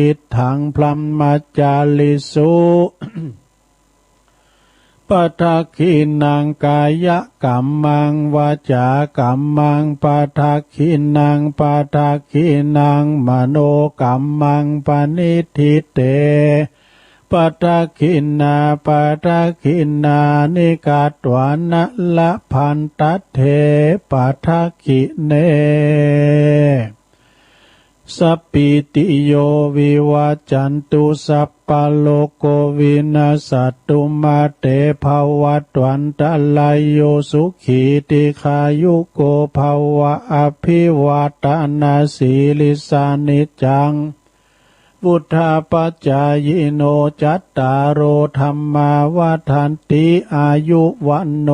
อิทังพลัมมัจจาลิสุ ปะทักขินังกายกัมมังวาจากัมมังปะทักขินังปะทักขินังมโนกัมมังปณิทิเตปะทักขินาปะทักขินานิกาตวานะละพันตัตเถปะทักขิเนสัพพิติโยวิวัจจันตุสัพพะโลกวินาศตุมาเตภวัตวันตลายโยสุขีติขายุโกภวะอภิวาทนาสีลิสานิจังพุทธาปัจจายโนจัตตารโอธัมมาวาทันติอายุวันโน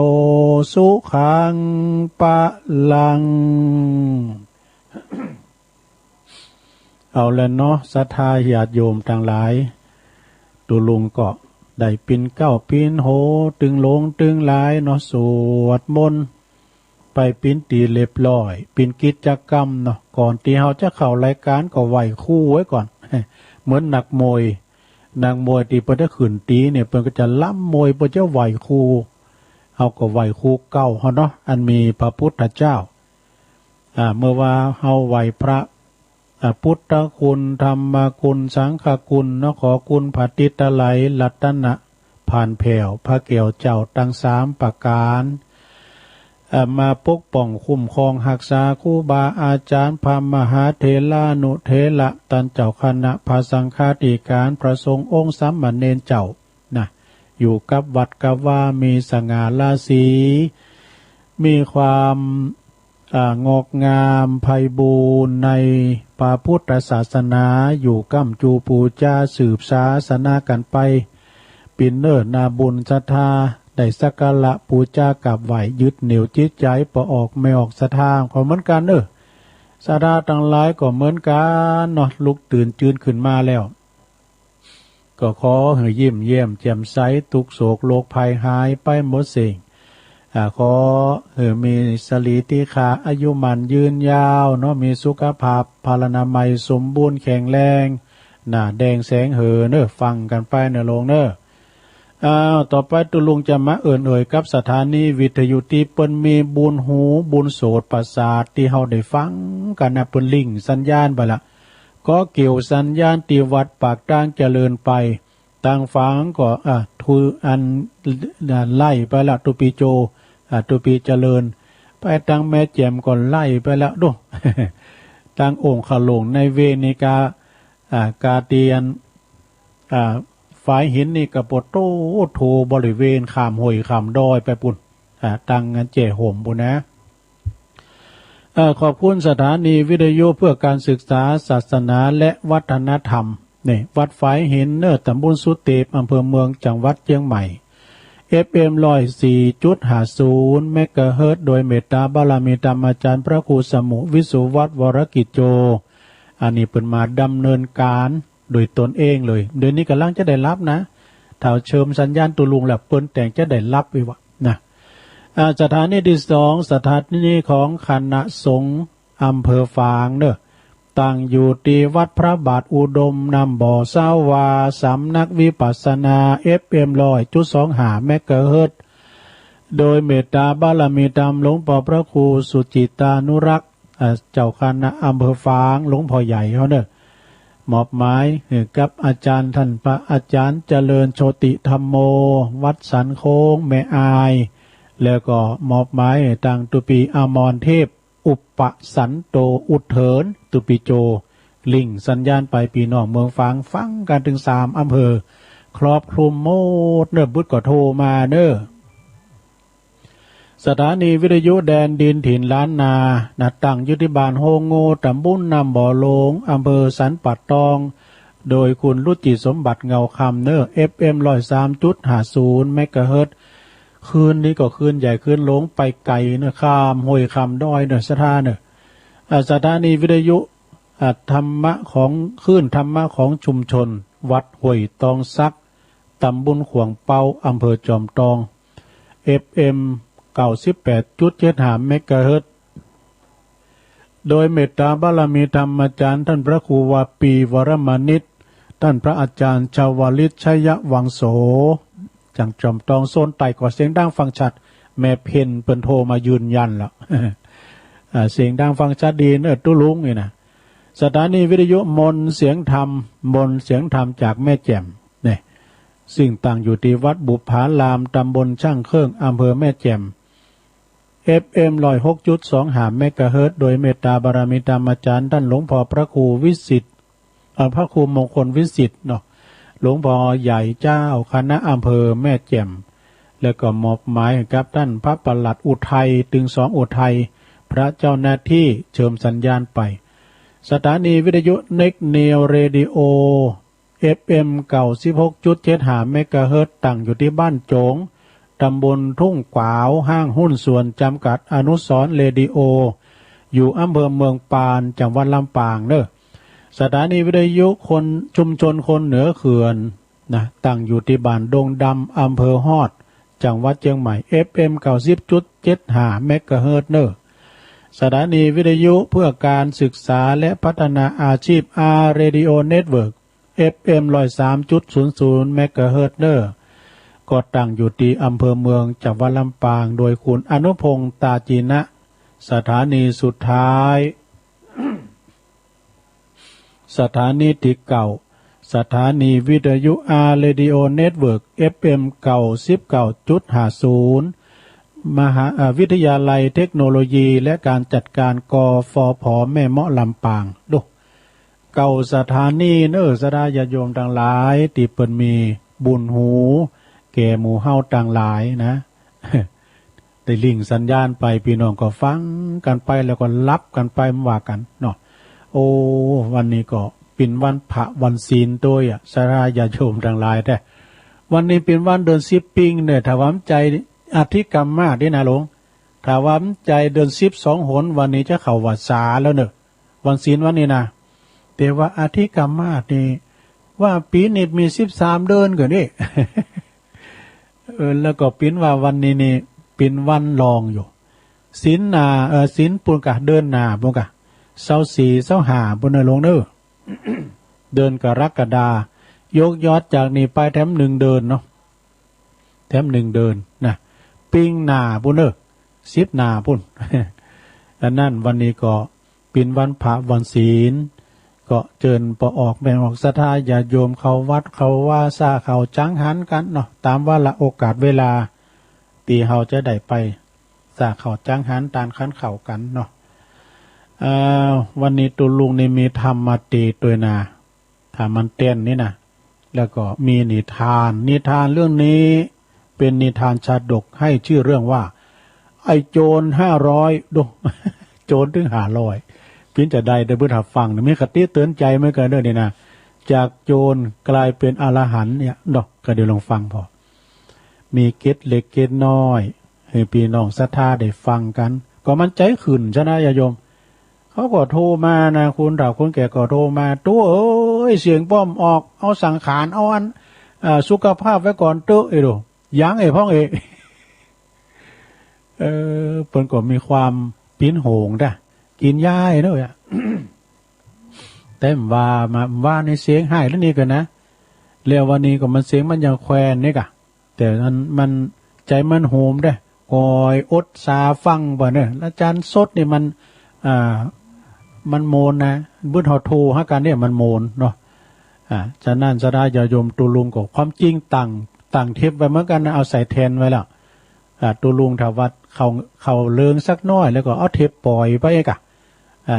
สุขังปะลัง เอาแล้วเนาะศรัทธาญาติโยมทั้งหลายตุลุงก็ได้ปินเก้าปินโหตึงลงตึงหลายเนาะสวดมนต์ไปปินตีเรียบร้อยปินกิจกรรมเนาะก่อนที่เฮาจะเข้ารายการก็ไหวคู่ไว้ก่อน เหมือนนักมวยที่เพิ่นได้ขึ้นตีเนี่ยเพิ่นก็จะล้ำมวยเพิ่นจะไหวคู่เฮาก็ไหวคู่เก่าเฮาเนาะอันมีพระพุทธเจ้าเมื่อว่าเฮาไหวพระพุทธคุณธรรมคุณสังฆคุณเนาะขอคุณพระติตไลยรัตนะผ่านแผ่วพระเกี่ยวเจ้าตั้ง3ประการมาปกป้องคุ้มครองรักษาครูบาอาจารย์พระมหาเถรานุเถระตันเจ้าคณะพระสังฆาธิการพระสงฆ์องค์สามเณรเจ้านะอยู่กับวัดกับว่ามีสง่าราศีมีความงอกงามไพบูรณ์ในพระพุทธศาสนาอยู่ก้ำจูปูจาสืบศาสนากันไปปินเนอร์นาบุญศรัทธาได้สักการะปูจากับไหวยึดเหนี่ยวจิตใจปออกไม่ออกศรัทธาก็เหมือนกันศรัทธาทั้งหลายก็เหมือนกันเนาะลุกตื่นจืนขึ้นมาแล้วก็ขอให้ยิ้มเยี่ยมแจ่มใสทุกโศกโรคภัยหายไปหมดสิ่งขอมีสรีติขาอายุมันยืนยาวเนาะมีสุขภาพพลานามัยสมบูรณ์แข็งแรงหน้าแดงแสงเน้อฟังกันไปเน้อลงเน้อต่อไปตุลุงจะมาเอ่ยกับสถานีวิทยุที่เปิ้นมีบุญหูบุญโสตประสาทที่เฮาได้ฟังกันนะเปิ้นลิงสัญญาณไปละก็เกี่ยวสัญญาณที่วัดปากทางเจริญไปต่างฟังก็ทุอันไล่ไปละตุปีโจตุปีเจริญไปทางแม่แจ่มก่อนไล่ไปแล้วดู ทางองค์ขลงในเวนิกากาเตียนฝ่ายหินนี่กับปโตโทบริเวณขามห้วยขามดอยไปปุ่นตังเจ๋ห่มปุ่นนะขอบคุณสถานีวิทยุเพื่อการศึกษาศาสนาและวัฒนธรรมนี่วัดฝายหินเนอตำบลสุเตปอำเภอเมืองจังหวัดเชียงใหม่FM 104.50 เมกะเฮิรตซ์โดยเมตตาบารมีธรรมอาจารย์พระครูสมุวิสุวัฒน์วรกิจโจอันนี้เป็นมาดำเนินการโดยตนเองเลยเดี๋ยวนี้กำลังจะได้รับนะถ้าเชิมสัญญาณตุลุงแล้วเปิ้นแต่งจะได้รับไว้วะนะสถานีที่2สถานีของคณะสงฆ์อำเภอฝางเด้อตั้งอยู่ที่วัดพระบาทอุดมนำบ่อเศร้าวาสำนักวิปัสสนา FM 100.25 เมกะเฮิรตซ์โดยเมตตาบารมีธรรมหลวงพ่อพระครูสุจิตานุรักษ์เจ้าคณะอำเภอฝางหลวงพ่อใหญ่เขาเด้อมอบหมายกับอาจารย์ท่านพระอาจารย์เจริญโชติธรรมโมวัดสันโค้งแม่อายแล้วก็มอบหมายต่างตุปีอมรเทพอุปสันโตอุเถินตุปิโจลิงสัญญาณไปปีน้องเมืองฝางฟังกันถึง3อำเภอครอบคลุมโมดเนอบุตรก็โทรมาเนอสถานีวิทยุแดนดินถิ่นล้านนาตั้งอยู่ที่บ้านโฮงโง่ตำบลนำบ่อโลงอำเภอสันปัดตองโดยคุณรุจิสมบัติเงาคำเนอ FM 103.50 เมกะเฮิรตซ์คืนนี้ก็คืนใหญ่คืนลงไปไกลเนอะข้ามห้วยข้ามดอยเนอะสถานีวิทยุธรรมะของคืนธรรมะของชุมชนวัดห้วยตองซักตำบลขวงเปาอำเภอจอมทอง FM 98.75 เมกะเฮิรตซ์โดยเมตตาบารมีธรรมอาจารย์ท่านพระครูวาปีวรมณิต ท่านพระอาจารย์ชาวลิตชัยวังโสจังจอมตองโซนไต่ก่อเสียงดังฟังชัดแม่เพนเปิ้นโทรมายืนยันแล้วเสียงดังฟังชัดดีเนอะตุลุงนี่นะสถานีวิทยุมนเสียงธรรมมนเสียงธรรมจากแม่แจ่มเนี่ยซึ่งตั้งอยู่ที่วัดบุพารามตำบลช่างเครื่องอำเภอแม่แจ่ม FM 106.2 เมกะเฮิรตซ์โดยเมตตาบารมีธรรมอาจารย์ท่านหลวงพ่อพระครูวิสิทธิ์พระครูมงคลวิสิทธิ์เนาะหลวงพ่อใหญ่เจ้าคณะอำเภอแม่แจ่มแล้วก็มอบหมายกับท่านพระปลัดอุทัยตึงสองอุทัยพระเจ้าหน้าที่เชิญสัญญาณไปสถานีวิทยุเน็กเนลเรดิโอ FM 96.75 เมกะเฮิรตซ์ตั้งอยู่ที่บ้านโจงตำบลทุ่งกวาวห้างหุ้นส่วนจำกัดอนุสรณ์เรดิโออยู่อำเภอเมืองปานจังหวัดลำปางเด้อสถานีวิทยุคนชุมชนคนเหนือเขื่อนนะตั้งอยู่ที่บ้านดงดำอำเภอฮอดจังหวัดเชียงใหม่ FM 90.75 เมกะเฮิรตซ์เด้อสถานีวิทยุเพื่อการศึกษาและพัฒนาอาชีพ R Radio Network FM 103.00 เมกะเฮิรตซ์เด้อก็ตั้งอยู่ที่อำเภอเมืองจังหวัดลำปางโดยคุณอนุพงษ์ตาจีนะสถานีสุดท้าย สถานีที่เก่าสถานีวิทยุ R Radio Network FM 99.50 มหาวิทยาลัยเทคโนโลยีและการจัดการกฟผ.แม่เมาะลำปางดูเก่าสถานีเนอสดาญาโยมต่างหลายที่เปิ้นมีบุญหูแก่หมู่เฮาต่างหลายนะ ได้ลิงสัญญาณไปพี่น้องก็ฟังกันไปแล้วก็รับกันไปว่ากันเนาะโอ้วันนี้ก็เป็นวันพระวันศีลตัวอ่ะสดาญาโยมต่างหลายแต่วันนี้เป็นวันเดือน10ปิงเนี่ยถ้าว่าใจอธิกรรมมาได้นะหลวงถ้าว่าใจเดือน12หนวันนี้จะเข้าวัดษาแล้วเนอะวันศีลวันนี้นะแต่ว่าอธิกรรมมานี่ว่าปีนี้มี13เดือนกว่านี่ แล้วก็เป็นว่าวันนี้นี่เป็นวันรองอยู่ศีลนาศีลปุญกะเดินนาปุญกะ24 25ปุณหลวงเด้อ เดินกรกฎายกยอดจากนี้ไปแถม1เดินเนาะแถม1เดินนะปิ้งนาปุณเด้อ10นาปุณ อันนั้นวันนี้ก็เป็นวันพระวันศีลก็เจิญปออกแบ่งออกศรัทธาญาโยมเขาวัดเขาว่าซาเขาจังหันกันเนาะตามว่าละโอกาสเวลาตีเฮาจะได้ไปซาเขาจังหันตานขันเข่ากันเนาะวันนี้ตุลุงนี่มีธรรมมาตีตัวนาธรรมันเต้นนี่นะแล้วก็มีนิทานเรื่องนี้เป็นนิทานชาดกให้ชื่อเรื่องว่าไอ้โจร500ดู โจรถึง500พินจะได้ได้เพื่อฟังมีคติเตือนใจไม่เกินเด้อนี่นะจากโจรกลายเป็นอรหันต์เนี่ยดอกก็เดี๋ยวลองฟังพอมีเกตเล็กเกตน้อยให้พี่น้องศรัทธาได้ฟังกันก็มันใจขึ้นชนะญาโยมเขาก็โทรมานะคุณเราคนแก่ก็โทรมาตัวเอ้ยเสียงป้อมออกเอาสังขารเอาอันสุขภาพไว้ก่อนเตอะไอ้ดูยังไอ้พ่องเอ เพิ่นก็มีความปิ้นโหงด้ะกินยาเนาะอ่ะ เต็มว่าในเสียงให้แล้วนี่กันนะเรียกวันนี้ก็มันเสียงมันยังแควนนี่กะแต่มันใจมันโหมได้คอยอดสาฟังบ่เนี่ยอาจารย์สดนี่มันโมนนะบุญหอโทหากันเนี่ยมันโมนเนาะฉะนั้นจะได้อย่าโยมตุลุงก็ความจริงต่างเทปไว้เหมือนกันนะเอาใส่แทนไว้แล้วตุลุงถาวัดเขาเลืองสักน้อยแล้วก็เอาเทปปล่อยไปกะ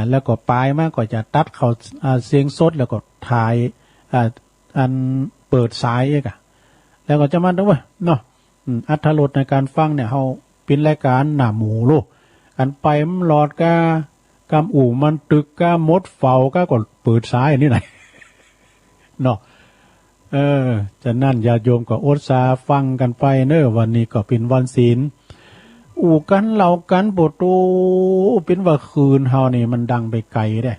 แล้วก็ปลายมากก็จะตัดเขาเสียงสดแล้วก็ถ่ายอันเปิดสายกะแล้วก็จะมาด้วยเนาะอัธรสในการฟังเนี่ยเขาเป็นรายการหน้าหมูลูกอันไปมันหลอดกำอู่มันตึกกามดเฝ้าก็เปิดสายนี่ไหน เนาะจะนั่นญาติโยมก็อดสาฟังกันไปเนอะวันนี้ก็เป็นวันศีลอู่กันเหล่ากันปวดโตเป็นว่าคืนเฮานี่มันดังไปไกลได้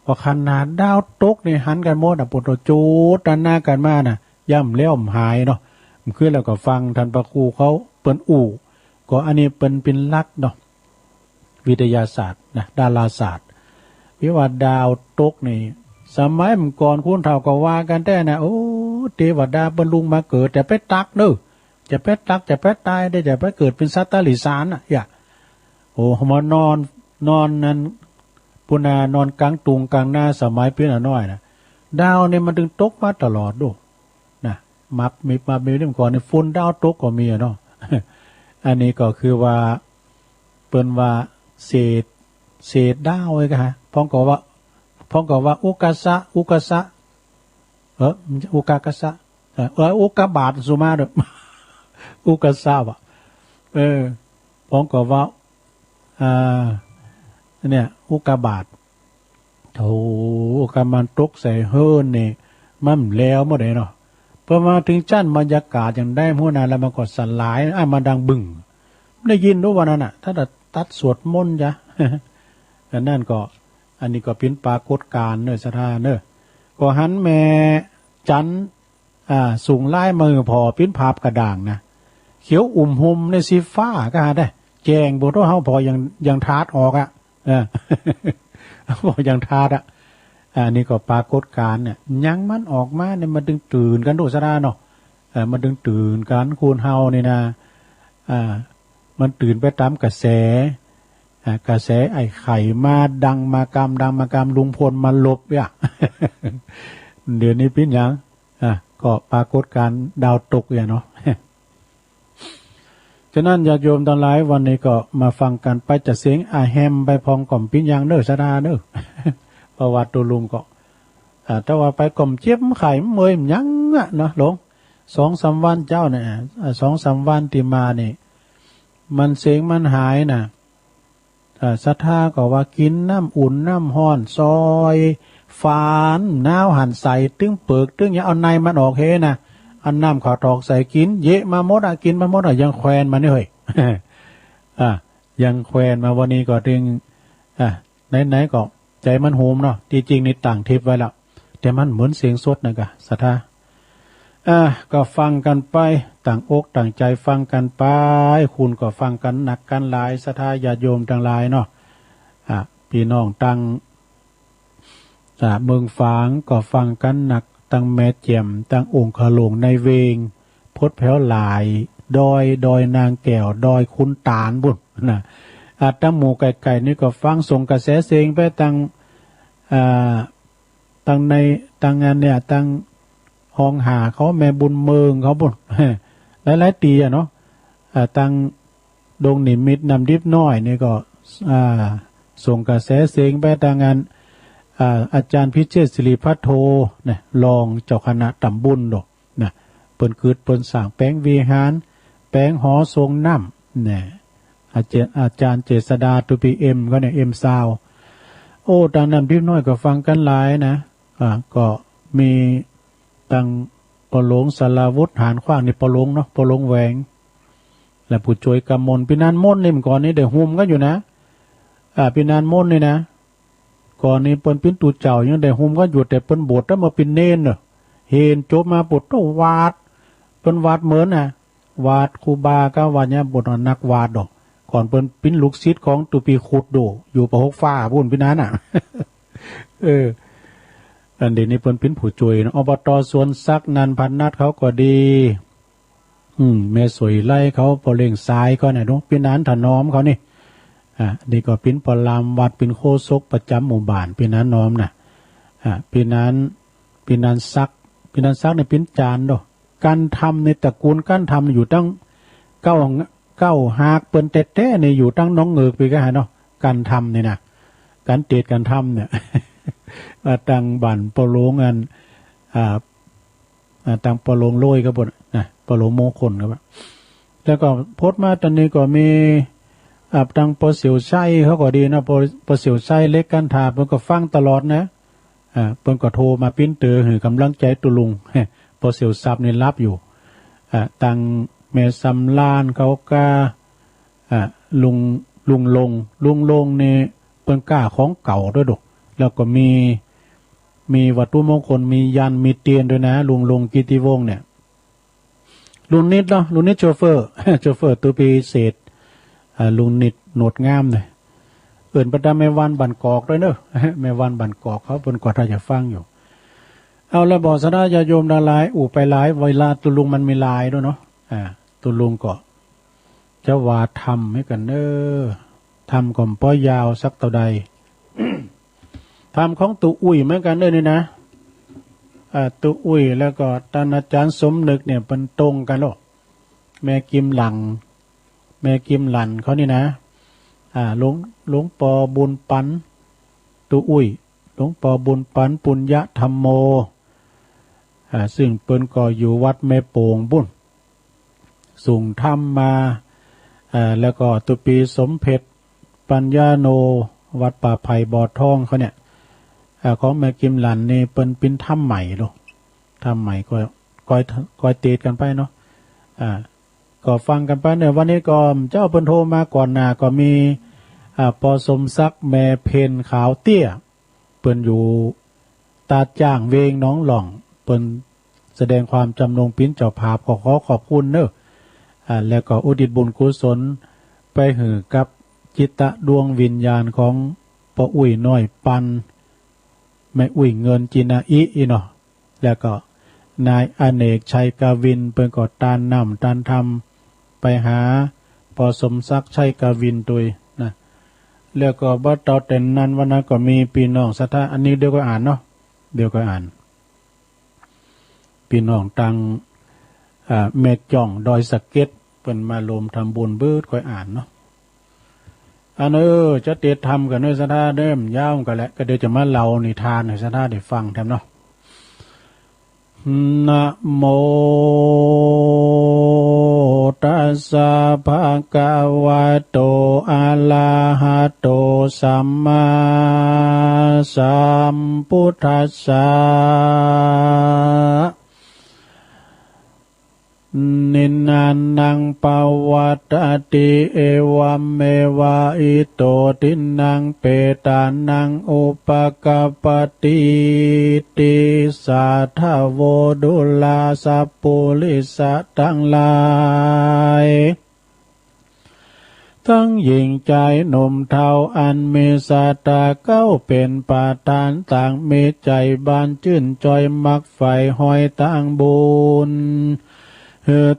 พอขนาดดาวตกนี่หันกันหมดปวดโตจูดด้านหน้ากันมาน่ะย่ำแล้วหายเนาะคือแล้วก็ฟังท่านพระครูเขาเปิ้นอู่ก็อันนี้เป็นลักเนาะวิทยาศาสตร์นะดาราศาสตร์วิว่าดาวตกนี่ สมัยมันก่อนคุณเฒ่าก็ว่ากันแต่นะโอ้เทวดาบรรลุงมาเกิดแต่ไปตักเด้อจะไปตักจะไปตายได้จะไปเกิดเป็นสัตว์ตาลิสานอ่ะอย่าโอ้มานอนนั้นปุณานอนกลางตุงกลางหน้าสมัยเป็นน้อยนะดาวเนี่ยมันดึงตกมาตลอดดูนะมีเรื่องก่อนในฝุ่นดาวตกก็มีเนาะ อันนี้ก็คือว่าเปิ้นว่าเศษดาวเลยค่ะพ้องก็ว่าอุกาสะอุกากสะอุกาบาทสุมาเด้อ อุกาสะว่ะพ้องก็ว่าเนี่ยอุกาบาทโธ่กำมันตกใส่เฮิรนนี่มันแล้วหมดเลยเนาะพอมาถึงชั้นบรรยากาศอย่างได้หัวหน้าแล้วมันก็สลายมาดังบึ้งได้ยินด้วยวันนั้นน่ะถ้าตัดสวดมนต์จ้ะ อันนั่นก็อันนี้ก็เป็นปรากฏการณ์เนอะสถานเนอะก็หันแม่จันสูงไล่มือพอปิ้นภาพกระด่างนะเขียวหุ่มในสีฟ้าก็หาได้แจงบทว่าเขาพอยังทาดออกอ่ะพอยังทาดอ่ะนี่ก็ปรากฏการณ์เนี่ยยังมันออกมาเนี่ยมันดึงตื่นกันดูสถานเนาะมันดึงตื่นกันคูณเฮานี่นะมันตื่นไปตามกระแสไอ้ไข่มาดังมากำลุงพลมาลบเนี่ย เดี๋ยวนี้เป็นยังก็ปรากฏการดาวตกอย่างเนาะ ฉะนั้นญาติโยมทั้งหลายวันนี้ก็มาฟังกันไปจะเสียงแฮมไปพองก่อมปิ้นยังเด้อสดาเด้อ ประวัติตัวลุงก็แต่ว่าไปก่อมเจี๊ยบไข่เมยยังอ่ะเนาะหลง 2-3 วันเจ้าเนี่ย2-3 วันที่มานี่มันเสียงมันหายน่ะศรัทธาก็ว่ากินน้ำอุ่นน้ำห้อนซอยฝานน้าวหั่นใส่ตึ้งเปิกตึ้งอย่าเอาในมันออกเฮนะอันน้ำขาวตอกใส่กินเยะมาหมดกินมาหมดยังแควนมาเนี่ยเฮ้ย ยังแควนมาวันนี้ก็ถึงไหนก็ใจมันโหมเนาะที่จริงนี่ต่างทิพย์ไว้แล้วแต่มันเหมือนเสียงสดนะกะศรัทธาก็ฟังกันไปต่างอกต่างใจฟังกันไปคุณก็ฟังกันหนักกันหลายศรัทธาญาติโยมต่างหลายเนาะพี่น้องตั้งเมืองฝางก็ฟังกันหนักตั้งแม่เจียมตั้งองค์ขลงในเวงพดแผ่วหลายดอยนางแก้วดอยคุณตาลบุญนะตั้งหมู่ไก่นี่ก็ฟังส่งกระแสเสียงไปตั้งในตั้งงานเนี่ยตั้งห้องหาเขาแม่บุญเมืองเขาบุญหลายๆตีเนาะตั้งดงนิมิตนำดิบน้อยนี่ก็ส่งกระแสเสียงไปตั้งงานอาจารย์พิเชษฐ์ศิริพัทโทเนี่ยรองเจ้าคณะตำบุญดอกนะเปิ้นคืดเปิ้นสร้างแป้งวิหารแป้งหอทรงน้ำเนี่ยอาจารย์เจษดาตุปีเอ็มก็เนี่ยเอ็มซาวโอ้ดังนั้นดิบน้อยก็ฟังกันหลายนะก็มีตั้งปลงสลาวุธหานขว้างนี่ปลงเนาะปลงแหวงและผู้ช่วยกำมลปีนานมนนี่มันก่อนนี้เดี๋ยวหุ่มก็อยู่นะปีนานมนนี่นะก่อนนี้เปิ้นปิ้นตูเจ้ายังได้หุ่มก็อยู่แต่เปิ้นบวชแล้วมาเป็นเนนเนาะเห็นจบมาบวชต้องวาดเปิ้นวาดเหมือนน่ะวาดครูบาก็วาดเนี่ยบวชนักวาดดอกก่อนเปิ้นปิ้นลูกศิษย์ของตุปีขุดโดอยู่ประหกฟ้าพุ่นพี่นั้นน่ะ อันเดี๋ยวนี้เปิ้นปิ้นผู้ช่วยอบต.สวนซักนันพันนัดเขาก็ดีแม่สวยไล่เขาปอเล่งซ้ายก็เนี่ยน้องพี่นั้นถนอมเขานี่นี่ก็ปิ้นปลามวัดปิ้นโคศกประจำหมู่บ้านพี่นั้นน้อมน่ะพี่นั้นซักในปิ้นจานดอกการทำในตระกูลการทำอยู่ตั้งเก้าหากเปิ้นเต้ๆเนี่ยอยู่ตั้งน้องเงือกไปก็หาเนาะการทำนี่นะการเตดการทำเนี่ย ตั้งบ้านปอลงอันตั้งปอลงโรยก็บ่นะปอลงโมคลครับแล้วก็โพสต์มาตอนนี้ก็มีตั้งปอเสียวไส้เขาก็ดีนะปอเสียวไส้เล็กกันถาเพิ่นก็ฟังตลอดนะเพิ่นก็โทรมาปิ้นเตอหือกำลังใจตุลุงปอเสียวซับนี่รับอยู่ตั้งแม่สำลานเขาก็ลุงลงนี่เปิ้นกล้าของเก่าด้วยดอกแล้วก็มีวัตถุมงคลมียันมีเตียนด้วยนะลุงกิติวงศ์เนี่ยลุงนิดเนาะลุงนิดโชเฟอร์ ตัวปีเศษลุงนิดโหนดงามเลย อื่นประดาแม่วันบันกอกด้วยเนอะแม่วันบันกอกเขาเป็นกว่าถ้าจะฟังอยู่เอาแล้วบอกสดาญาโยมดาลายไปหลายเวลาตุลุงมันมีลายด้วยเนาะตุลุงก็จะว่าทำให้กันเนอทำก่อมป้อยาวสักเท่าใด ทำของตุอุ้ยเหมือนกันเลยนี่นะตุอุ้ยแล้วก็ท่านอาจารย์สมนึกเนี่ยเป็นตรงกันหรอกแม่กิมหลังแม่กิมหลันเขานี่นะหลวงปอบุญปันตุอุ้ยหลวงปอบุญปันปุญญธรรมโมซึ่งเปิ้นก็อยู่วัดแม่โป่งบุญส่งธรรมมาแล้วก็ตุปีสมเพชรปัญญาโนวัดป่าไผ่บ่อทองเขาเนี่ยของแม่กิมหลันนี่เปิ้นปิ้นถ้ำใหม่เนาะถ้ำใหม่ก็ก้อยตีดกันไปเนาะก็ฟังกันไปเนี่ยวันนี้ก็เจ้าเปิ้นโทรมาก่อนหน้าก็มีปอสมศักดิ์แม่เพนขาวเตี้ยเปิ้นอยู่ตาจ้างเวงน้องหล่องเปิ้นแสดงความจำนงปิ้นเจ้าภาพขอขอบคุณเนอะแล้วก็อุทิศบุญกุศลไปหือกับจิตตะดวงวิญญาณของปออุ้ยน้อยปันแม่อุ้ยเงินจินาอีเนาะแล้วก็นายอเนกชัยกวินเปิ้นก็ตานนำตานทำไปหาปอสมศักดิ์ชัยกวินตุยนะแล้วก็บ่ต่อแต่นั้นวันนั้นก็มีพี่น้องศรัทธาอันนี้เดี๋ยวก็อ่านเนาะเดี๋ยวก็อ่านพี่น้องตังเมฆจ่องดอยสะเก็ดเปิ้นมาลมทำบุญเบิดค่อยอ่านเนาะอันจะเตะทำกันด้วยศรัทธาเด้มยาวกันแหละก็เดี๋ยวจะมาเล่านิทานให้ศรัทธาได้ฟังแถมเนาะนะโมตัสสะภะคะวะโตอะระหะโตสัมมาสัมพุทธัสสะนินันนังปวัตติเอวัมเมวะอิโตทินังเปตานังอุปกปติติสัทธโวดุลาสัพปุริสะทั้งหลายทั้งหญิงใจหนุ่มเทาอันมีศรัทธาเก้าเป็นประธานต่างมีใจบานชื่นจอยมักไฟหอยต่างบุญ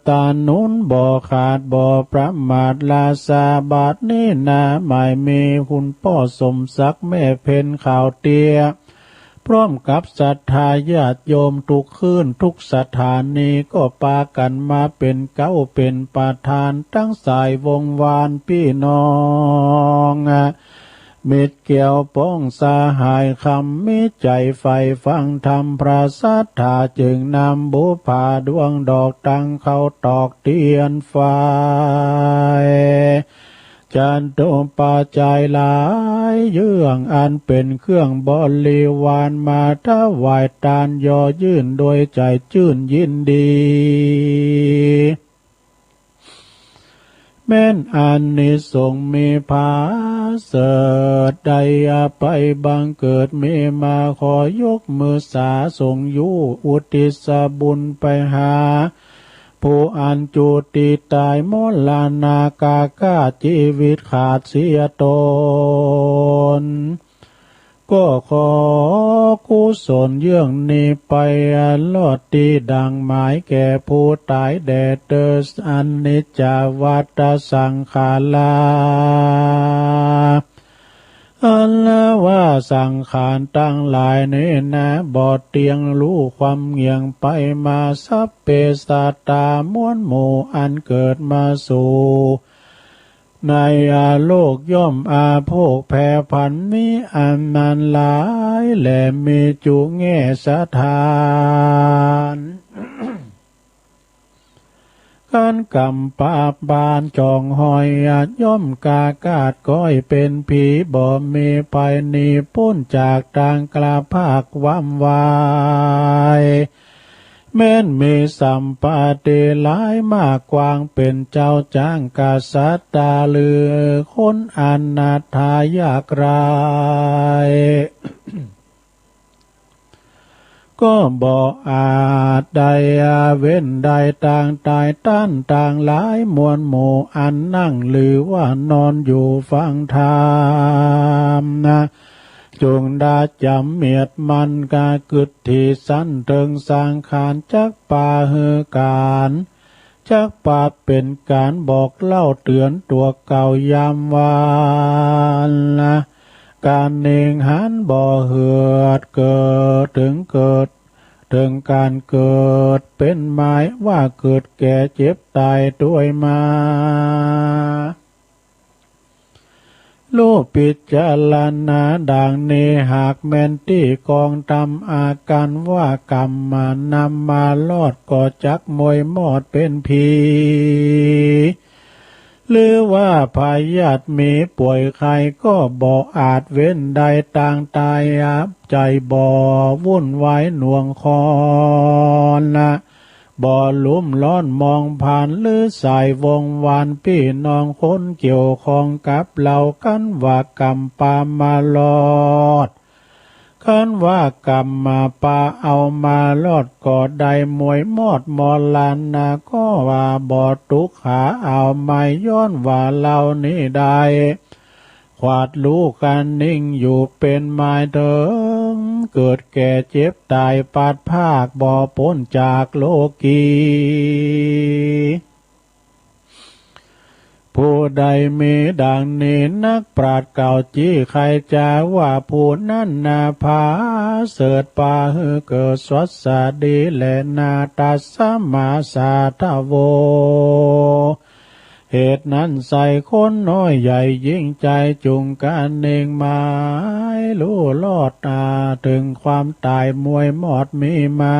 ตานุนบ่ขาดบ่ประมาทลาสาบาทนี้นาไม่มีคุณพ่อสมศักดิ์แม่เพนข่าวเตียพร้อมกับศรัทธาญาติโยมทุกคืนทุกสถานีก็ปากันมาเป็นเก้าเป็นประธานตั้งสายวงวานพี่น้องมิตรเกี่ยวป้องสาหายคำมิใจไฟฟังธรรมพระสัทธาจึงนำบุพาดวงดอกตั้งเข้าตอกเทียนไฟจันตุปัจจัยหลายเยื่องอันเป็นเครื่องบริวารมาถวายทานย่อยื่นโดยใจชื่นยินดีแม้นอานิสงส์มีภาเสดใดไปบังเกิดมีมาขอยกมือสาส่งยุอุทิศบุญไปหาผู้อันจุติตายมรณากาชีวิตขาดเสียตนก็ขอกุศลเยื่องนี้ไปลอดตีดังหมายแก่ผู้ตายแด่เตสอันนิจจวัฏสังขาราอันละว่าสังขารตั้งหลายนี้นะบอดเตียงรู้ความเงียงไปมาสัพเพสัตตามวลหมู่อันเกิดมาสู่ในโลกย่อมอาโภคแผ่พันมีอันนันหลายและมีจุแง่สถานการกำปาบานจองหอยย่อมกากาดก้อยเป็นผีบ่มีไปนีพ้นจากทางกลาภาควัมวายแม้นมีสัมปติหลายมากกว้างเป็นเจ้าจ้างกษัตริย์ตาเลือคนอนาถายากไร ก็ ก็บ่อาจได้เว้นได้ต่างตายต้านต่างหลายมวลหมู่อันนั่งหรือว่านอนอยู่ฟังธรรมนะจงดาจำเมียดมันกากึศที่สั้นเติงสร้างขานจักป่าเฮือการจักป่าเป็นการบอกเล่าเตือนตัวเก่ายามวานนะการเน่งหันบ่เหือดเกิดถึงการเกิดเป็นหมายว่าเกิดแก่เจ็บตายด้วยมาลูกปิจารณาดังนี้หากแม่นที่กองตำอาการว่ากรรมมานำมาลอดก็จักมวยมอดเป็นผีหรือว่าพยาธิมีป่วยใครก็บ่อาจเว้นใดต่างตายใจบ่วุ่นวายหน่วงคอนนะบ่ลุ่มล้อนมองผ่านหรือสายวงวานพี่น้องคนเกี่ยวข้องกับเรากันว่ากรรมปามาลอดคันว่ากรรมมาปาเอามาลอดก็ได้มวยมอดมอลานนาก็ว่าบ่ตุกหาเอาไม่ย้อนว่าเรานี่ได้ขวาดลูกกันนิ่งอยู่เป็นไม้เดิมเกิดแก่เจ็บตายปาดภาคบ่พ้นจากโลกีผู้ใดมีดังนี้นักปราชญ์เก่าจี้ใครจะว่าผู้นั้นนาภาเสดป่าฮือเกิดสวัสดีและนาตัสสมาสาทโวเหตุนั้นใส่คนน้อยใหญ่ยิ่งใจจุงการเองหมายรู้ลอดถึงความตายมวยมอดมีมา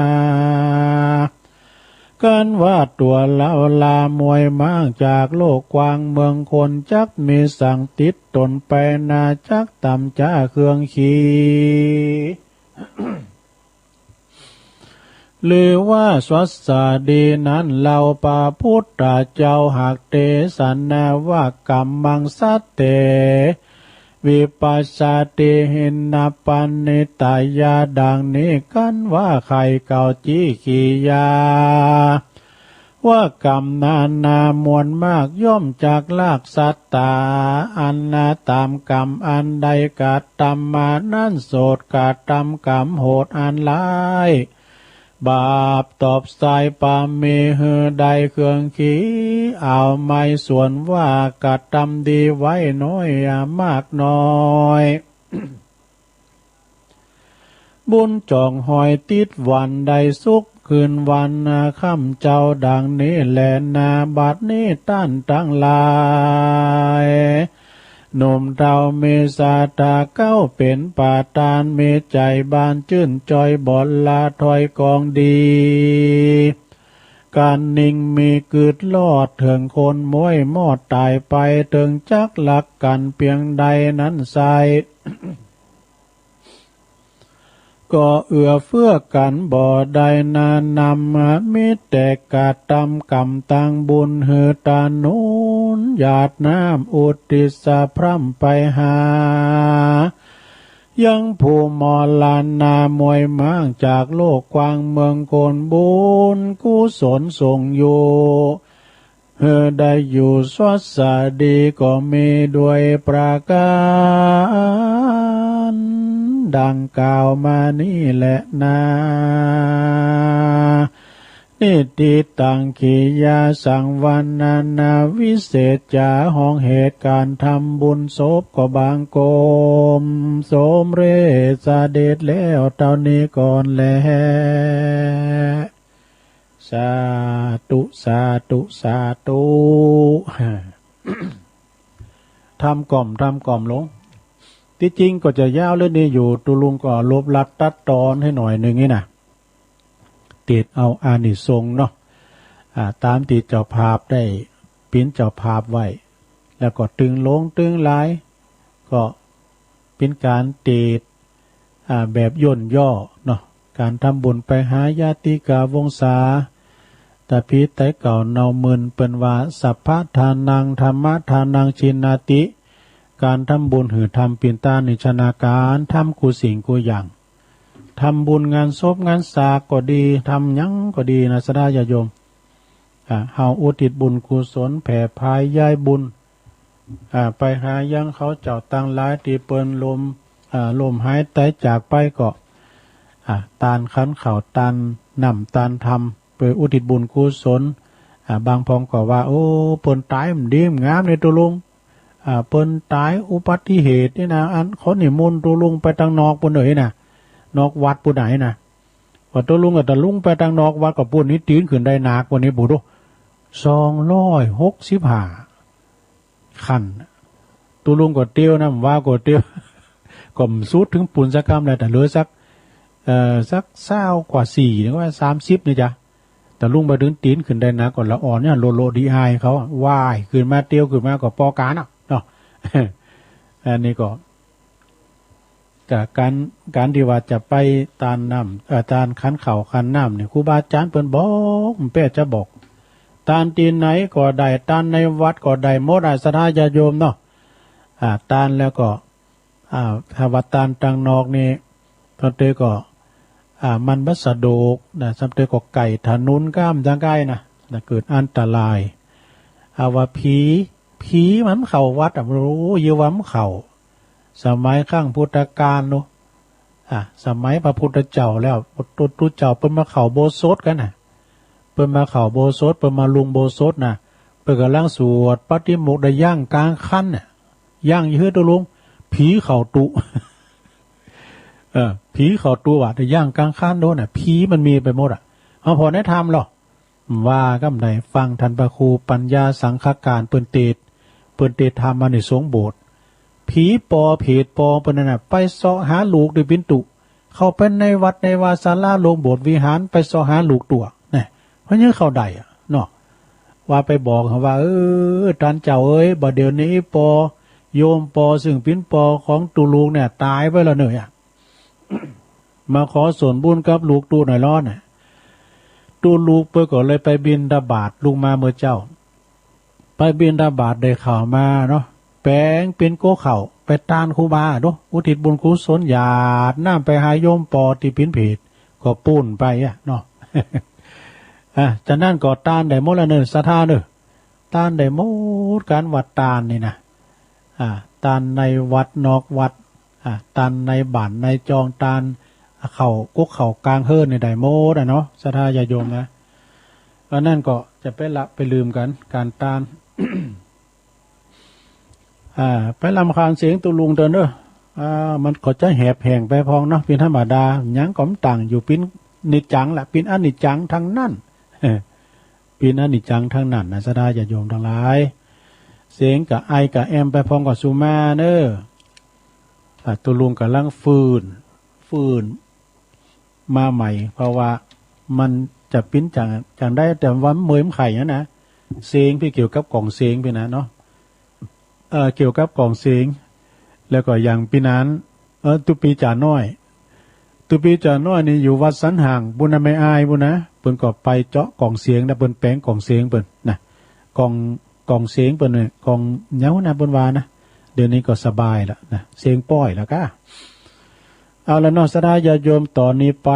กันว่าตัวเล่าลามวยมากจากโลกกว้างเมืองคนจักมีสั่งติดตนไปนาจักต่ำจ้าเครื่องขี่ หรือว่าสวัสดีนั้นเราปาพุทธเจ้าหากเตสันนาว่ากรรมมังสัตเตวิปัสสติหินปันนิตายาดังนี้กันว่าใครเก่าจี้ขียาว่ากรรมนานามวลมากย่อมจากลากสัตตาอันนาตามกรรมอันใดกาตมมานั่นโสดกาตมกรรมโหดอันร้ายบาปตอบสายปาเมเฮใดเครื่องขี้เอาไม่ส่วนว่ากาตำดีไว้น้อยมากน้อย บุญจองหอยติดวันใดสุขคืนวันค่ำเจ้าดังนี้แลนาบัดนี้ต้านตั้งลายหนุ่มเท่าเมสาตาเก้าเป็นปาตานเมใจบานชื่นจอยบอลลาถอยกองดีการนิ่งมีกึดลอดถึงคนม้วยมอดตายไปถึงจักหลักกันเพียงใดนั้นใส ก็เอื้อเฟื้อกันบ่ได้นานำมิแต่กาตำกรรมตังบุญเหือตานุนหยาดน้ำอุติสะพร่ำไปหายังผู้มอลานนามวยม้างจากโลกกว้างเมืองโกนบุญกุศลส่งอยู่เฮอได้อยู่สวัสดีก็มีด้วยประการดังกล่าวมานี่แหละนานิติตังขียาสังวันนาวิเศษจาห้องเหตุการทำบุญศพก็บางโกมสมเรศเดชแล้วเท่านี้ก่อนแลสาธุสาธุสาธุทำกล่อมลงที่จริงก็จะยาวเรื่องนี้อยู่ตุลุงก็ลบลัดตัดตอนให้หน่อยหนึ่งนี่นะติดเอาอานิสงส์เนาะตามติดเจ้าภาพได้ปิ้นเจ้าภาพไว้แล้วก็ตึงลงตึงหลายก็เป็นการติดแบบย่นย่อเนาะการทำบุญไปหาญาติกาวงศาแต่พีแต่เก่าเนามึนเป็นว่าสัพพะทานังธรรมะทานังชินาติการทำบุญหือทำปินตานิชนาการทำกูสิ่งกูอย่าง ทำบุญงานศพงานสากก็ดีทำยังก็ดีนะสดาญาโยมเฮาอุทิศบุญกุศลแผ่พายย้ายบุญไปหายังเขาเจ้าตั้งหลายที่เปิ้นลมหายใจจากไปก็ตานขันเข่าตานนำตานทำไปอุทิศบุญกุศลบางพองก็ว่าโอ้เปิ้นตายมันดีงามในตัวลุงเปิ้นตายอุบัติเหตุนี่นะอันเขานิมนต์ตัวลุงไปทางนอกปุ่นเลยนะนอกวัดปุ่นไหนนะว่าตัวลุงกับตะลุงไปทางนอกวัดกับปุ่นนี้ตีนขึ้นได้หนักวันนี้บุตร265ขั้นตัวลุงก็เตี้ยวนะว่าก็เตี้ยวก็สุดถึงปุ่นสักคำเลยแต่เหลือสัก20กว่า4หรือว่า30นี่จ้ะแต่ลุงไปถึงตีนขึ้นได้หนักก่อนละอ่อนเนี่ยโลดีไอเขาว่ายขึ้นมาเตี้ยวขึ้นมาก็ปอการเนาะอันนี้ก็จากการที่ว่าจะไปตานน้ำตานขันเข่าขันน้ำเนี่ยครูบาอาจารย์เปิ้นบอกเป้จะบอกตานตีนไหนก็ได้ตานในวัดก็ได้หมดศรัทธาญาติโยมเนาะตานแล้วก็ถ้าว่าตานตังนอกนี่ตอนเตก็มันบัสโดกนะสำเตก็ไก่ถนุนก้ามจังไก่นะเกิดอันตรายว่าผีมันเข้าวัดรู้เยาวัมเข้าสมัยข้างพุทธกาลเนาะสมัยพระพุทธเจ้าแล้วตุเจ้าเปิ้นมาเข้าโบสถ์กันน่ะเปิ้นมาเข้าโบสถ์เปิ้นมาลุงโบสถ์น่ะเปิ้นกำลังสวดปฏิโมกข์ได้ย่างกลางคันน่ะย่างยื้อตัวลุงผีเข้าตุผีเข้าตุว่าได้ย่างกลางคันโดนน่ะผีมันมีไปหมดพอได้ทำหรอว่ากำไดฟังท่านพระครูปัญญาสังฆการเปิ้นเตธรรมมาในสงโบสถ์ผีปอเพดปอเปิ้นน่ะไปเสาะหาลูกด้วยปิ่นตุเข้าไปในวัดในวาศาลาโรงโบสถ์วิหารไปเสาะหาลูกตัวนี่เพราะยังเข้าได้เนาะว่าไปบอกเขาว่าท่านเจ้าบ่เดี๋ยวนี้ปอโยมปอซึ่งปิ่นปอของตูลูกเนี่ยตายไปแล้วเนยมาขอส่วนบุญกับลูกตูหน่อยร้อนน่ะตูลูกเปิ้นก็เลยไปบิณฑบาตลุงมาเมื่อเจ้าไปบิณฑบาตได้ข่าวมาเนาะแปลงเป็นโกเข่าไปตานครูบาเนาะอุทิศบุญกุศลหยาดน้ำไปหาโยมปอที่พินเพจก็ปูนไปเนาะจากนั้นก็ตานได้หมดละเนอศรัทธาเนอตานได้หมดการวัดตานนี่นะตานในวัดนอกวัดตานในบ้านในจองตานเข่ากุกเข่ากลางเฮิรนในได้หมดเนาะศรัทธาญาโยมนะแล้วนั่นก็จะไปลืมกันการตาน ไปลำคาญเสียงตุลุงเดินมันก็จะแหบแห่งไปพองเนาะเป็นธรรมดายังก้มต่างอยู่ปิ้นนิจจังแหละปิ้นอนิจจังทั้งนั้นปิ้นอนิจจังทั้งนั้นนะสดาญาโยมทั้งหลายเสียงกับไอกับแอมไปพองกับสุมาเนอตุลุงกับลังฟืนมาใหม่เพราะว่ามันจะปิ้นจังได้แต่ว่าเมื่อมไข่นะเสียงพี่เกี่ยวกับกล่องเสียงพี่นะเนาะเกี่ยวกับกล่องเสียงแล้วก็อย่างปีนั้นตุปีจ่าน้อยนี่อยู่วัดสันห่างบุญไม่อายบุญนะเปิ้นก็ไปเจาะกล่องเสียงนะเปิ้นแปลงกล่องเสียงเปิ้นนะกล่องเสียงเปิ้นเนี่ยกล่องเหนียวนะเปิ้นว่านะเดี๋ยวนี้ก็สบายแล้วนะเสียงป้อยแล้วก็เอาละเนาะศรัทธาญาติโยมตอนนี้ไป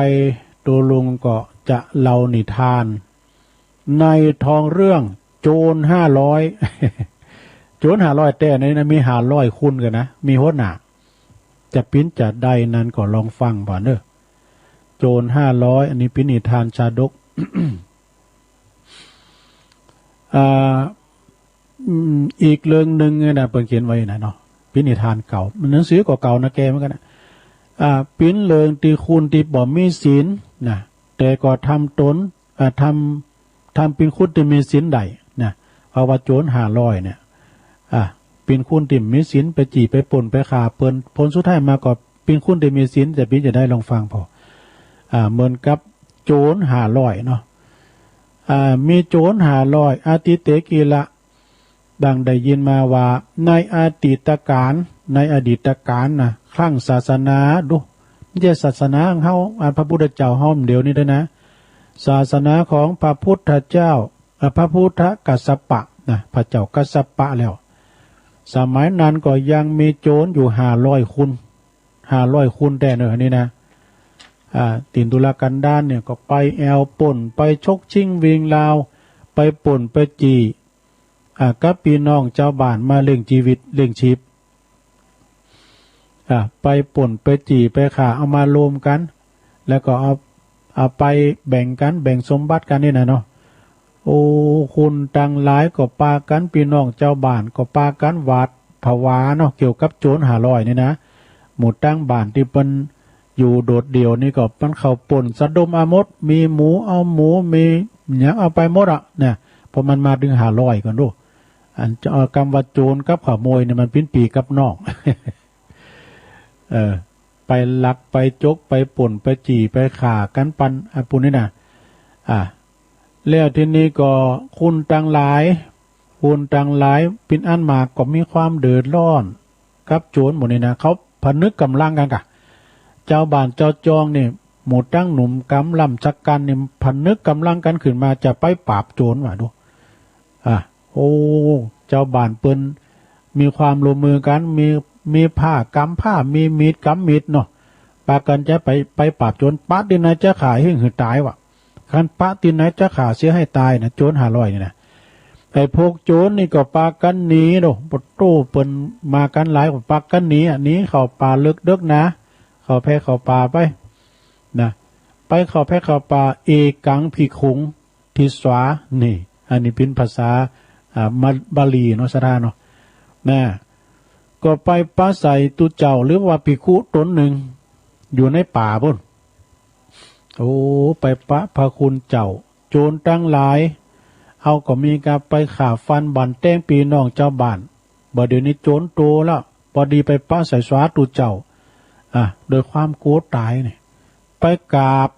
ตัวลุงก็จะเล่านิทานในทองเรื่องโจร500โจร500แต่ในนั้นมี500คุณกันนะมีโหดหนาจะปิ้นจะได้นั้นก็ลองฟังบ่เด้อโจร500อันนี้ปิ้นนิทานชาดก อีกเรื่องหนึ่งนะเปิ่นเขียนไว้นะเนาะปิ้นนิทานเก่ามันหนังสือก็เก่านะแกเหมือนกันนะปิ้นเรื่องที่คุณที่บ่มีศีลนะแต่ก็ทำตนทำเป็นคุณที่มีศีลใดนะเอาว่าโจร500เนี่ยเป็นคุณที่มีศีลไปจีไปป่นไปฆ่าเปิ้นผลสุดท้ายมาก็เป็นคุณที่มีศีลแต่ปิ้นจะได้ลองฟังพอเหมือนกับโจร500เนาะมีโจร500อาทิเตกีละดังได้ยินมาว่าในอดีตการนะครั้งศาสนาดูไม่ใช่ศาสนาของเฮาพระพุทธเจ้าเฮาเดียวนี้ด้วยนะศาสนาของพระพุทธเจ้าพระพุทธกัสสปะนะพระเจ้ากัสสปะแล้วสมัยนั้นก็ยังมีโจรอยู่500 คุณแต่เนอะนี่นะ ตินตุลากันด้านเนี่ยก็ไปแอลป่นไปชกชิงวิงลาวไปป่นไปจีกับพี่น้องเจ้าบ้านมาเลี้ยงชีวิตเลี้ยงชีพไปป่นไปจีไปขาเอามารวมกันแล้วก็เอาไปแบ่งกันแบ่งสมบัติกันนี่นะเนาะโอ้คุณตังหลายก็ปากันพี่น้องเจ้าบ้านก็ปากันหวาดผวาเนาะเกี่ยวกับโจร500นี่นะหมู่ตั้งบ้านที่เป็นอยู่โดดเดี่ยวนี่ก็มันเข้าป่นสะดมอามดมีหมูเอาหมูมีหยังเอาไปหมดเนี่ยพอมันมาถึง500ก่อนดูอันจะกรรมว่าโจรกับขโมยเนี่ยมันเป็นปีกับนอก ไปลักไปจกไปป่นไปจีไปข่ากันปันปุ่นนี่นะแล้วทีนี้ก็คุณตังหลายเป็นอันมากก็มีความเดือดร้อนกับโจรหมดนี่นะเขาพนึกกำลังกันกะเจ้าบ้านเจ้าจองเนี่ยหมู่ตั้งหนุ่มกำลำชักกันเนี่ยพนึกกำลังกันขึ้นมาจะไปปราบโจรว่ะดูโอ้เจ้าบ้านเปิ้นมีความร่วมมือกันมีผ้ากำผ้ามีมีดกำมีดเนาะปากันจะไปปราบโจรปะดินไหนจะขายให้หือตายวะคันปะดินไหนจะขาเสียให้ตายนะโจร500นี่นะไอ้พวกโจรนี่ก็ปากันหนีเนาะปะโต้เปิ้นมากันหลายกว่าปากันหนีหนีเข้าป่าลึกเด้อนะเข้าแพเข้าป่าไปนะไปเข้าแพเข้าป่าเอกังพิคุงทิสวานี่อันนี้เป็นภาษาบาลีเนาะสราเนาะนะก็ไปปะใส่ตุเจ้าหรือว่าภิกขุตนหนึ่งอยู่ในป่าพุ่นโอ้ไปปะพระคุณเจ้าโจรตั้งหลายเอาก็มีการไปข่าฟันบันแต้งปีน้องเจ้าบ้านบ่เดี๋ยวนี้โจรโตแล้วพอดีไปปะใส่สวาตุเจ้าโดยความโกรธตายเนี่ยไปกราบ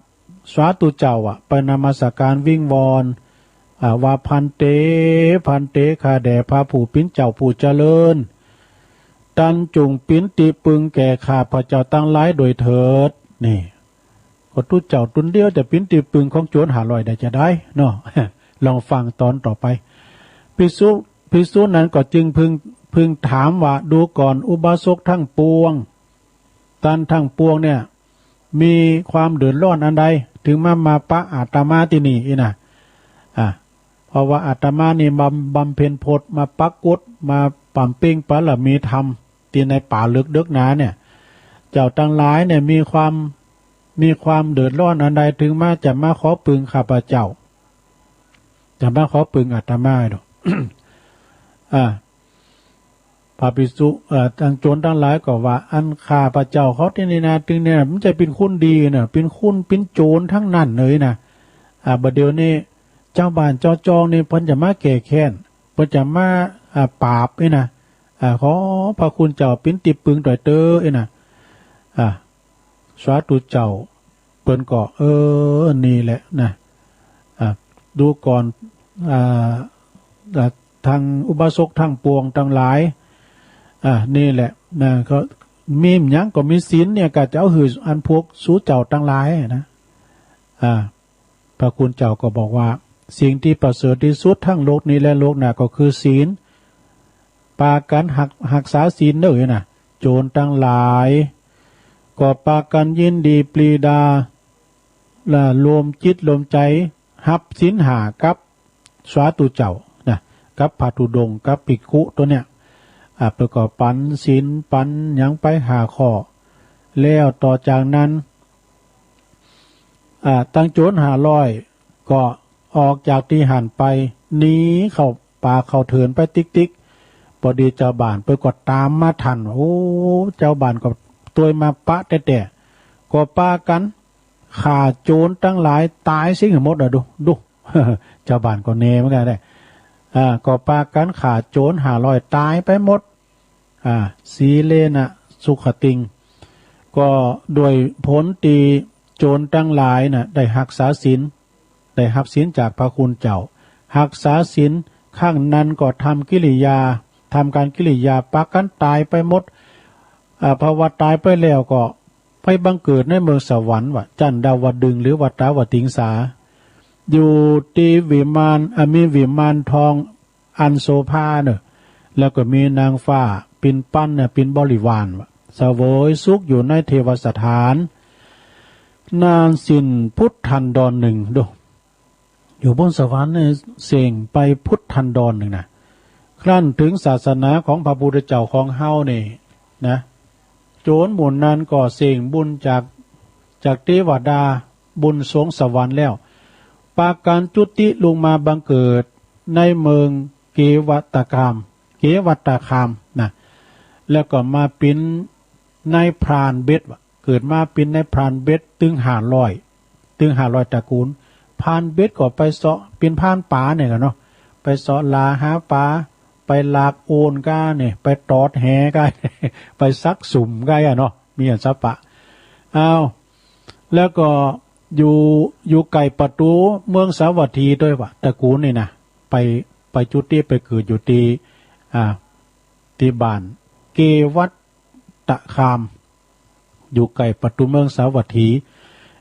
สวาตุเจ้าไปนมัสการวิ่งวอนว่าพันเตข้าแด่พระผู้เป็นเจ้าผู้เจริญตันจุงปิ้นตีปึงแก่ข้าพระเจ้าตั้งหลายโดยเถิดนี่ก็ตุเจ้าตุนเดียวแต่ปิ้นตีปึงของโจร500ได้จะได้เนาะ ลองฟังตอนต่อไปภิกษุนั้นก็จึงพึงถามว่าดูก่อนอุบาสกทั้งปวงตันทั้งปวงเนี่ยมีความเดือดร้อนอันใดถึงมาปะอาตมาที่นี่นะเพราะว่าอาตมานี่บำเพ็ญพจน์มาปักกดมาปั่มเป้งปะละมีธรรมที่ในป่าลึกเดึกหนาเนี่ยเจ้าตั้งหลายเนี่ยมีความเดือดร้อนอันใดถึงมาจะมาขอปึงข้าพเจ้าจะมาขอปึงอาตมาดอก พระภิกษุทางโจรทั้งหลายก็ว่าอันข้าพระเจ้าเขาที่นี่นะถึงเนี่ยมันจะเป็นคุณดีนะเป็นโจรทั้งนั้นเลยนะบัดเดี๋ยวนี้เจ้าบ้านเจ้าจองนี่เพิ่นจะมาแก่แค้นเพิ่นจะมาปราบนี่นะขอพระคุณเจ้าปิ้นติปึงต่อยเตอนะสาธุเจ้าเพิ่นก็นี่แหละนะดูก่อนทางอุบาสกทั้งปวงทั้งหลายนี่แหละนะก็มีหยังก็มีศีลเนี่ยก็จะเอาหืออันพวกสู้เจ้าทั้งหลายนะพระคุณเจ้าก็บอกว่าสิ่งที่ประเสริฐที่สุดทั้งโลกนี้และโลกหน้าก็คือศีลปากันหักษาศีลเด้อนะโจรทั้งหลายก็ปากันยินดีปรีดาละรวมจิตรวมใจหับศีลหากับสวาตุเจ้านะกับพระธุดงค์กับภิกขุตัวเนี้ยประกอบปันศีลปันยังไปหาข้อแล้วต่อจากนั้นตั้งโจร500ก็ออกจากที่หันไปหนีเข้าป่าเข้าเถินไปติ๊กพอดีเจ้าบ้านไปกดตามมาทันโอ้เจ้าบ้านก็ตัวมาปะแต่ก็ปากันฆ่าโจรตั้งหลายตายสิหมดดู เจ้าบ้านก็เนเหมือนกันได้ก็ปากันฆ่าโจร500ตายไปหมดสีเลนะสุขติงก็โดยผลตีโจรตั้งหลายน่ะได้หักษาศีลได้หับศีลจากพระคุณเจ้าหักษาศีลข้างนั้นก็ทำการกิริยาปากันตายไปหมดภาวะตายไปแล้วก็ไปบังเกิดในเมืองสวรรค์ว่าจันดาวดึงหรือวัตาวติงสาอยู่ตีวิมานมีวิมานทองอันโสภาเนอะแล้วก็มีนางฟ้าปินปั้นเนี่ยปินบริวารเสวยสุขอยู่ในเทวสถาน นานสินพุทธันดรหนึ่งดูอยู่บนสวรรค์เนี่ยเสียงไปพุทธันดรหนึ่งนะครั้นถึงศาสนาของพระพุทธเจ้าของเฮานี่นะโจรหมุนนั้นก็เสียงบุญจากเทวดาบุญสงสวรรค์แล้วปาการจุติลงมาบังเกิดในเมืองเกวัตคามนะแล้วก็มาเป็นนายพรานเบ็ดเกิดมาเป็นนายพรานเบ็ดตึง500ตระกูลพรานเบ็ดก็ไปเสาะเป็นพรานป่าเนี่ยกันเนาะไปเสาะลาหาปลาไปลากโอนก้าเนี่ยไปตอดแหก้า ไปซักสุ่มก้าเนาะมีอันซับปะแล้วก็อยู่ไกลประตูเมืองสาวัตถีด้วยวะตระกูลนี่นะไปจุติไปเกิดอยู่ที่บ้านเกวัตคามอยู่ไกลประตูเมืองสาวัตถี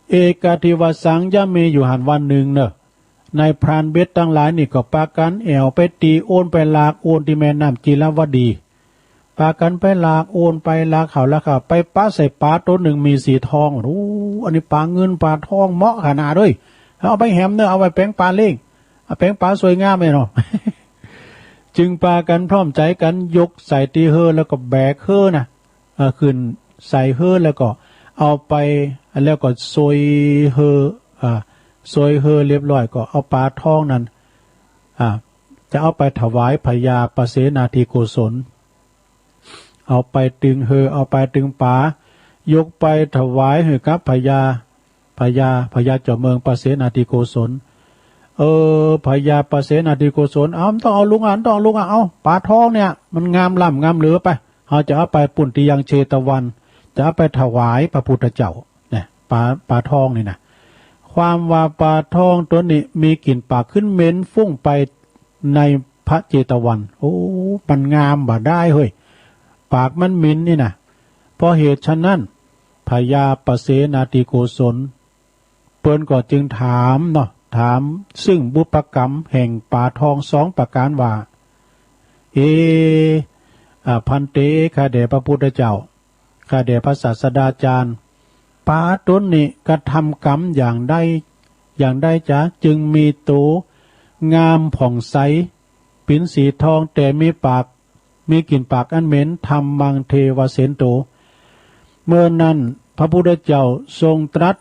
เอกาทิวสังยะเมอยู่หันวันหนึ่งเนอะนายพรานเบ็ดทั้งหลายนี่ก็ปากันแอวไปตีโอนไปลากโอนที่แม่น้ำจีรวดีปากันไปลากโอนไปลากเขาแล้วค่ะไปป้าใส่ปลาตัวหนึ่งมีสีทองอันนี้ปลาเงินปลาทองเหมาะขนาดด้วยเอาไปแหมเนอะเอาไปแป้งปลาเล่งเอาแป้งปลาสวยงามเลยเนาะ จึงปากันพร้อมใจกันยกใส่ตีเฮอแล้วก็แบกเฮอนะขึ้นใส่เฮอแล้วก็เอาไปแล้วก็ซอยเฮอเรียบร้อยก็เอาปลาทองนั้นจะเอาไปถวายพญาปเสนาธิโกศลเอาไปตึงเฮอเอาไปตึงปายกไปถวายให้กับพญาเจ้าเมืองปเสนาธิโกศลพญาปเสนาธิโกศลต้องเอาลุงเอาปลาทองเนี่ยมันงามล่ำงามเหลือไปเขาจะเอาไปปุ่นติยังเชตวันจะเอาไปถวายพระพุทธเจ้าเนี่ยปลาทองนี่นะความว่าปลาทองตัวนี้มีกลิ่นปากขึ้นเหม็นฟุ้งไปในพระเจตวันมันงามบ่ได้เฮ้ยปากมันเหม็นนี่นะเพราะเหตุฉะนั้นพญาปเสนาธิโกศลเปิ้นก็จึงถามซึ่งบุพกรรมแห่งปลาทอง2ประการว่าพันเตข้าแด่พระพุทธเจ้าข้าแด่พระศาสดาจารย์ปลาต้นนี้กระทำกรรมอย่างใดจ๊ะจึงมีตัวงามผ่องใสปิ่นสีทองแต่มีกลิ่นปากอันเหม็นทำมังเทวเสนโตเมื่อนั้นพระพุทธเจ้าทรงตรัส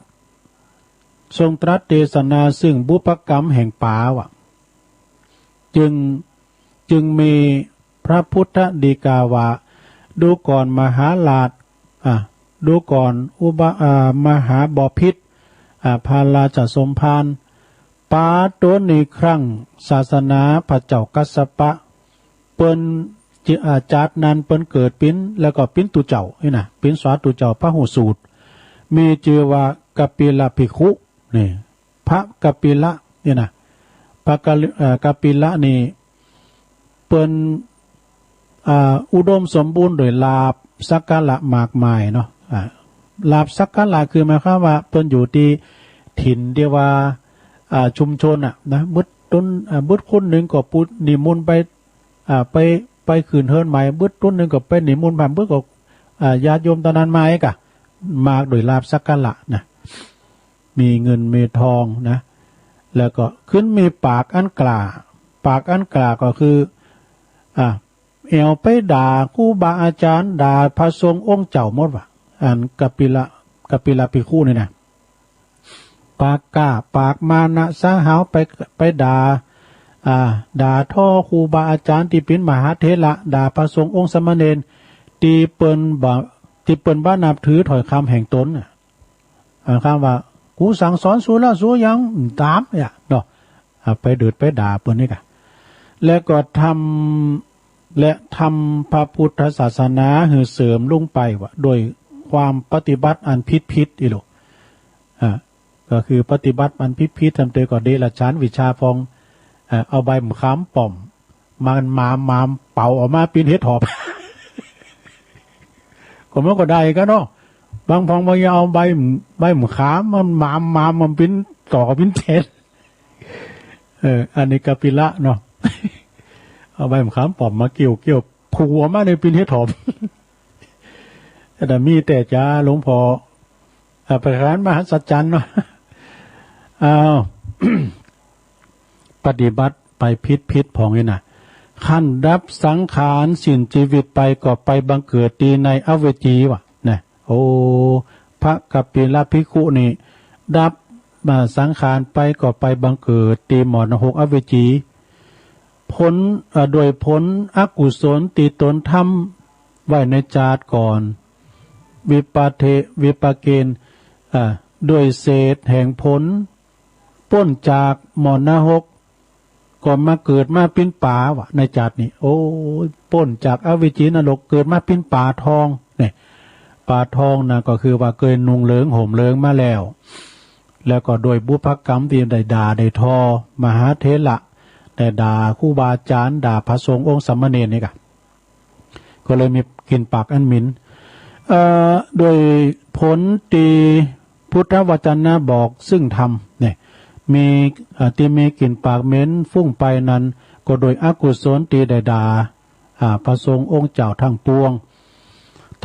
เทศนาซึ่งบุพกรรมแห่งป่าวะจึงมีพระพุทธดีกาวาดูก่อนมหาลาชดูก่อนมหาบพิษพาราชสมภารปาตัวนี้ครั้งศาสนาพระเจ้ากัสสปะเปิ้นจัดนั้นเปิ้นเกิดปิ้นแล้วก็ปิ้นตุเจ้านี่นะปิ้นสวาตุเจ้าพระหูสูตรมีชื่อว่ากัปปิละภิกขุนี่พระกัปปิละนี่นะพระกัปปิละนี่เปิ้นอุดมสมบูรณ์โดยลาภสักการะมากมายเนาะลาภสักการะคือหมายความว่าเปิ้นอยู่ที่ถิ่นเดียวว่าชุมชนนะบึดคนหนึ่งก็ปุนิมนต์ไปคืนเฮิรนใหม่บึดต้นหนึ่งก็ไปนิมนต์ผ่านบึดก็ญาติโยมตอนนั้นมาไอ้กะมากโดยลาภสักการะนะมีเงินมีทองนะแล้วก็ขึ้นมีปากอันกล้าก็คือเอวไปด่าครูบาอาจารย์ด่าพระสงฆ์องค์เจ้าหมดว่ะกัปปิละภิกขุนี่นะปากกล้าปากมานะสาหาวไปด่าท่อครูบาอาจารย์ที่เป็นมหาเถระด่าพระสงฆ์องค์สมณเณรที่เปิ้นบ้านนับถือถอยคำแห่งตนคำว่ากูสั่งสอนสู้แล้วสู้ยังตามเนี่ยเนาะไปเดือดไปด่าเปิ้นนี่กะแล้วก็ทำพระพุทธศาสนาหือเสริมลงไปว่าโดยความปฏิบัติอันผิดอีหลก็คือปฏิบัติอันผิดทำเตยก่อนเดรัจฉานวิชาฟองเอาใบมะขามป่อมมาเป่าออกมาเป็นเห็ดหอบมันก็ได้ก็เนาะบางพองบางอย่างเอาใบมะขามมันเป็นก่อเป็นเทศอันนี้กัปปิละเนาะเอาใบมะขามป่อมมาเกี่ยวผัวมาในเป็นเห็ดหอบแต่มีแต่จ้าหลวงพ่อ ประการมหัศจรรย์เนาะอ้าว ปฏิบัติไปพิษพองนี่นะขั้นรับสังขารสิ้นชีวิตไปก็ไปบังเกิดตีในอเวจีวะเนี่ยโอ้พระกัปปิลภิกขุนี่รับมาสังขารไปก็ไปบังเกิดตีหมอนหกอเวจีผลโดยผลอกุศลตีตนทำไว้ในจาดก่อนวิปาเทวิปาเกณฑ์ด้วยเศษแห่งผลป้นจากหมอนนหกก็มาเกิดมาเป็นป่าวะในจาดนี่โอ้ป้นจากอวิจีนรกเกิดมาเป็นป่าทองเนี่ยป่าทองนะก็คือว่าเคยนุ่งเหลืองห่มเหลืองมาแล้วก็โดยบุพกรรมที่ได้ด่าได้ทอมหาเถระได้ด่าครูบาอาจารย์ด่าพระสงฆ์องค์สามเณรนี่ก็เลยมีกลิ่นปากอันหมิ่นโดยผลตีพุทธวจนะบอกซึ่งธรรมเนี่ยมีที่มีกลิ่นปากเหม็นฟุ้งไปนั้นก็โดยอกุศลตีได้ด่าพระสงฆ์องค์เจ้าทั้งปวง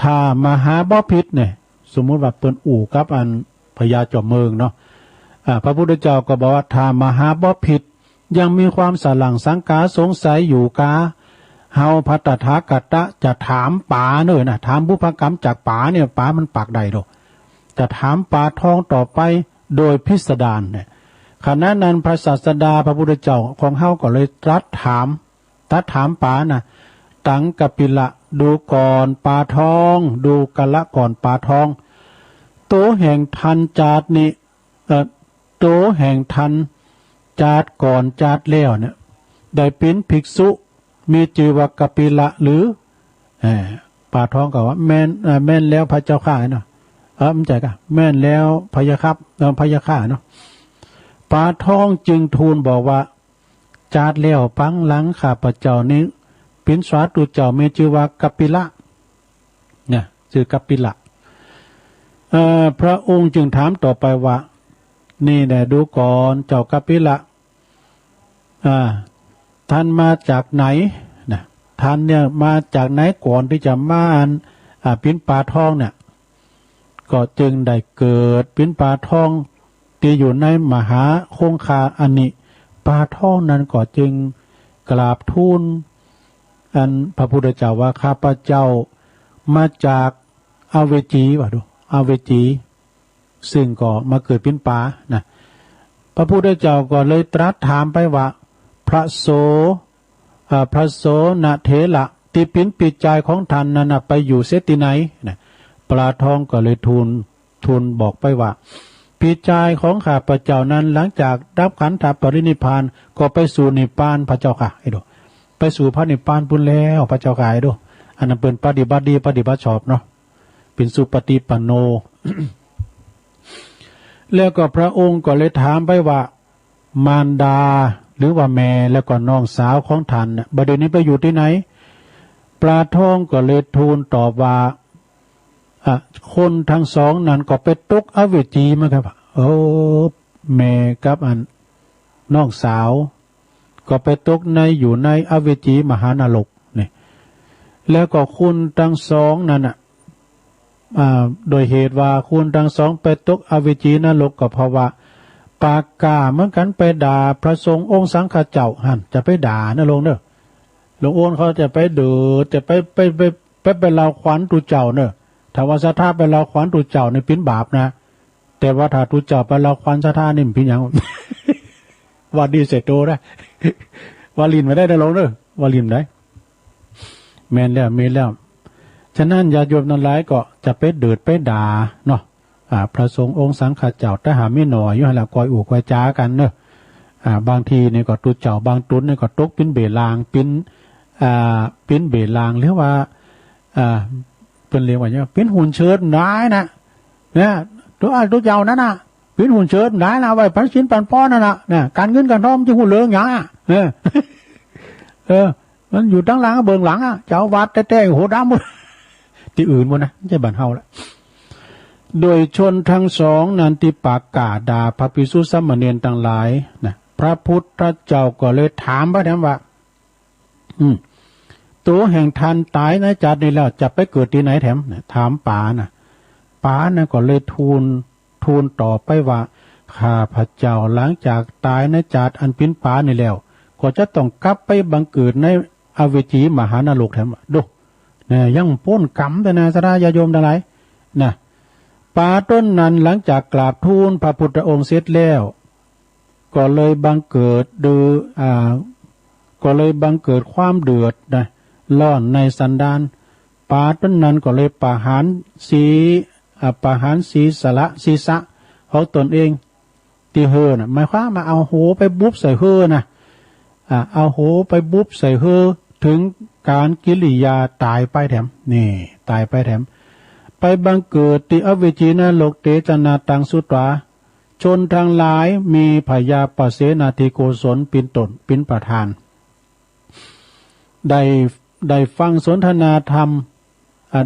ถ้ามหาบ่พิษเนี่ยสมมุติว่าเปิ้นอู่กับอันพญาจอมเมืองเนาะพระพุทธเจ้าก็บอกว่าถ้ามหาบ่พิษยังมีความสลังสังกาสงสัยอยู่กาเฮาพระตถาคตจะถามป๋าเนอะนะถามบุพกรรมจากป๋าเนี่ยป๋ามันปากใดดอกจะถามป๋าทองต่อไปโดยพิสดารเนี่ยขณะนั้นพระศาสดาพระพุทธเจ้าของเฮาก็เลยตรัสถามป๋านะตังกปิละดูก่อนป๋าทองดูกะละก่อนป๋าทองโตแห่งทันจาดนี่โตแห่งทันจาดก่อนจาดแล้วเนี่ยได้เป็นภิกษุมีชื่อว่ากปิละหรือป๋าทองก็ว่าแม่นแล้วพระเจ้าข้าเนาะมันใจกะแม่นแล้วพยาครับพยาข้าเนาะป๋าทองจึงทูลบอกว่าจาดแล้วปังหลังข้าพเจ้านี้เป็นสาธุเจ้ามีชื่อว่ากปิละเนี่ยชื่อกปิละพระองค์จึงถามต่อไปว่านี่แหละดูก่อนเจ้ากปิละท่านมาจากไหนนะท่านเนี่ยมาจากไหนก่อนที่จะมาเป็นป่าทองเนี่ยก็จึงได้เกิดเป็นป่าทองที่อยู่ในมหาคงคาอันนี้ป่าทองนั้นก็จึงกราบทูลอันพระพุทธเจ้าว่าข้าพเจ้ามาจากอเวจีว่าดูอเวจีซึ่งก็มาเกิดเป็นป่านะพระพุทธเจ้าก็เลยตรัสถามไปว่าพระโสนเถระที่เป็นปิจายของท่านนั้นไปอยู่เสติไหนนะปลาทองก็เลยทูลบอกไปว่าปิจายของข้าพเจ้านั้นหลังจากรับขันธปรินิพพานก็ไปสู่นิพพานพระเจ้าค่ะไอ้ดูไปสู่พระนิพพานพุ่นแล้วพระเจ้าค่ะไอ้ดูอันนั้นเป็นปฏิบัติดีปฏิบัติชอบเนาะเป็นสุปฏิปันโน แล้วก็พระองค์ก็เลยถามไปว่ามารดาหรือว่าแม่แล้วก็น้องสาวของท่านบัดนี้ไปอยู่ที่ไหนปลาทองก็เลยทูลตอบว่าคนทั้งสองนั้นก็ไปตกอเวจีมั้งครับโอ้แม่กับอันน้องสาวก็ไปตกอยู่ในอเวจีมหานรกนี่แล้วก็คุณทั้งสองนั้นโดยเหตุว่าคุณทั้งสองไปตกอเวจีนรกก็เพราะว่าปากกาเหมือนกันไปด่าพระสงฆ์องค์สังฆเจ้าหั่นจะไปด่านะลงเนอะหลวงอ้วนเขาจะไปเดือดจะไปเล่าขวัญตุเจ้าเนอะถ้าว่าสถาไปเล่าขวัญตุเจ้าในปิ้นบาปนะแต่ว่าถ้าตุเจ้าไปเล่าขวัญสถานี่มันปิ้นยัง ว่าดีเสร็จโตได้ว่าลินไม่ได้นะลงเนอะว่าลินได้แม่นแล้วฉะนั้นญาติโยมนั้นหลายก็จะไปเดือดไปด่าเนาะพระสงฆ์องค์สังฆเจ้าถ้าหาไม่หน่อยอยู่ให้ละกอยอู่กอยจ้ากันเนอะบางทีเนี่ยก็ตุเจ้าบางตุนเนี่ยก็ตกปิ้นเบลางปิ้นเบลางหรือว่าเป็นเรียกว่าเนี่ยปิ้นหุ่นเชิดร้ายนะเนี่ยตัวเจ้านั่นน่ะปิ้นหุ่นเชิดร้ายนะไว้พันชิ้นปันป้อนนั่นน่ะเนี่ยการเงินการทองจะหุ่นเลืองอย่างมันอยู่ตั้งหลังเบิ่งหลังเจ้าวัดแต่โหดำหมดที่อื่นหมดนะไม่ใช่บ้านเฮาละโดยชนทั้งสองนั้นที่ปากกาด่าพระภิกษุสามเณรต่างหลายนะพระพุทธเจ้าก็เลยถามพระธรรมว่าตัวแห่งทันตายนะจัดนี่แล้วจะไปเกิดที่ไหนแถมถามป๋านะก็เลยทูล ทูลต่อไปว่าข้าพระเจ้าหลังจากตายในจาดอันเป็นป่านี่แล้วก็จะต้องกลับไปบังเกิดในอเวจีมหานรกแถมดูเนี่ยยังป้นกรรมแต่นะสดายาโยมทั้งหลายนะป่าต้นนั้นหลังจากกราบทูลพระพุทธองค์เสร็จแล้วก็เลยบังเกิดก็เลยบังเกิดความเดือดนะร้อนในสันดานป่าต้นนั้นก็เลยประหารศีรษะของตนเองที่เฮอน่ะหมายความมาเอาโหไปบุบใส่เฮอนะเอาโหไปบุบใส่เฮอถึงการกิริยาตายไปแถมนี่ตายไปแถมไปบังเกิดที่อเวจีนรกเตจนาตังสุตราชนทางหลายมีพยาปเสนาธิโกศลปินตนปินประธานได้ฟังสนทนาธรรม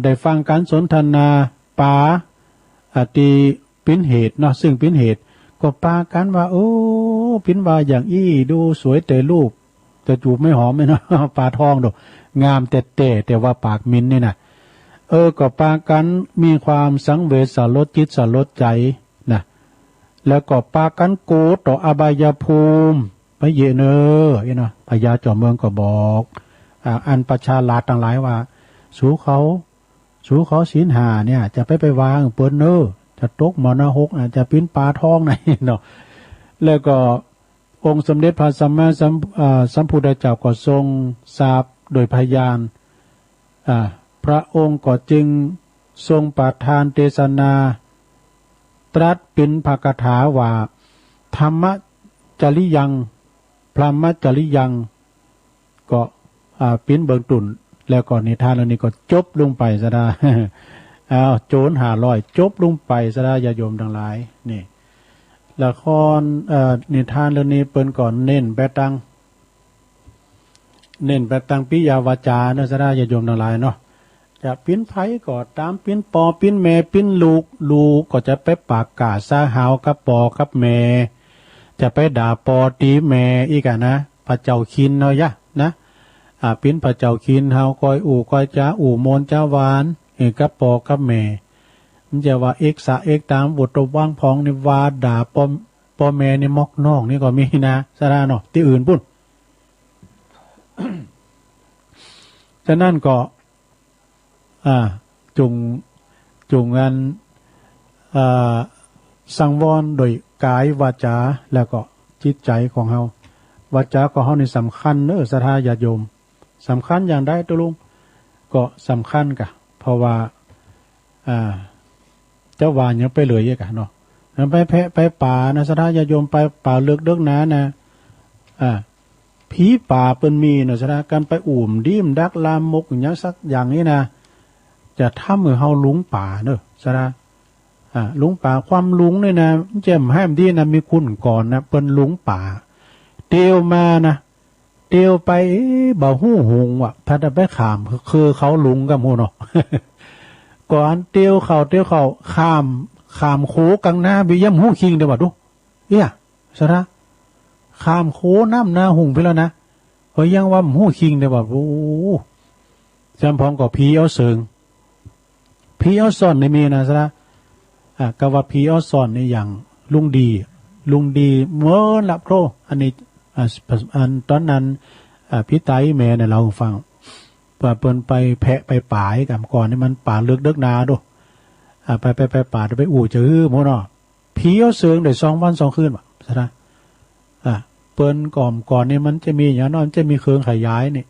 ได้ฟังการสนทนาป่าตีปินเหตุเนาะซึ่งปินเหตุก็ปากันว่าโอ้ปินว่าอย่างอี้ดูสวยแต่รูปแต่จูบไม่หอมเลยนะปลาทองดูงามแต่ว่าปากมินนี่นะก็ปากันมีความสังเวชสลดจิตสลดใจนะแล้วก็ปากันโกต่ออบายภูมิไปเยเนอเนาะพญาจอมเมืองก็บอกอันประชาลาดต่างหลายว่าสู้เขาศีลหาเนี่ยจะไปวางเปิ้นเนอจะตกมรณะหกจะปิ้นปลาทองไหนเนาะแล้วก็องค์สมเด็จพระสัมมาสัมพุทธเจ้าก็ทรงทราบโดยพยานพระองค์ก็จึงทรงประทานเทศนาตรัสเป็นภกถาว่าธรรมจริยังพรหมจริยังก็ปิ้นเบิงตุ่นแล้วก็นิทานเหล่านี้ก็จบลงไปซะได้โจร500จบลงไปซะได้ญาโยมทั้งหลายนี่ละครนิทานเรื่องนี้เปิ้นก่อนเน้นแปตังปิยาวาจาเนาะซะได้ญาโยมทั้งหลายเนาะจะปิ้นไผก็ตามปิ้นปอปิ้นแม่ปิ้นลูกก็จะไปปากกาซาหาวกับปอกับแม่จะไปด่าปอตีแม่อีกนะพระเจ้าคินเนาะยะนะปิ้นพระเจ้าคินเฮาคอยคอยจ้าโมนจ้าหวานกับปอกับแม่มันจะว่าเอกตามบทระว่างพองในวาด่าปอแม่ในมอกนอกนี่ก็มีนะสาราเนาะที่อื่นพุ่น ฉะนั้นก็จุงอันสังวรโดยกายวาจาแล้วก็จิตใจของเฮาวาจาของเฮานี่สำคัญเนอะศรัทธาญาติโยมสำคัญอย่างใดตัวลุงก็สำคัญกะเพราะว่าเจ้าวานยังไปเลยกะเนาะไปแพะไปป่านะศรัทธาญาติโยมไปป่าเลือกนะผีป่าเปิ้นมีนะศรัทธากันไปดิ้มดักลามมกอย่างสักอย่างนี้นะจะทำให้เฮาลุงป่าเนอะศรัทธาลุงป่าความลุงนี่นะแจ่มแห้มดีนะมีคุณก่อนนะเปิ้นลุงป่าเตียวมานะเตียวไปบ่หู้หงว่ะถ้าจะไปขามคือเขาลุงกับหูเนาะ ก่อนเตียวเขาข้ามโคกังหน้าบิย่ำหู้คิงเดี๋ยวบ่ดูเนี่ยสระข้ามโคน้ำหน้าหุงไปแล้วนะเพราะยังว่าหู้คิงเดี๋ยวบ่โอ้จำพร้อมกับพีเอาเสิงพีเอาซ่อนในเมีนะสระก็ว่าพีเอาซ่อนในอย่างลุงดีเมื่อลับโครอันนี้ตอนนั้นพี่ไตแม่เนี่ยเราฟังว่าเปิ้นไปแพะไปป่าให้กับก่อนนี่มันป่าเลือกเด็กนาดูไปป่าไปจะฮื้อหมดเนาะผีเอาเสืองได้2 วัน 2 คืนว่ะซะนะเปิ้นก่อนนี่มันจะมีอย่างนั้นจะมีเครื่องขยายนี่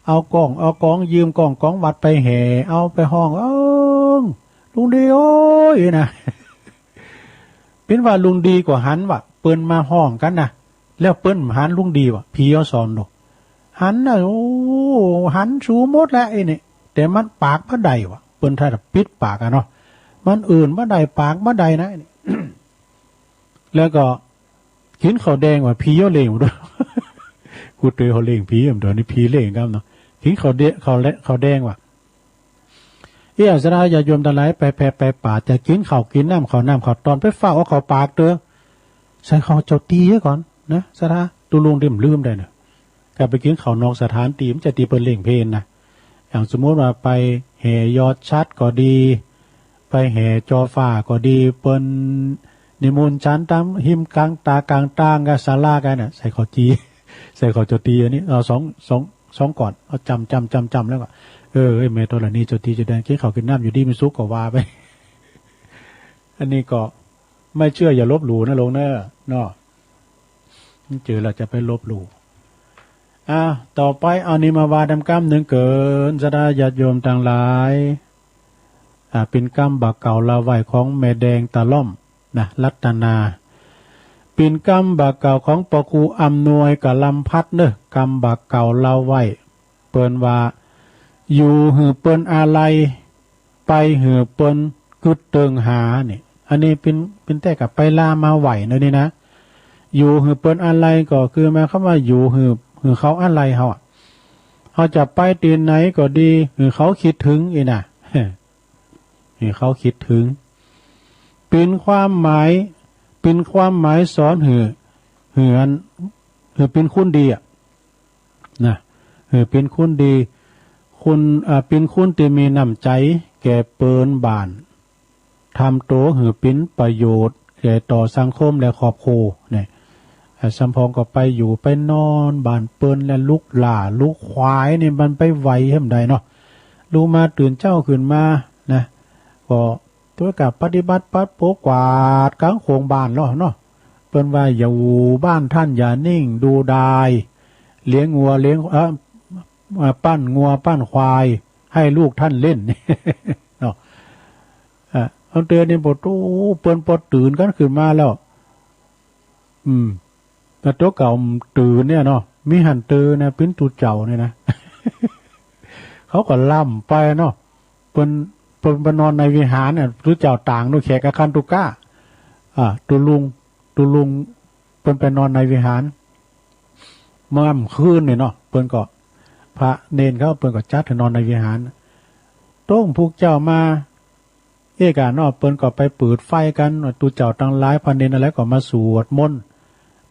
เอากล้องยืมกล้องวัดไปแห่เอาไปห้องลุงดีโอ้ยนะเป็นว่าลุงดีกว่าหันว่ะเปิ้นมาห้องกันนะแล้วเปิ้นหันลุงดีว่ะผีเอาสอนดูหันน่ะโอ้หันสูหมดแล้วไอ้นี่แต่มันปากบ่ได้ว่ะเปิ้นถ้าปิดปากเนาะมันอื่นบ่ได้ปากบ่ได้นะนี่ แล้วก็กินข้าวแดงว่ะผีเอาเล่งด้วย กูเตยเขาเล่งผีเดี๋ยวนี้ผีเล่งครับเนาะกินข้าวแดงว่ะสระญาติโยมทั้งหลายไปป่าจะกินข้าวกินน้ำข้าวตอนไปเฝ้าเอาข้าวปากเด้อใส่ข้าวเจ้าตีก่อนนะสระตุลุงลืมได้เนาะกลับไปกินข้าวนอกสถานตีมจะตีเปิ้นเล่งเพลนนะอย่างสมมติว่าไปแห่ยอดชัดก็ดีไปแห่จอฟ้าก็ดีเปิ้น นิมนต์ฉันตามหิมกลางตากลางต่างกับศาลากันน่ะใส่ขอจีใส่ขอจตีอันนี้เอาสองก่อนเอาจำแล้วก็เมตตานี้จตีจะแดงกินข้าวกินน้ำอยู่ดีมีสุกก็ว่าไปอันนี้ก็ไม่เชื่ออย่าลบหลู่นะลงเนอะเนาะเจอเราจะไปลบหลู่ต่อไปเอานี้มาวาดำกรรมหนึ่งเกินสดาญาติโยมต่างหลายเป็นกรรมบากเก่าละไหวของแม่แดงตาล่อมนะรัตนาเป็นกรรมบากเก่าของปอคูอำนวยกับลำพัดเนอะกรรมบากเก่าละไหวเปิ้นว่าอยู่หือเปิ้นอะไรไปหือเปิ้นกึดเติงหาเนี่ยอันนี้เป็นแต่กับไปล่ามาไหวเนอะนี่นะอยู่หือเปิ้นอะไรก็คือหมายความว่าอยู่หือเขาอะไรเขาจะไปตีนไหนก็ดีหือเขาคิดถึงอีน่ะหือเขาคิดถึงเป็นความหมายสอนหือเป็นคุณดีนะเป็นคุณดีคุณเป็นคุณที่มีน้ำใจแก่เปิ้นบานทำโตเป็นประโยชน์แก่ต่อสังคมและครอบครัวเนี่ยสัมพองก็ไปอยู่ไปนอนบานเปิ้นและลูกหล่าลูกควายนี่มันไปไหวเท่าใดเนาะลูกมาตื่นเจ้าขึ้นมานะก็ตัวกับปฏิบัติปัดโปกวาดกลางโคงบ้านเนาะเปิ้นว่าอย่าบ้านท่านอย่านิ่งดูดายเลี้ยงงัวเลี้ยงปั้นงัวปั้นควายให้ลูกท่านเล่นเนาะเอาเตือนในบทตู้เปิ้นปดตื่นกันขึ้นมาแล้วแต่ตัวเก่าตื่นเนี่ยเนาะมีหันตื่นนะปิ้นตูเจ้าเนี่ยนะ เขาก็ล่ำไปเนาะเปิ้นไปนอนในวิหารเนี่ยรู้เจ้าต่างด้วยแขกกับคันตุก้าตุลุงเปิ้นไปนอนในวิหารเมื่อคืนเนี่ยเนาะเปิ้นก็พระเนนเขาเปิ้นก็จัดให้นอนในวิหารต้งพวกเจ้ามากาเนาะเปิ้นก็ไปเปิดไฟกันตูเจ้าตั้งหลายพระเนนอะไรก็มาสวดมนต์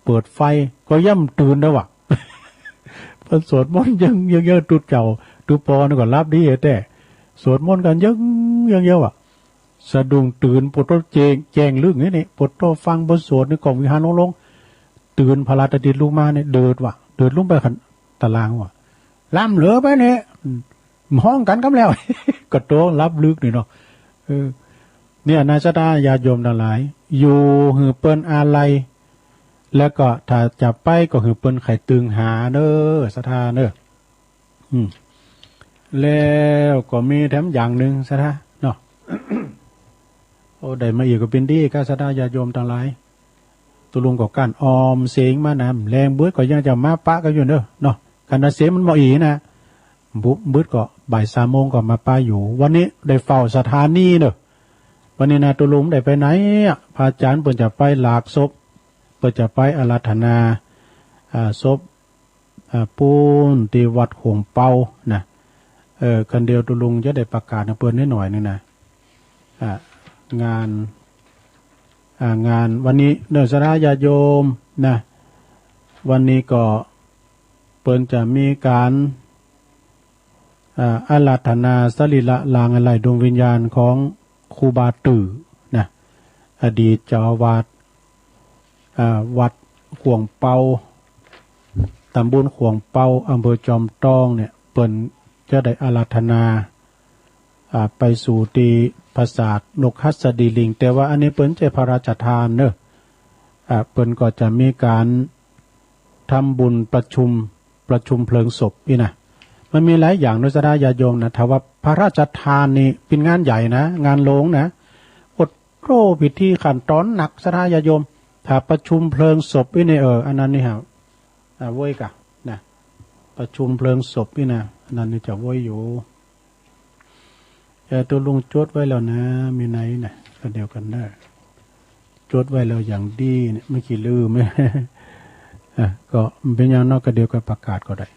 เปิดไฟก็ย่ำตื่นแล้วว่ะ เปิ้นสวดมนต์ยังตูเจ้าตูปอนี่ก็รับดีแต่สวดมนต์กันยังว่ะสะดุ้งตื่นปวดแจงลึกนี่ปวดฟังบทสวดในกล่องวิหารลงตื่นพลาตดิดลูกมาเนี่ยเดินลงไปขันตารางว่ะล่ำเหลือไปเนี่ยห้องกันกันแล้ว ก็โตรับลึกนี่เนาะเนี่ยนายชะตาญาติโยมทั้งหลายอยู่หือเปิ้นอะไรแล้วก็ถ้าจะไปก็หือเปิ้นไข่ตึงหาเด้อสถาเด้อแล้วก็มีแถมอย่างหนึ่งสถาเนาะ โอ้ได้มาอีกก็เป็นดีก็สถาญาติโยมทั้งหลายตุลุงก็การออมเสียงมานำแรงบื้อก็ยังจะมาปะกันอยู่เด้อเนาะการเสียงมันบ่อีนะบื้อก็บ่าย3 โมงก็มาปะอยู่วันนี้ได้เฝ้าสถานีเด้อวันนี้นะตุลุงได้ไปไหนพระอาจารย์เพิ่นจะไปหลากศพเพิ่นจะไปอาราธนาศพปูนที่วัดหงเปานะคันเดียวตุลุงจะได้ประกาศให้เพิ่นนิดหน่อยนึงนะงานวันนี้เนื้อสระญาโยมนะวันนี้ก็เปิ้นจะมีการอาราธนาสรีระลางอะไรดวงวิญญาณของครูบาตื่อนะอดีตเจ้าอาวาสวัดขวงเปาตำบลขวงเปาอำเภอจอมทองเนี่ยเปิ้นจะได้อาราธนาไปสู่ตีปราสาทนกหัสดีลิงแต่ว่าอันนี้เปิ้นจะพระราชทานเนอะเปิ้นก็จะมีการทำบุญประชุมเพลิงศพนี่นะมันมีหลายอย่างโดยสดาญาโยมนะถ้าว่าพระราชทานนี่เป็นงานใหญ่นะงานโลงนะอดโรพิธีขั้นตอนหนักสดาญาโยมถ้าประชุมเพลิงศพนี่อันนั้นนี่ฮะเว้ยกะนะประชุมเพลิงศพนี่นะอันนั้นนี่จะเว้ยอยู่ตัวลุงจดไว้แล้วนะมีไหนนะก็เดียวกันได้จดไว้แล้วอย่างดีเนี่ยไม่ขี้ลืมไม่ ก็เป็นอย่างนอกก็เดียวกันประกาศก็ได้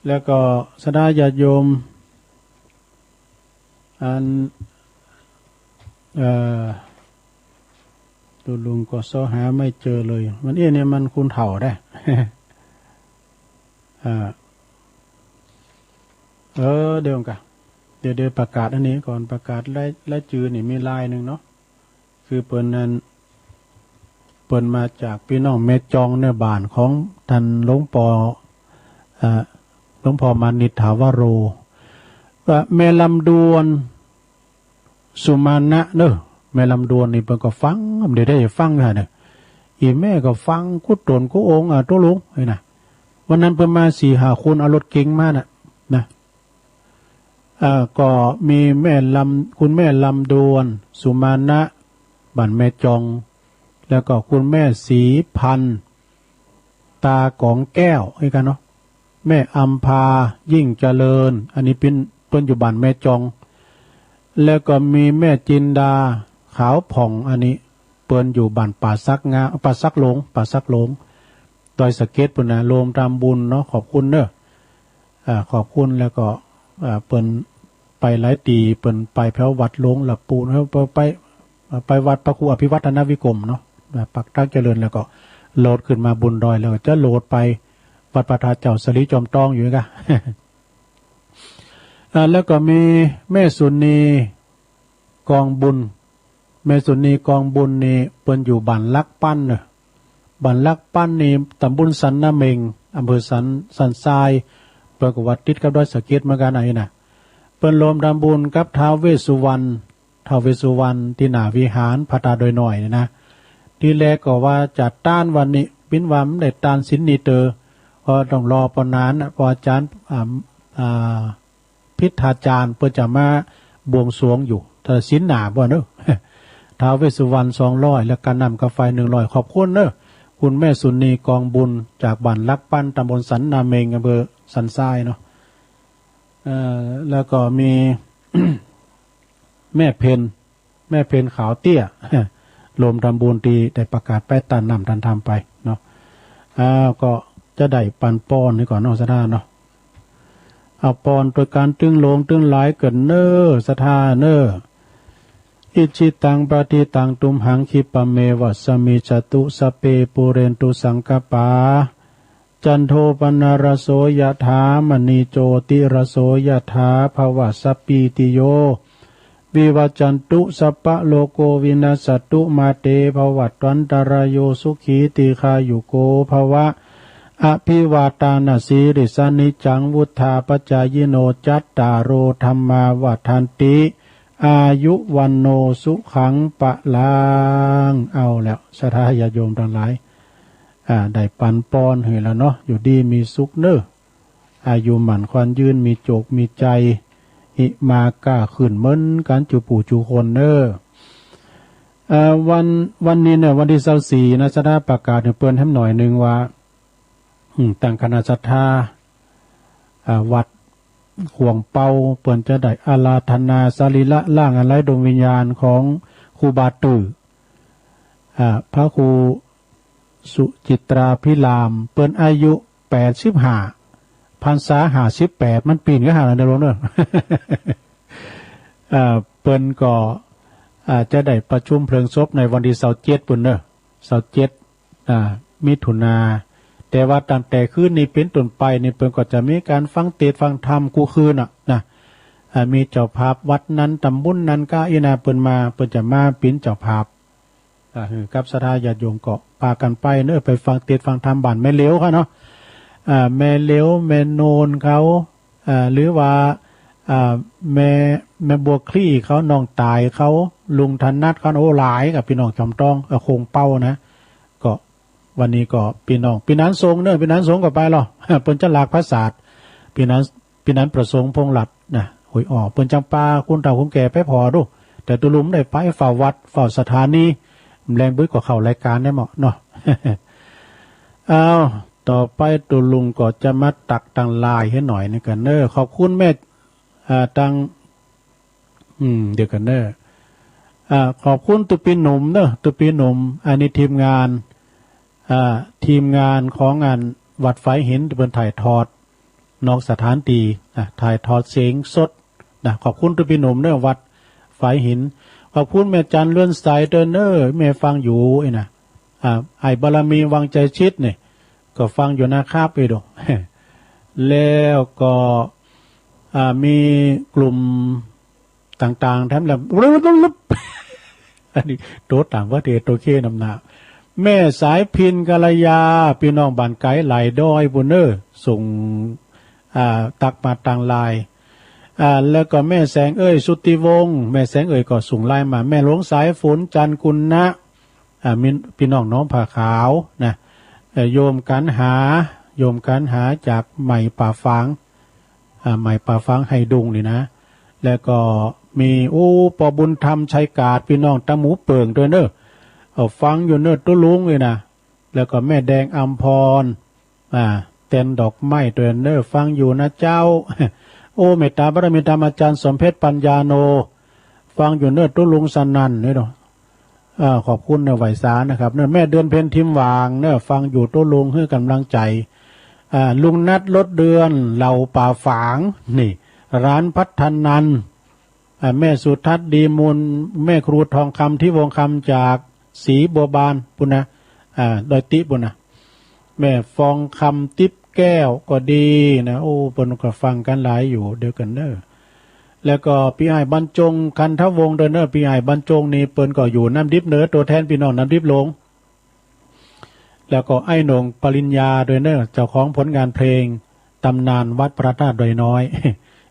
แล้วก็สดาญาติโยมอันตัวลุงก็ซ้อหาไม่เจอเลยมันเนี่ยมันคุณเถ่าได้ เดี๋ยวกันเดี๋ยวประกาศอันนี้ก่อนประกาศไล่จือนี่มีลายหนึ่งเนาะคือเปิ้นนั้น เปิ้นมาจากพี่น้องแม่จองเนื้อบ้านของท่านหลวงพ่อหลวงพ่อมานิถาวโรว่าแม่ลำดวนสุมาณะเนอะแม่ลำดวนนี่เปิ้นก็ฟังเดี๋ยวได้ฟังค่ะเนี่ยอีแม่ก็ฟังกุดตนกุองตัวลุงไอ้น่ะวันนั้นเพิ่นมา4-5 คนเอารถเก๋งมาน่ะนะก็มีแม่ลำคุณแม่ลำดวนสุมาณะบ้านแม่จองแล้วก็คุณแม่ศรีพันธ์ตากองแก้วให้กันเนาะแม่อัมพายิ่งเจริญอันนี้เป็นอยู่บ้านแม่จองแล้วก็มีแม่จินดาขาวผ่องอันนี้เปิ้นอยู่บ้านป่าซักงาป่าซักหลงดอยสะเก็ดปุ่นนะโรมตามบุญเนาะขอบคุณเนอะขอบคุณแล้วก็เปิ้นไปหลายตีเปิ้นไปแถววัดหลงหลับปูนแล้วไปวัดพระครูอภิวัฒนวิกรมเนาะปักตั้งเจริญแล้วก็โหลดขึ้นมาบุญดอยแล้วก็จะโหลดไปวัดพระธาตุเจ้าสลีจอมตองอยู่กัน แล้วก็มีแม่สุนีกองบุญแม่สุนีกองบุญนี่เปิ้นอยู่บ้านลักปั้นเนอะบ้านลักปั้นนี่ตำบลสันนาเมงอำเภอสันทรายเปิ้นก็วัดติดกับดอยสะเก็ดเหมือนกันไอ้น่ะเปิ้นรวมทำบุญกับท้าวเวสสุวรรณที่หน้าวิหารพระตาโดยหน่อยนะที่แรกก็ว่าจัดต้านวันนี้ปิ้นวำได้ต้านสินนีเตอพอต้องรอปนานพออาจารย์พิธาจารย์เพื่อจะมาบวงสรวงอยู่ถ้าสินหนาบ่เนอะท้าวเวสสุวรรณ200แล้วการนำกาแฟ100ขอบคุณเนอะคุณแม่สุนีกองบุญจากบ้านลักปั้นตำบลสันนาเมงอำเภอสันทรายเนาะแล้วก็มี แม่เพนขาวเตี้ยรวมทำบุญตีได้ประกาศไปตันนำทันทำไปเนาะก็จะได้ปันป้อนนี่ก่อนเนาะสถานเนาะเอาปอนโดยการตึงลงตึงหลายเกินเนอสถานเนออิจิตังปฏิตังตุมหังคิปะเมวัสมิจตุสเปปุเรนตุสังกปาจันโทปนารโสยถามณีโจติรโสยถาภวสปีติโยวิวัจจันตุสัพพะโลโกวินาสตุมาเตภวัตวันตรายโยสุขีติคายุโกภวะอภิวาตานาสีริสานิจังวุธาปจายโนจัตตารโรธรรมาวัฏันติอายุวันโนสุขังปะลังเอาแล้วศรัทธาญาติโยมทั้งหลายได้ปันปอนเห็นแล้วเนาะอยู่ดีมีสุขเนออายุหมั่นควันยืนมีโจกมีใจอิมาก้าขึ้นเหมือนกันจูปู่จูคนเนอวันนี้เนี่ยวันที่24นะศรัทธาประกาศเปิ้นให้หน่อยนึงว่าตั้งคณะศรัทธาวัดห่วงเปาเปิ้นจะได้อาราธนาสรีระร่างอะไรดวงวิญญาณของครูบาตือพระครูสุจิตราพิรามเปิ้นอายุ85พรรษา58มันปีนก็หาแล้วเด้อเนาะ เปิ้นก็จะได้ประชุมเพลิงศพในวันที่27ปุ่นเด้อ27มิถุนาแต่ว่าตั้งแต่คืนนี้เป็นต้นไปนี่เปิ้นก็จะมีการฟังเทศน์ฟังธรรมกูคืนนะมีเจ้าภาพวัดนั้นตำบลนั้นก็อีนาเปิ้นจะมาเป็นเจ้าภาพกับศรัทธาญาติโยมก็พากันไปเนอะไปฟังเทศน์ฟังธรรมบ้านแม่เหลวค่ะเนาะแม่เหลวแม่โนนเขาหรือว่าแม่บัวคลี่เขาน้องตายเขาลุงธนัทเขาโอ้หลายกับพี่น้องจอมต้องโคงเป้านะก็วันนี้ก็พี่น้องพี่นั้นทรงเนอะพี่นั้นทรงก็ไปหรอเปิ้นจะหลากภาษาพี่นั้นประสงค์พงหลัดนะหวยเปิ้นจังปาคุณเฒ่าคุณแก่ไปพอดูแต่ตุลุมได้ไปฝ่าวัดฝ่าสถานีแรงบุ้ยก็เข้ารายการได้เหมาะเนาะ เอาต่อไปตุลุงก็จะมาตักตังลายให้หน่อยนี่กันเนอขอบคุณแม่ตังเดี๋ยวกันเนอขอบคุณตุปีหนุ่มเนอะตุปีหนุ่มอันนี้ทีมงานของงานวัดไฟหินเป็นถ่ายทอดนอกสถานที่ถ่ายทอดเสียงสดขอบคุณตุปีหนุ่มเนอะวัดไฟหินขอบคุณแม่จันเลื่อนสายเดินเนอร์แม่ฟังอยู่ไอ้บารมีวังใจชิดเนี่ยก็ฟังอยู่นะครับไปดู แล้วก็มีกลุ่มต่างๆแถมแล้ว อันนี้โตต่างประเทศโตเคนำหนา แม่สายพินกัลยาพี่น้องบ้านไกลไหลดอยบุญเนอร์ส่งตักมาต่างลายแล้วก็แม่แสงเอ้ยสุติวงศ์แม่แสงเอ้ยก็ส่งไลน์มาแม่หลวงสายฝนจันกุลนะมิพี่น้องน้องผ่าขาวนะโยมกันหาจากใหม่ป่าฟางใหม่ป่าฟางไฮดุงนี่นะแล้วก็มีปอบุญธรรมชัยกาดพี่น้องตะหมูเปิงด้วยเนอะฟังอยู่เนอะตุ้ลุงเลยนะแล้วก็แม่แดงอัมพรเต้นดอกไม้ด้วยเนอะฟังอยู่นะเจ้าเมตตาบารมีธรรมอาจารย์สมเพชรปัญญาโนฟังอยู่เนอะตุ้ลุงสนันนี่เนาะขอบคุณเนอะไหวสานะครับเนอะแม่เดือนเพ็ญทิมวางเนอะฟังอยู่ตุ้ลุงให้กำลังใจลุงนัดรถเดือนเหล่าป่าฝางนี่ร้านพัฒนันแม่สุทัศน์ดีมูลแม่ครูทองคำที่วงคำจากศรีบัวบานปุณนะดอยติปุณนะแม่ฟองคำติ๊บแก้วก็ดีนะปนก็ฟังกันหลายอยู่เดียวกันเนอะแล้วก็พี่ไอ้บรรจงคันทวงเดนเนอร์พี่ไอ้บรรจงนี่เปิ้นก็อยู่น้ำดิบเนื้อตัวแทนพี่น้องน้ำดิบลงแล้วก็ไอ้หนงปริญญาโดยเนอร์เจ้าของผลงานเพลงตำนานวัดพระธาตุดอยน้อย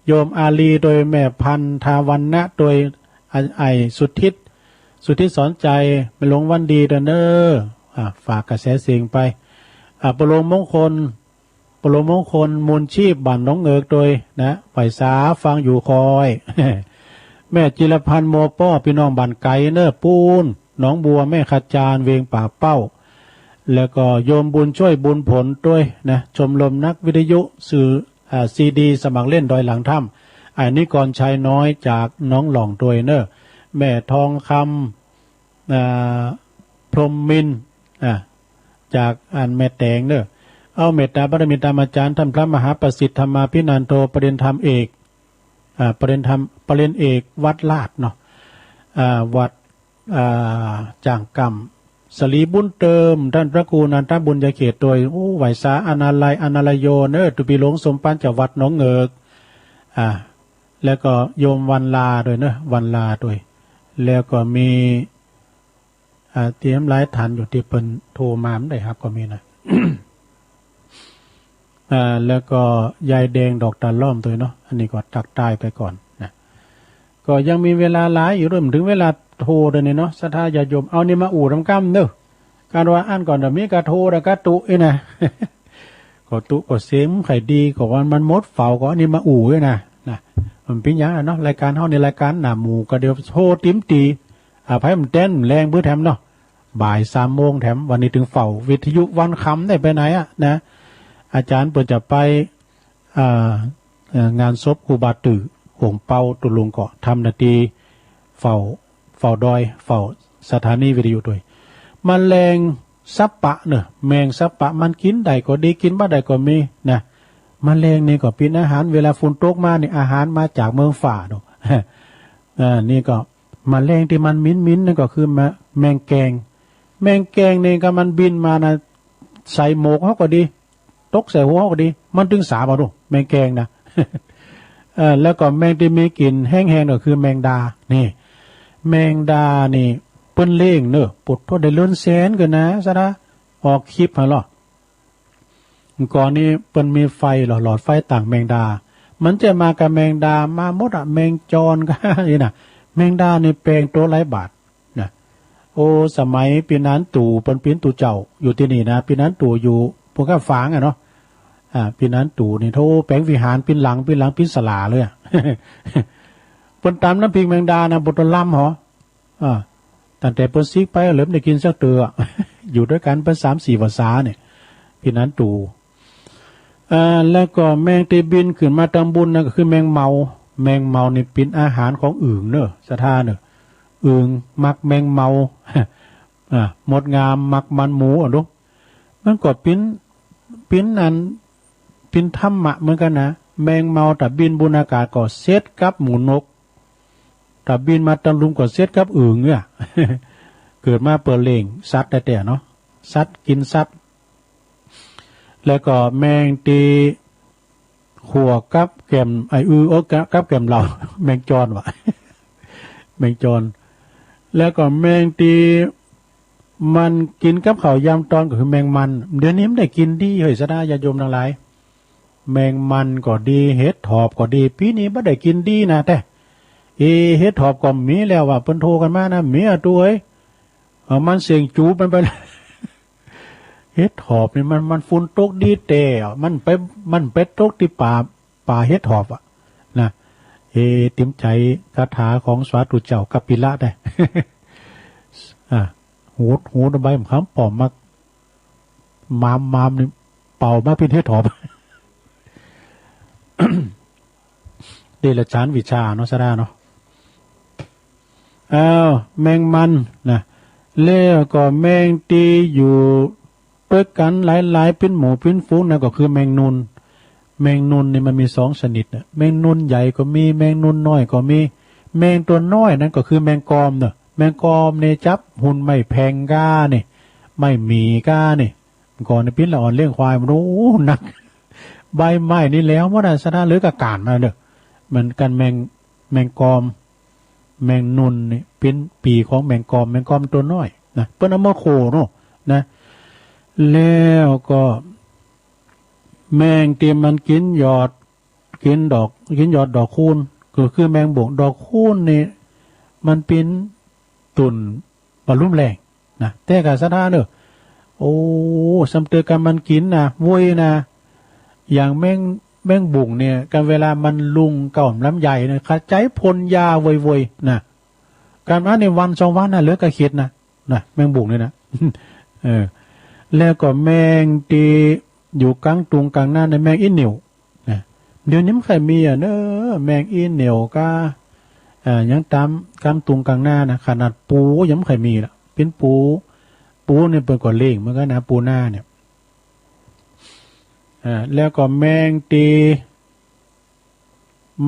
โยมอาลีโดยแม่พันธาวันนะโดยไอสุทธิสอนใจไปลงวันดีเดนเนอร์ฝากกระแสเสียงไปปโลมงคลมูลชีพบ้านน้องเอิกโดยนะไหวสาฟังอยู่คอย แม่จิรพันธ์โมป้อพี่น้องบ้านไก่เนอร์ปูนหนองบัวแม่ขจารเวียงป่าเป้าแล้วก็โยมบุญช่วยบุญผลด้วยนะชมรมนักวิทยุสื่อซีดีสมัครเล่นดอยหลังถ้ำอันนี้ก่อนชายน้อยจากน้องหล่องตัวเนอร์แม่ทองคำพรหมมินจากแม่แตงเนอร์เอาเมตตาบารมีธรรมอาจารย์ท่านพระมหาประสิทธิ์ธรรมาภินันโทประเด็นธรรมเอกประเด็นเอกวัดลาดเนาะวัดจ่างกำสลีบุญเติมท่านพระครูนันทบุญญาเขตโดยไหวสาอนาลัยโยเนอตุปีหลงสมปันจากวัดหนองเงิกแล้วก็โยมวันลาด้วยเนอะวันลาด้วยแล้วก็มีเตรียมหลายฐานอยู่ที่เปิ้นโทรมาไม่ได้ครับก็มีนะ แล้วก็ยายแดงดอกตาล่อมตัวเนาะอันนี้ก็ตักตายไปก่อนนะก็ยังมีเวลาหลายอยู่เริ่มถึงเวลาโทรเลยเนาะศรัทธาญาติโยมเอานี่มาอู่ทำกรรมเนอะการว่าอ่านก่อนแต่มีกระโทรแล้วก็ตุนะ ก็ตุก็เสียมไข่ดีก็วันมันมดเฝ้าก็อันนี้มาอู่ด้วยนะมันเป็นอย่างเนาะรายการเฮาในรายการหน้าหมู่ก็เดี๋ยวโทรติ้มตีไผมันเต้นแรงเพื่อแถมเนาะบ่าย3 โมงแถมวันนี้ถึงเฝ้าวิทยุวันคำได้ไปไหนนะอาจารย์เปิดจะไปงานศพครูบาตือหงเปาตุลุงเกาะทำนาทีเฝ้าดอยเฝ้าสถานีวิทยุด้วยมันแรงซับปะเนอะแมงซับปะมันกินได้ก็ดีกินบ่ได้ก็มีนะมันแรงนี่ก็เป็นอาหารเวลาฝนตกมาเนี่ยอาหารมาจากเมืองฝ่าดอกนี่ก็มันแรงที่มันมิ้นนั่นก็คือแมงแกงนี่ก็มันบินมานะใส่หมกเขาก็ดีตกใส่หัวก็ดีมันถึงสาบเอาดูแมงแกงนะ แล้วก็แมงที่มีกลิ่นแห้งๆก็คือแมงดานี่แมงดานี่เปิ้นเล่งเนอะปุดโทษได้ล้นแสนกันนะซะนะออกคลิปหรอก่อนนี้เปิ้นมีไฟหลอดไฟต่างแมงดามันจะมากับแมงดามาหมดแมงจรก็นี่นะแมงดานี่แปลงตัวหลายบาทนะสมัยปีนั้นตู่เปิ้นปีนตู่เจ้าอยู่ที่นี่นะปีนั้นตู่อยู่พวกข้าฝางเนาะปีนั้นตู่นี่โทแปลงวิหารปีนหลังปีนสลาเลยเปิ้นตามน้ำพริกแมงดานะบทล่ำหรอตั้งแต่เปิ้นซิกไปเหลิมได้กินสักเตือ อยู่ด้วยกันเป็น3-4 ภาษาเนี่ยปีนั้นตู่แล้วก็แมงตีบินขึ้นมาตำบุญนั่นก็คือแมงเมานี่เป็นอาหารของอึ่งเนอะสะท่าเนอะอึ่งมักแมงเมาหมดงามมักมันหมูลูกมันก็ปิ้นนั้นปิ้นธรรมะเหมือนกันนะแมงเมาแต่บินบนอากาศก็เซตกับหมูนกแต่บินมาตำลุมก็เซตกับอึ่งเนี่ย เกิดมาเปิดเล่งสัตว์แต่เนาะสัตว์กินสัตว์แล้วก็แมงตีขัวกับแก้มกับแก้มเรา แมงจรวะ แมงจรแล้วก็แมงตี มันกินกับข้าวยำตอนก็คือแมงมันเดี๋ยวนี้ไม่ได้กินดีเฮ้ยสดาญาโยมทั้งหลายแมงมันก็ดีเห็ดถอบก็ดีปีนี้ไม่ได้กินดีนะแต่เฮ็ดถอบก็มีแล้วว่าเปิ้นโทรกันมานะมีอ่ะตัวเอ้ยมันเสียงจูบมันไปเฮ็ดถอบนี่มันฝุ่นตกดีแต่มันไปตกที่ป่าเฮ็ดถอบอ่ะนะติมใจคาถาของสาธุเจ้ากัปปิละได้หูใบมะขามป้อมมามนี่เป่ามาเป็นเฮ็ดถอบเดรัจฉานวิชาเนาะซะได้เนาะแมงมันนะแล้วก็แมงตีอยู่ด้วยกันหลายๆเป็นหมูเป็นฝูงนะก็คือแมงนุนนี่มันมี2ชนิดนะแมงนุนใหญ่ก็มีแมงนุนน้อยก็มีแมงตัวน้อยนั่นก็คือแมงกอมเนาะแมงกอมเนี่ยจับหุ่นไม่แพงก้านี่ไม่มีก้านี่ก่อนในปิ้นละอ่อนเลี้ยงควายมันรู้หนักใบไม้นี่แล้วว่าได้สนะหรือกระกาดมาเด้อเหมือนกันแมงกอมแมงนุนนี่เป็นปีของแมงกอมตัวน้อยนะเปิ้นเอามาโคเนาะนะแล้วก็แมงเตรียมมันกินยอดดอกคูณก็คือแมงบ่งดอกคูณนี่มันเป็นตุ่นบรรลุแรงนะแต่กะสะท้าเด้อโอ้สำเตือกันมันกินนะวุ้ยนะอย่างแมงบุ่งเนี่ยกันเวลามันลุงเก่าลำใหญ่นะขจายพ่นยาวุยๆนะการมาในวัน2วันนะเหลือกระเข็ดนะแมงบุ่งเนี่ยนะแล้วก็แมงตีอยู่กลางตุงกลางหน้าในแมงอีเหนียวนะเดี๋ยวนี้มันเคยมีเนอะแมงอีเหนียวก็ยังตามกลางตุงกลางหน้านะขนาดปูยังไม่เคยมีละเป็นปูเนี่ยเป็นก่อนเล่งเหมือนกันนะปูหน้าเนี่ยแล้วก็แมงตี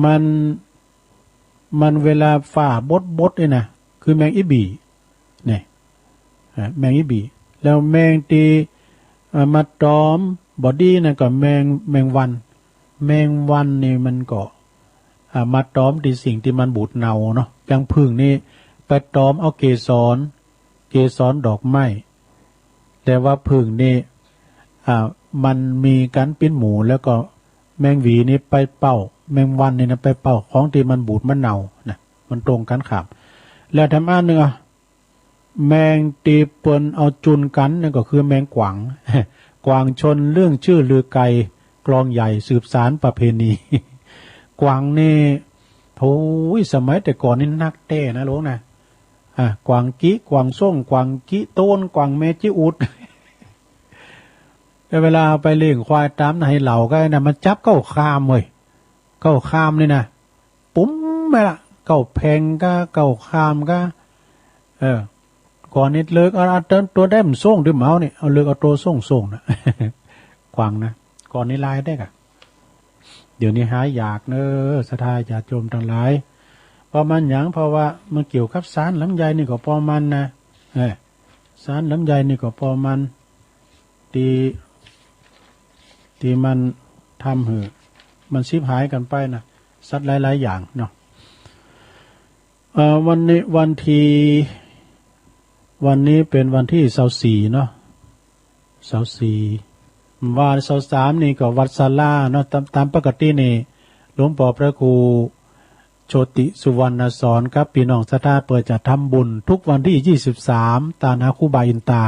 มันเวลาฝ่าบดเนี่ยนะคือแมงอีบีเนี่ยแมงอีบีแล้วแมงตีมาตอมบอดี้นะก็แมงวันนี่มันก็มาตอมที่สิ่งที่มันบูดเนาเนาะอย่างผึ่งนี่ไปตอมเอาเกสรดอกไม้แต่ว่าผึ่งนี่มันมีการปิ้นหมูแล้วก็แมงหวีนี่ไปเป่าแมงวันนี่นะไปเป่าของที่มันบูดมันเนานะมันตรงกันขับแล้วทำอันนึงแมงตีเปินเอาจุนกันนั่นก็คือแมงกวางกวางชนเรื่องชื่อลือไกกลองใหญ่สืบสารประเพณีกวางนี่โอ้ยสมัยแต่ก่อนนี่นักเต้นะลูกนะกวางกี้กวางส่งกวางกี้โต้นกวางเมจิอุดเวลาไปเลี้ยงควายตามให้เหล่าก็นะมันจับเก้าคามเลยเก้าคามนี่นะปุ้มไปละเก้าแพงก็เก้าคามก็ก่อนนี้เลิกเอาตัวได้มันส่งด้วยเมาเนี่ยเอาเลิกเอาตัวส่งนะกวางนะก่อนนี้ลายได้กะเดี๋ยวนี้หายอยากเนอะสทายญาติโยมทั้งหลายเพราะมันอย่างเพราะว่ามันเกี่ยวกับสารลำไยนี่ก็พอมันนะสารลำไยนี่ก็พอมันที่มันทำเหอะมันชิบหายกันไปนะสัตว์หลายๆอย่างเนาะวันนี้เป็นวันที่24เนาะ24วัน23นี่ก็วัดศาลาเนาะตามปกตินี่หลวงพ่อพระครูโชติสุวรรณสอนครับพี่น้องศรัทธาเปิดจะทำบุญทุกวันที่23ตานาครูบาอินตา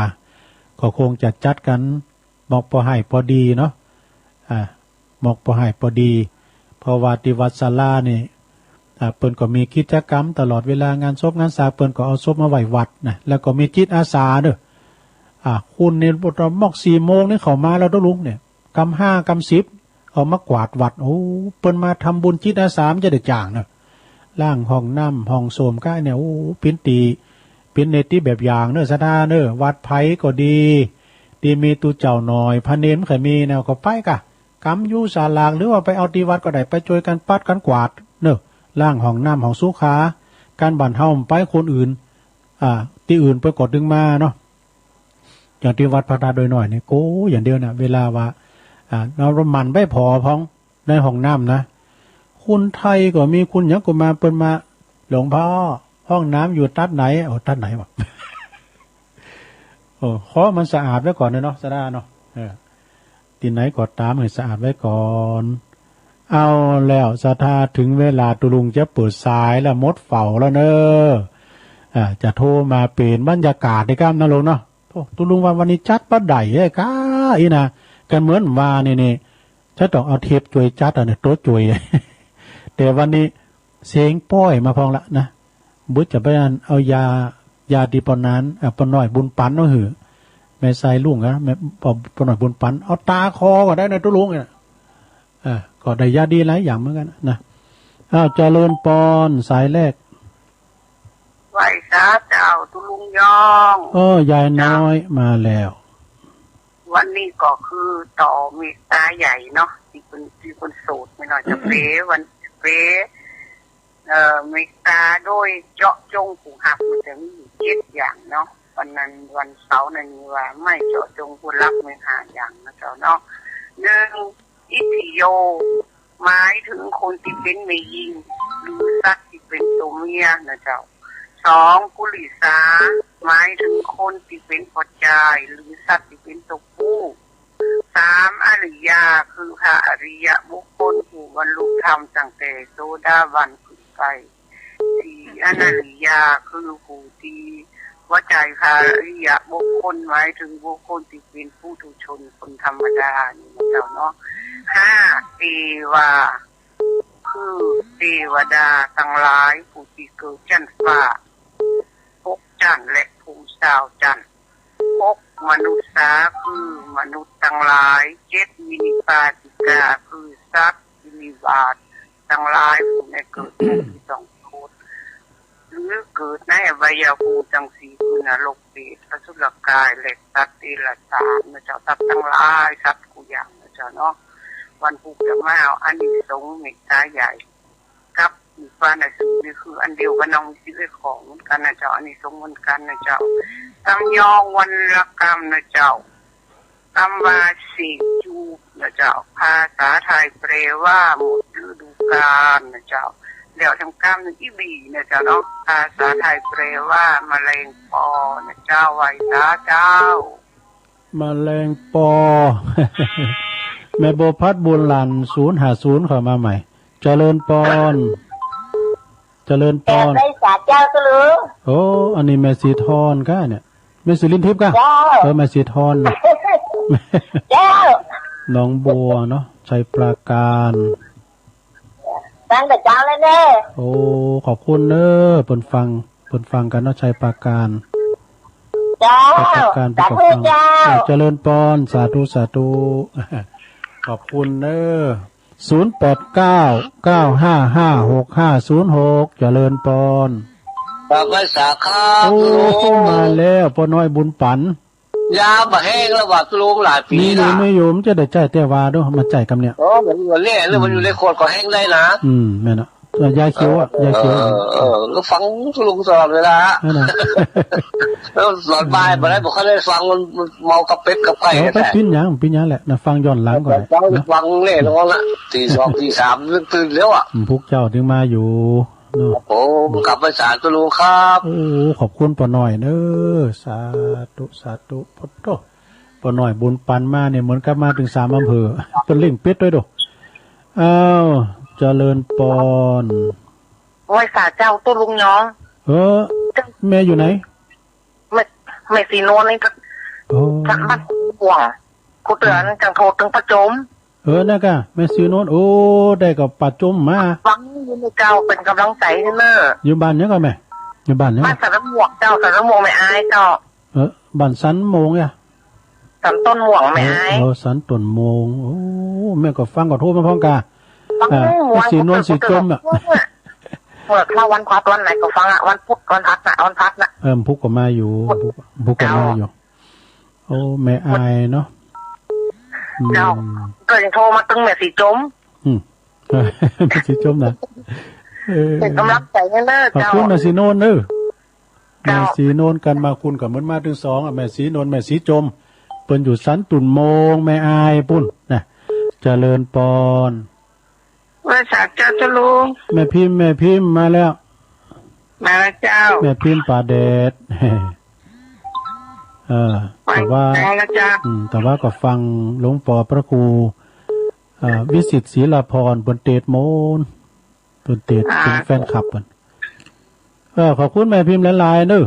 ก็คงจะจัดกันบอกพอให้พอดีเนาะบอกพอให้พอดีเพราะว่าที่วัดศาลานี่เปิ้นก็มีกิจกรรมตลอดเวลางานศพงานสาเปิ้นก็เอาศพมาไหว้วัดนะแล้วก็มีจิตอาสาเด้อคุณเนี่ยตอนมอก4 โมงนี่เขามาแล้วต้องลุกเนี่ยกำ5กำ10เขามากวาดวัดโอ้เปิ้นมาทำบุญจิตอาสาจะได้จ่างเนาะล่างห้องน้ำห้องโสมก้าเนี่ยโอ้เป็นเนติแบบอย่างเนอะสถานเนอะวัดไผ่ก็ดีมีตูเจ้าหน่อยพระเนรเคยมีแนวก็ไปกะกำอยู่ศาลาหรือว่าไปเอาที่วัดก็ได้ไปช่วยกันปัดกันกวาดเนอะล่างห้องน้ำห้องสุขาการบั่นเฮาไปคนอื่นที่อื่นไปกดดึงมาเนาะอย่างที่วัดพระธาตุโดยหน่อยเนี่ยโก้อย่างเดียวนะเวลาว่าเรามันไม่พอพ้องในห้องน้ำนะคุณไทยก็มีคุณยังก็มาเปิ้นมาหลวงพ่อห้องน้ำอยู่ตัดไหนตัดไหนวะ อ้ขอมันสะอาดไว้ก่อนเนาะสะดาเนาะที่ไหนก็ตามให้สะอาดไว้ก่อนเอาแล้วศรัทธาถึงเวลาตุลุงจะเปิดสายแล้วมดเฝ้าแล้วเนอะจะโทรมาเปลี่ยนบรรยากาศได้ก้ามนะลุงเนาะตุลุงวันนี้จัดปะไดเอ้ก้าอีนะกันเหมือนว่านี่จะต้องเอาเทปจวยจัดเนี่ยโต๊ะจวยแต่วันนี้เสียงป้อยมาพองละนะบุญจะไปเอายาดีปนนั้นปนหน่อยบุญปันเอาหือแม่ใส่ลุงนะแม่ปนหน่อยบุญปันเอาตาคอก็ได้นะตุลุงเนี่ยก็ได้ยาดีหลายอย่างเหมือนกันนะเจริญปอนสายแรกไหวสาเจ้าตุลุงยองยายน้อยมาแล้ววันนี้ก็คือต่อเมตตาใหญ่เนาะที่คนโสดไม่น้อยจะเป้วันเป้เมตตาโดยเจาะจงผู้หักมันจะมี7อย่างเนาะวันนั้นวันเสาร์นั้นว่าไม่เจาะจงผู้รับไม่5อย่างนะเจ้าเนาะ1อิทธิโยหมายถึงคนที่เป็นแม่หญิงหรือสัตว์ที่เป็นตัวเมียนะเจ้า2กุลิสาหมายถึงคนที่เป็นพ่อชายหรือสัตว์ที่เป็นตัวผู้3อริยาคือพระอริยบุคคลผู้บรรลุธรรมตั้งแต่โสดาบันขึ้นไป4อนันติยาคือผู้ที่ว่าใจพระอริยบุคคลหมายถึงบุคคลที่เป็นผู้ทุชนคนธรรมดานี่นะเจ้าเนาะ5เทวาคือเทวดาทั้งหลายผู้ที่เกิดจันทร์ฟ้า6จันทร์และภูมิดาวจันทร์6มนุษย์คือมนุษย์ทั้งหลาย7วินิปาติกาคือสัตว์วินิบาตทั้งหลายผู้ในเกิดที่ต้องโทษหรือเกิดในอวัยภูมิจังสีคือนรกเปรตอสุรกายและสัตว์เดรัจฉานนะเจ้าสัตว์ทั้งหลายสัตว์กูอย่างนะเจ้าเนาะวันพุธจะมาเอาอันนี้สงเมตตาใหญ่กับอีกฟ้าในสูงนี่คืออันเดียวกันน้องชีวิตของกันนะเจ้าอันนี้สงเหมือนกันนะเจ้าตำยองวันละกรรมนะเจ้าตำวาสีจูนะเจ้าภาษาไทยแปลว่าหมดฤดูกาลนะเจ้าเดี๋ยวทำกรรมหนึ่งอีบีนะเจ้าเนาะภาษาไทยแปลว่ามะเร็งปอนะเจ้าไหวสาเจ้ามะเร็งปอ แม่โบพัดบุญหลัน050เข้ามาใหม่เจริญปอนได้สาเจ้าก็รู้โอ้อันนี้แม่สีทอนก้าเนี่ยแม่สุรินทิพย์ก้าแม่สีทอนเจ้าน้องบัวเนาะชัยปราการตั้งแต่เจ้าเลยเด้อโอ้ขอบคุณเด้อเปิ่นฟังกันเนาะชัยปราการเจ้าการประกอบฟังเจริญปอนสาธุขอบคุณเด้อ0899555656เจริญปอนภาษาครับ โอ้มาแล้วปอน้อยบุญปันยาบะแห้งแล้วว่าลุงหลายปีนะนี่ไม่อยู่มันจะได้ใจแต่ว่าด้วยมาใจกับเนี่ยมันเล่หรือมันอยู่ในโคตรก็แห้งได้นะแม่เนาะยาเขียวยาเขียวก็ฟังลุงตลอดเวลาแล้วหลอดบายมาได้บอกเขาได้ฟังมันเมากับเป็ดกับไก่ไปปิ้นยังแหละนะฟังย้อนหลังก่อนฟังเล่น้องละตี 2 ตี 3ตื่นแล้วอ่ะพวกเจ้าถึงมาอยู่โอ้กลับไปศาลตัวลุงครับโอ้ขอบคุณปอน้อยเด้อสาธุพุทโธปอน้อยบุญปันมาเนี่ยเหมือนกับมาถึง3อำเภอเป็นลิงเป็ดด้วยดูอ้าวเจริญปอนโอ้ยสาเจ้าตัวลุงน้องแม่อยู่ไหนแม่สีนวลนี่จากบ้านห่วงกูเตือนจังโทรถึงประจมนะกะแม่สีนวลโอ้ได้กับประจมมาฟังอยู่ในเจ้าเป็นกำลังใจเนอะอยู่บ้านยังก็แม่อยู่บ้านยังบ้านสันหมวกเจ้าสันหมวกไม่อายเจ้าบ้านสันโมงอ่ะสันต้นหมวกไม่อายสันต้นโมงโอ้แม่ก็ฟังก็โทรมาพร้อมกันสีนวลสีจมอ่ะเมื่อเข้าวันพักวันไหนก็ฟังอ่ะวันพุธวันพักนะวันพักนะพุกก็มาอยู่พุกก็มาอยู่โอ้แม่อายเนาะเจ้าก็ยังโทรมาตึงแม่สีจมสีจมนะเป็นกำลังใจเนอะเจ้าขอบคุณแม่สีโนนเนอะแม่สีโนนกันมาคุณกับมันมาถึง2อ่ะแม่สีโนนแม่สีจมเปิ้นอยู่สันตุ่นโมงแม่อายปุ่นนะเจริญปอนว่าสาเจ้าจะลุงแม่พิมพ์มาแล้วมาแล้วเจ้าแม่พิมพ์ป่าเดช แต่ว่าแต่ว่าก็ฟังหลวงปู่พระครูวิสิตศรีลาภรณ์บนเตดโมนบนเตดเป็นแฟนคลับกันขอบคุณแม่พิมพ์หลายๆเด้อ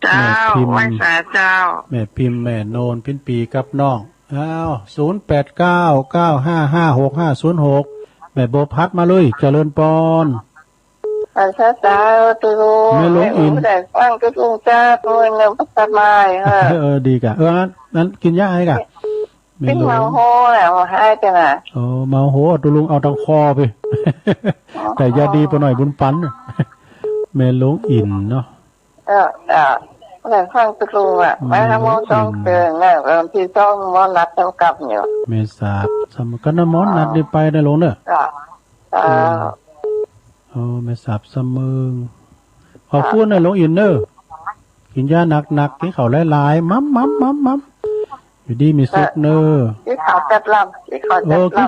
เจ้าไม่สาเจ้าแม่พิมพ์แม่โนนพินปีกับน้อง0899555656แม่โบพัดมาเลยเจริญปอนเจ้าตุลุงแม่หลวงอินแต่ฟังตุลุงจ้าตัวเงินพัดมาดีกะนั้นกินยาให้กะเป็นเมาโหแล้วให้จังอ่ะเมาโหตุลุงเอาทางคอไปแต่ยาดีไปหน่อยบุญปันแม่หลวงอินเนาะแต่ฟังตุลุงอ่ะไม่ทำมอต้องเตือนนะที่ต้องมอนัดต้องกลับอยู่เมษาสมกันมอนัดได้ไปได้ลงเนอะแม่สับสมึงขอบคุณนะหลวงอินเนอร์กินยาหนักๆที่เขาหลายๆมัมอยู่ดีมีสุกเนอร์ที่เขาจัดลำที่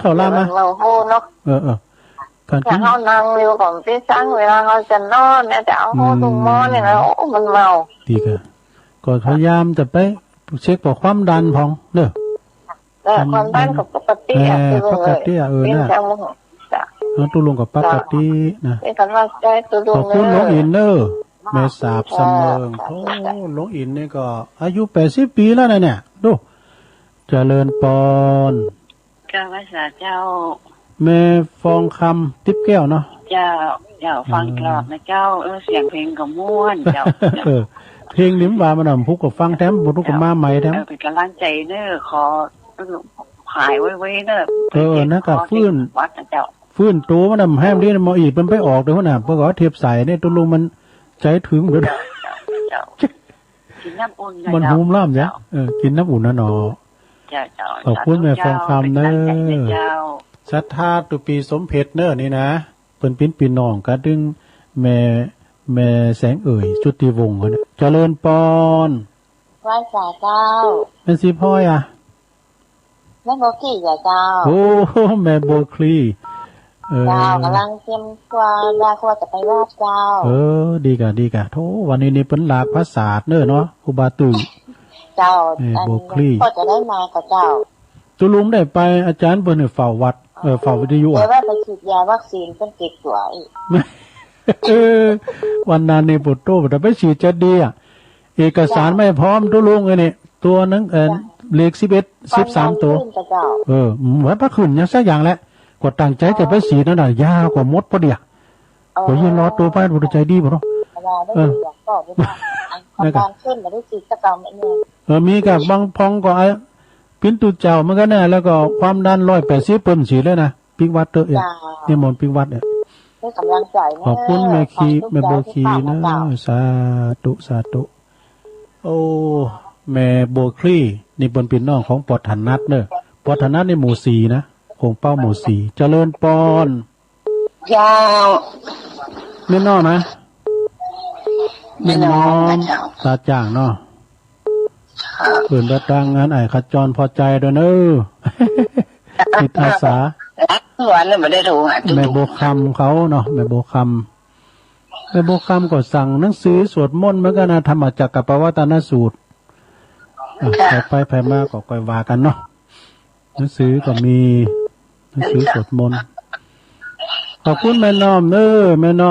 เขาลำนะเราโหเนาะการกินเขานั่งเร็วของที่ช้างเวลาเขาจะนอนเนี่ยจะเอาโหตรงมอเนี่ยนะมันเมาดีกันก็พยายามจะไปเช็คบอกความดันพองเนอะความดันกับปกติปกตินะตุลุงกับปกตินะขอบคุณหลวงอินเนอร์แม่สาบสมเริงหลวงอินนี่ก็อายุ80 ปีแล้วนะเนี่ยดูเจริญปอนเจ้าภาษาเจ้าแม่ฟองคำติ๊บแก้วเนาะเจ้าฟังกรอบนะเจ้าเสียงเพลงก็ม่วนเจ้าเพลงลิ้มว่ามันพุกกับฟังแถมบุทุกกับมาใหม่แถมเป็นกำลังใจเนอขอหายไว้เนอนะกับฟื้นตัวมันแห้มดีมออีกมันไปออกเลยนะเพราะว่าเทียบใส่เนี่ยตัวลุงมันใจถึงเลยกินน้ำอุ่นมันหุ้มล่ามเนี่ยกินน้ำอุ่นนะหนอขอบคุณแม่ฟองคำเนอศรัทธาตุปีสมเพชรเนอนี่นะเป็นปิ้นปีน้องกระดึงแม่แสงเอ่ยจุติวงศ์เนี่ยเจริญปอนไหว้สาเจ้าเป็นสีพ่อยแม่โบกี้เจ้าโอ้แม่โบคีเจ้ากำลังเตรียมตัวจะไปวาดเจ้าดีกะโธ่วันนี้เป็นหลากภาษาเนอเนาะครูบาตุเจ้าโบคีก็จะได้มากับเจ้าตุลุงได้ไปอาจารย์เปิ้นเฝ้าวัดเฝ้าวิทยุแต่ว่าไปฉีดยาวัคซีนเป็นเก็บตัวอีกวันนั้นในปุตโตแต่ไปฉีดจะดีเอกสารไม่พร้อมตุลุงเลยนี่ตัวนึงเลข13ตัวเหมือนพระขึ้นยังสักอย่างแหละกดตั้งใจจะไปฉีดนั่นน่ะยากกว่ามดพอดีก็ยืนรอตัวไปบุตรใจดีบ่เนาะการขึ้นมาได้ฉีดตะกำเนี่ยมีกับบางพองก็ปิ้นตุเจ้ามันก็แน่แล้วก็ความดัน180เปิ้นฉีดเลยนะปิกวัดเตอนี่มนปิกวัดเนี่ยขอบคุณแม่คีแม่โบคีนะสาธุโอ้แม่โบคีนี่บนเป็นน้องของปอดฐานนัดเนอะปอดฐานนัดในหมู่4นะคงเป้าหมู่4เจริญปอนยาวไม่นอนะไม่นอนตาจ่างเนาะเปิดประตังงานไอ้ขจรพอใจด้วยเนอะจิตอาสาหวานเลยไม่ได้รู้แม่โบคำเขาเนาะแม่โบคำก็สั่งหนังสือสวดมนต์เหมือนกันนะธรรมจักรปวัตนสูตรไปมาก็ค่อยว่ากันเนาะหนังสือก็มีหนังสือสวดมนต์ขอบคุณแม่น้อมแม่น้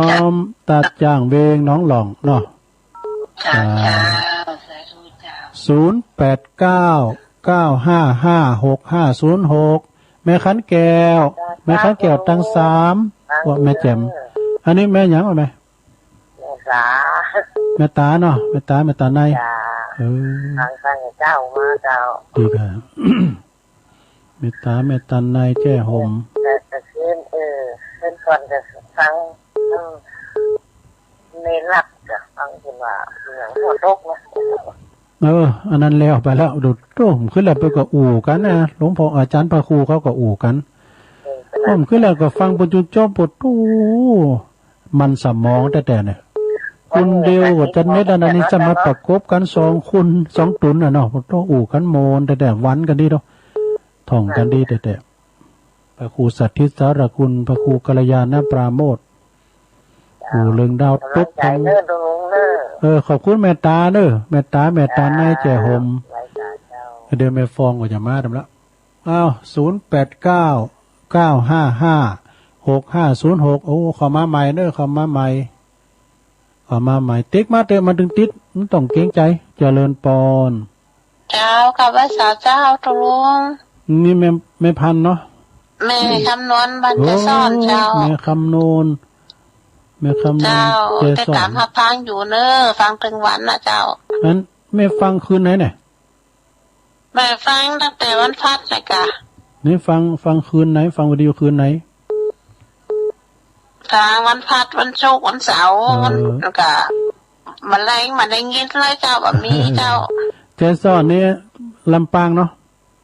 อมตาจ้างเวงน้องหล่องเนาะ0899556506แม่ขันแก้วตั้ง3ว่าแม่แจ่มอันนี้แม่หยังว่าแม่แม่ตาเนาะแม่ตาในทางเจ้ามาเจ้าดีค่ะเมตตาในแจ้ห่มแต่ขึ้นขึ้นก่อนจะฟังในหลักจะฟังขึ้นว่าอย่างหัวโรคนะอันนั้นแล้วไปแล้วดูโต้มขึ้นแล้วไปก็อู่กันนะหลวงพ่ออาจารย์พระครูเขาก็อู่กันผมขึ้นแล้วก็ฟังปุจจุจบปวดตู้มันสมองแต่เนี่ยคุณเดียวกับจันเม็ดอันนี้จะมาประกบกัน2ตุนเนาะต้องอู่กันโมนแต่วันกันดีเนาะท่องกันดีแต่พระครูสัตธิสารคุณพระครูกัลยาณปราโมทครูเลิงดาวตุ๊กใจเนื้อตรงม ขอบคุณแม่ตาเนอะแม่ตาในแจ่หมเดี๋ยวแม่ฟองก็จะมาทำละอ้าว0899556506โอ้ขอมาใหม่เนอะขอมาใหม่ติ๊กมาเตะมาดึงติดมันต้องเกรงใจเจริญปอนเจ้ากับว่าสาวเจ้าตลุงนี่แม่พันเนาะแม่คำนวณบันจะซ่อนเจ้าแม่คำนวณเจ้าแต่ตามพังอยู่เนอะฟังถึงวันนะเจ้านั้นแม่ฟังคืนไหนเนี่ยแม่ฟังตั้งแต่วันพัดเลยกะนี่ฟังคืนไหนฟังวิดีโอคืนไหนฟังวันพัดวันศุกร์วันเสาร์แล้วก็มันแรงมันได้ยินเลยเจ้าแบบนี้เจ้าเจซ่อนนี่ลำปางเนาะ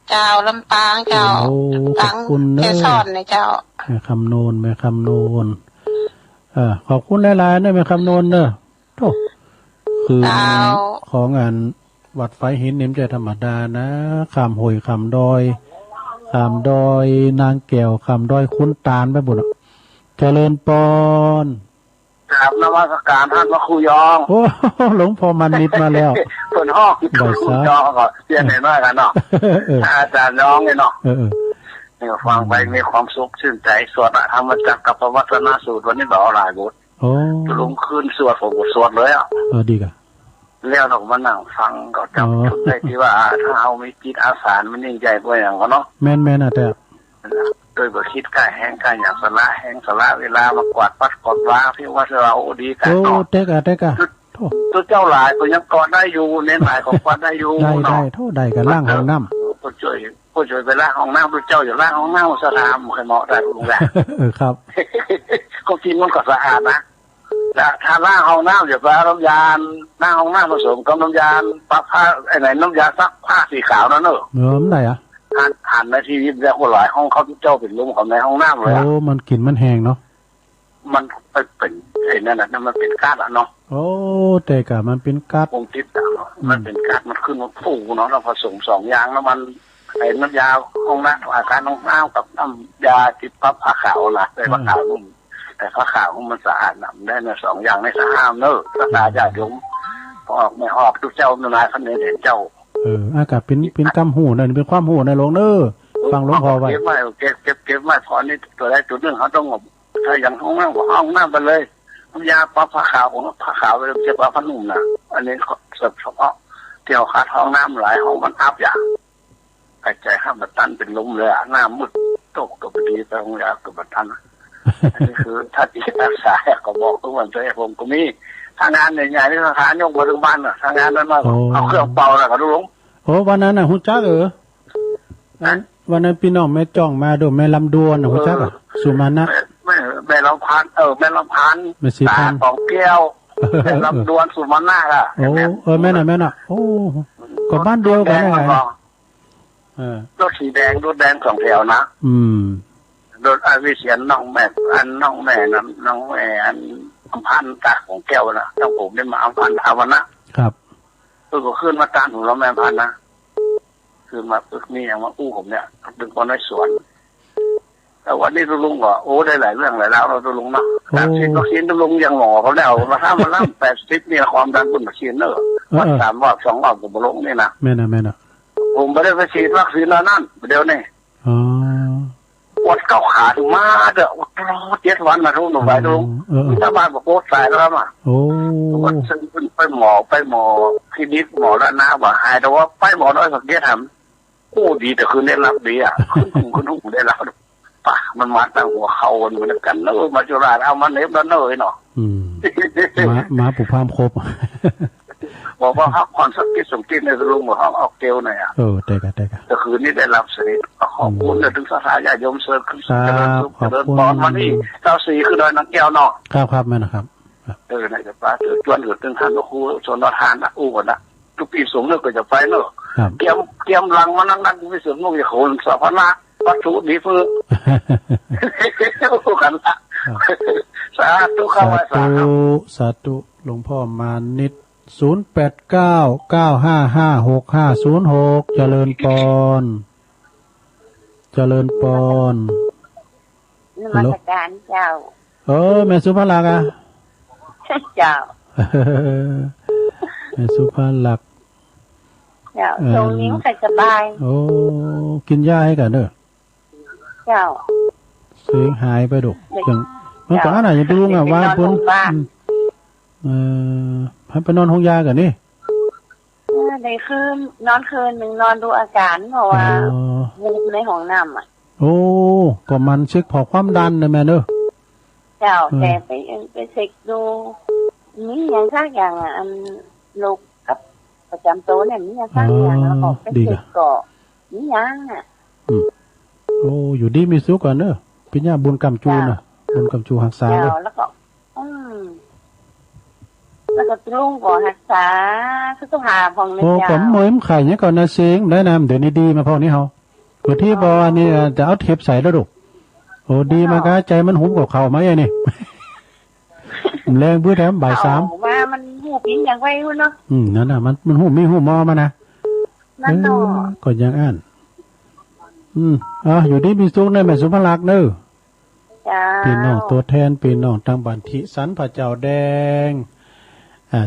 เจ้าลำปางเจ้าขอบคุณเนอะเจซ่อนเนี่ยเจ้าแม่คำนวณขอบคุณหลายๆเนอะแม่คำนวณเนอะโธ่คือของงานวัดไฟหินเนี่ยจะธรรมดานะขามหอยขามดอยนางแก้วขามดอยคุ้นตาลไปบุญเจริญปอนกราบนมัสการท่านพระครูยองโอ้หลวงพ่อมันนิดมาแล้วเปิดห้องครูยองก็เสียหน่อยน้อยกันเนาะอาจารย์น้องเนี่ยเนาะนี่ฟังไปมีความสุขชื่นใจสวดธรรมจักรกับพระวัฒนสูตรวันนี้บอกหลายบทลงคืนสวดผมสวดเลยดีกันแล้วเรามานั่งฟังก็จำจุดได้ที่ว่าถ้าเอามีจิตอาสามันยิ่งใหญ่กว่าอย่างก็เนาะแม่นแต่โดยบ่คิดกายแห้งกายอย่างสละแห้งสละเวลามากวาดปัดกอดล้างที่ว่าเราดีกันเนาะเตกะตัวเจ้าหลายตัวยังกอดได้อยู่เน้นหลายของกอดได้อยู่ได้เท่าใดกันล่างห้องน้ำผู้ช่วยไปล่างห้องน้ำตัวเจ้าอยู่ล่างห้องน้ำสะอาดเคยเหมาะได้ลุงแหละครับก็กินมันก็สะอาดนะแต่ถ้าล่างห้องน้ำอย่าไปน้ำยาล่างห้องน้ำผสมกับน้ำยาซักผ้าไอ้ไหนน้ำยาซักผ้าสีขาวนั่นเนอะมันไหนอ่ะหันในทีวีแล้วคนหลายห้องเขาเจ้าเป็นลุงของในห้องน้ำเลยมันกลิ่นมันแห้งเนาะมันเป็นไอ้นั่นน่ะมันเป็นก๊าซเนาะแต่กะมันเป็นก๊าซวงติดมันเป็นก๊าซมันขึ้นมาฟูเนาะเราผสมสองอย่างแล้วมันไอ้น้ำยาห้องน้ำอาการห้องน้ำกับน้ำยาจิบผ้าขาวล่ะได้ผ้าขาวนุ่มแต่ผ้าขาวมันสะอาดหนำได้ในสองอย่างในสะอาดเนอะสะอาดอย่ายุ่งพอออกไม่ออกทุกเจ้านายคนนี้เห็นเจ้าอากาศเป็นกำหูนั่นเป็นความหูในหลวงเนอฟังหลวงพ่อไว้เก็บไว้พอนี่ตัวใดตัวหนึ่งเขาต้องถ้าอย่างห้องน้ำไปเลยน้ำยาผ้าขาวไปเก็บผ้านุ่มนะอันนี้เฉพาะเที่ยวคัดห้องน้ำหลายห้องมันอับอย่างหายใจห้ามบัดตันเป็นลมเลยหน้ามืดตกตัวไปดีไปห้องยาตัวบัดตันนี่คือถ้าจิตอาสาก็บอกทุกวันเลยผมก็มีทางงานใหญ่ๆที่สถานยกบริบาลน่ะทางงานนั้นมาเอาเครื่องเป่าแล้วก็ลุงวันนั้นน่ะหุ่นจักวันนั้นพี่น้องแม่จ้องมาดูแม่ลำดวนน่ะหุ่นจักสุมานะแม่ลำพันแม่ลำพันแม่สีพันของแก้วแม่ลำดวนสุมานะอ่ะแม่น่ะก็บ้านเดียวกันไงรถสีแดงรถแดงสองแถวนะรถวิเชียนน้องแม่น้องแม่อันพันตาของแก้วนะทั้งผมได้มาเอาพันถาวันนะครับก็ขึ้นมาตานของเราแม่พันนะคือมาตึกนี่อย่างมาอู้ผมเนี่ยดึงคนในสวนแต่วันนี้ตุลุงก็ได้หลายเรื่องหลายราวเราตุลุงนะแต่ชิ้นก็ชิ้นตุลุงยังหงอเขาแล้วมาถ้ามันล่ำ80นี่ความดันบนมาชิ้นเนอะวัด3 รอบ2 รอบผมลงนี่นะแม่น่ะผมไม่ได้ไปฉีดวัคซีนแล้วนั่นเดี๋ยวนี่วัดเก้าขาถึงมาเด้อวัด7 วันนะทุกหนุ่มไปทุกชาวบ้านบอกโคตรตายแล้วมาวัดซึ่งไปหมอคลินิกหมอแล้วนะว่าหายแต่ว่าไปหมอน้อยสักเดียวทำดีแต่คือได้รับดีอ่ะขึ้นได้รับป่ะมันมาตั้งหัวเขาเหมือนกันเนอะมาจุฬาเอามาเน็บแล้วเนยเนาะมาปุพามครบบอกว่าเขาคอนสักที่สมกินในลุงบอกเขาเอาเกลหน่อยอ่ะแต่ก็คือนี่ได้รับสิขอบคุณถึงสถานญาติโยมเสริมขึ้นเจริญสุขเจริญพรมานี่94คือดอยนางแก้วเนาะครับแม่นะครับไหนจะป้าจวนอยู่ตึงท่านพระครูชนทานนะอู้ก่อนนะทุกปีสูงเนอะก็จะไปเนอะเกี่ยมลังมานั่งไปเสริมลูกอย่าโขนสะพนะวัตถุดีฟื้นกันละสาธุเข้าไว้สาธุหลวงพ่อมานิด0899556506เจริญปอนนมัสการเจ้าแม่สุภาลักษณ์เจ้า แม่สุภาลักษณ์เจ้าตรงนี้ใส่สบายโอ้กินยาให้กันเด้อเจ้าเสียงหายไปดุอย่างมันก็อะไรอย่างดูไงว่าบนให้ไปนอนห้องยากันนี่ในคืนนอนคืนหนึ่งนอนดูอาการเพราะว่าในห้องน้ำอ่ะโอ้ก็มันเช็คพอความดันนะแม่เนอะเจ้าแต่ไปเช็คดูมีอย่างสักอย่างอ่ะอันลูกกับประจำตัวเนี่ยมีอย่างสักอย่างแล้วก็ไปเช็คก่อมีอย่างอ่ะโอ้อยู่ดีมีสุขก่อนเนอะเป็นญาบุญกรรมจูน่ะบุญกรรมจูหักษาเลยแล้วก็ลุงก่อรักษาสุขภาพของในยาโอ้ผมเหมือนไข่เนี่ยก่อนนะเสียงได้นำเดี๋ยวนี้ดีมาพอนี้เขาคือที่บอนี่จะเอาเทปใส่แล้วดุโอ้ดีมากะใจมันหุบกับเข่าไหมไอ้นี่แรงเพื่อแถมบ่าย3ว่ามันหูปิ้งอย่างไว้เนาะนั่นน่ะมันหูมีหูมอมานะนั่นเนาะก่อนยังอ่านอยู่ที่มีสุขในแม่สุภลักษณ์เนอะพี่น้องตัวแทนพี่น้องทางบ้านทิสันพระเจ้าแดง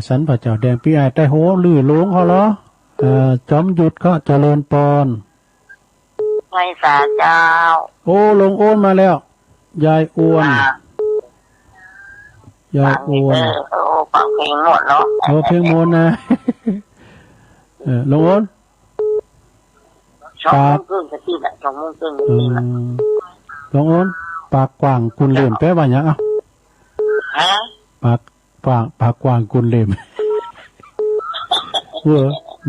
สันพระเจ้าแดงพี่ไอ้แต่โหลื่อหลงเขาเหรอจอมหยุดก็เจริญปอนไม่สาเจ้าโอ้ลงโอนมาแล้วยายอ้วนยายอ้วนโอ้ปังเพลงหมดเนาะโอ้เพลงหมดนะลงโอนปากครึ่งกะทิละ2 โมงครึ่งลงโอนปากกว้างกุนเหลี่ยมแปลว่าหยังอ่ะปากกว้างกุนเหลี่ยม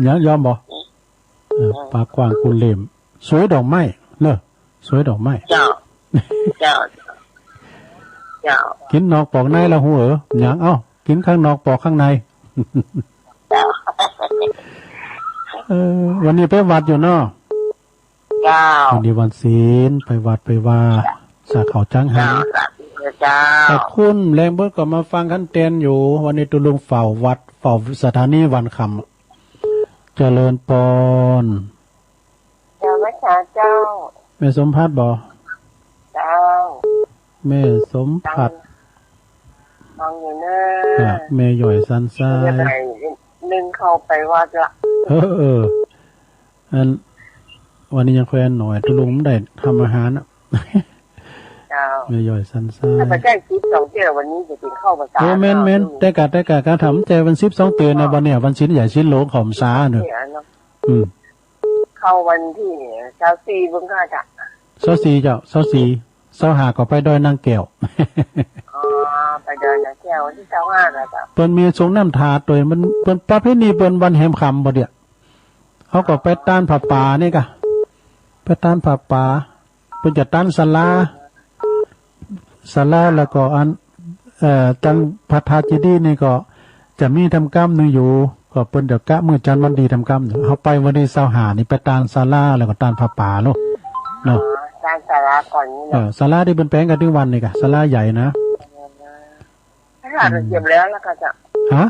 ยังยอมบ่ปากกว้างกุนเหลี่ยมสวยดอกไม้เนอะสวยดอกไม้เจ้ากินนอกปอกในแล้วหัวหยังกินข้างนอกปอกข้างในวันนี้ไปวัดอยู่เนาะวันนี้วันศีลไปวัดไปว่าสาเขาจังหันแต่คุณแรงเบิดก็มาฟังขั้นเต้นอยู่วันนี้ตุลุงเฝ้าวัดเฝ้าสถานีวันคำเจริญปอนเจ้าแม่เจ้าแม่สมพัฒน์บ่เจ้าแม่สมพัฒน์ฟังอยู่นะแม่หย่อยสันซ่านึงเข้าไปวัดละอันวันนี้ยังแควนหน่อยตุลุงไม่ได้ทำอาหารแม่ย่อยสันซ่าถ้าไปแจ้ง12 เดือนวันนี้จะกินข้าวภาษาโอ้เม้นแต่กะการทำแต่วัน12 เดือนนะวันเนี้ยวันชิ้นใหญ่ชิ้นโหลของสาเนอะเข้าวันที่24บึงค่ะจ้ะ24เจ้า24 25ก็ไปดอยนางแก้วไปดอยนางแก้ววันที่25แล้วจ้ะเปิ้นมีสงน้ำถาตัวมันเปิ้นประเพณีเปิ้นวันแหมค่ำบ่เดี๋ยเขาก็ไปต้านผ้าป่านี่กะไปต้านผ้าป่าเปิ้นจะต้านศาลาแล้วก็จังพระธาตุเจดีย์นี่ก็จะมีทำกรรมนึงอยู่ก็เปิ้นเดี๋ยวกะมื้อจันทร์วันดีทำกรรมเฮาไปวันที่25นี่ไปต้านศาลาแล้วก็ต้านผ้าป่าลูกเนาะต้านศาลาก่อนนี่เนาะศาลาที่เปิ้นแปลงกันถึงวันนี่กะศาลาใหญ่นะพระธาตุเตรียมแล้วก็จะฮะ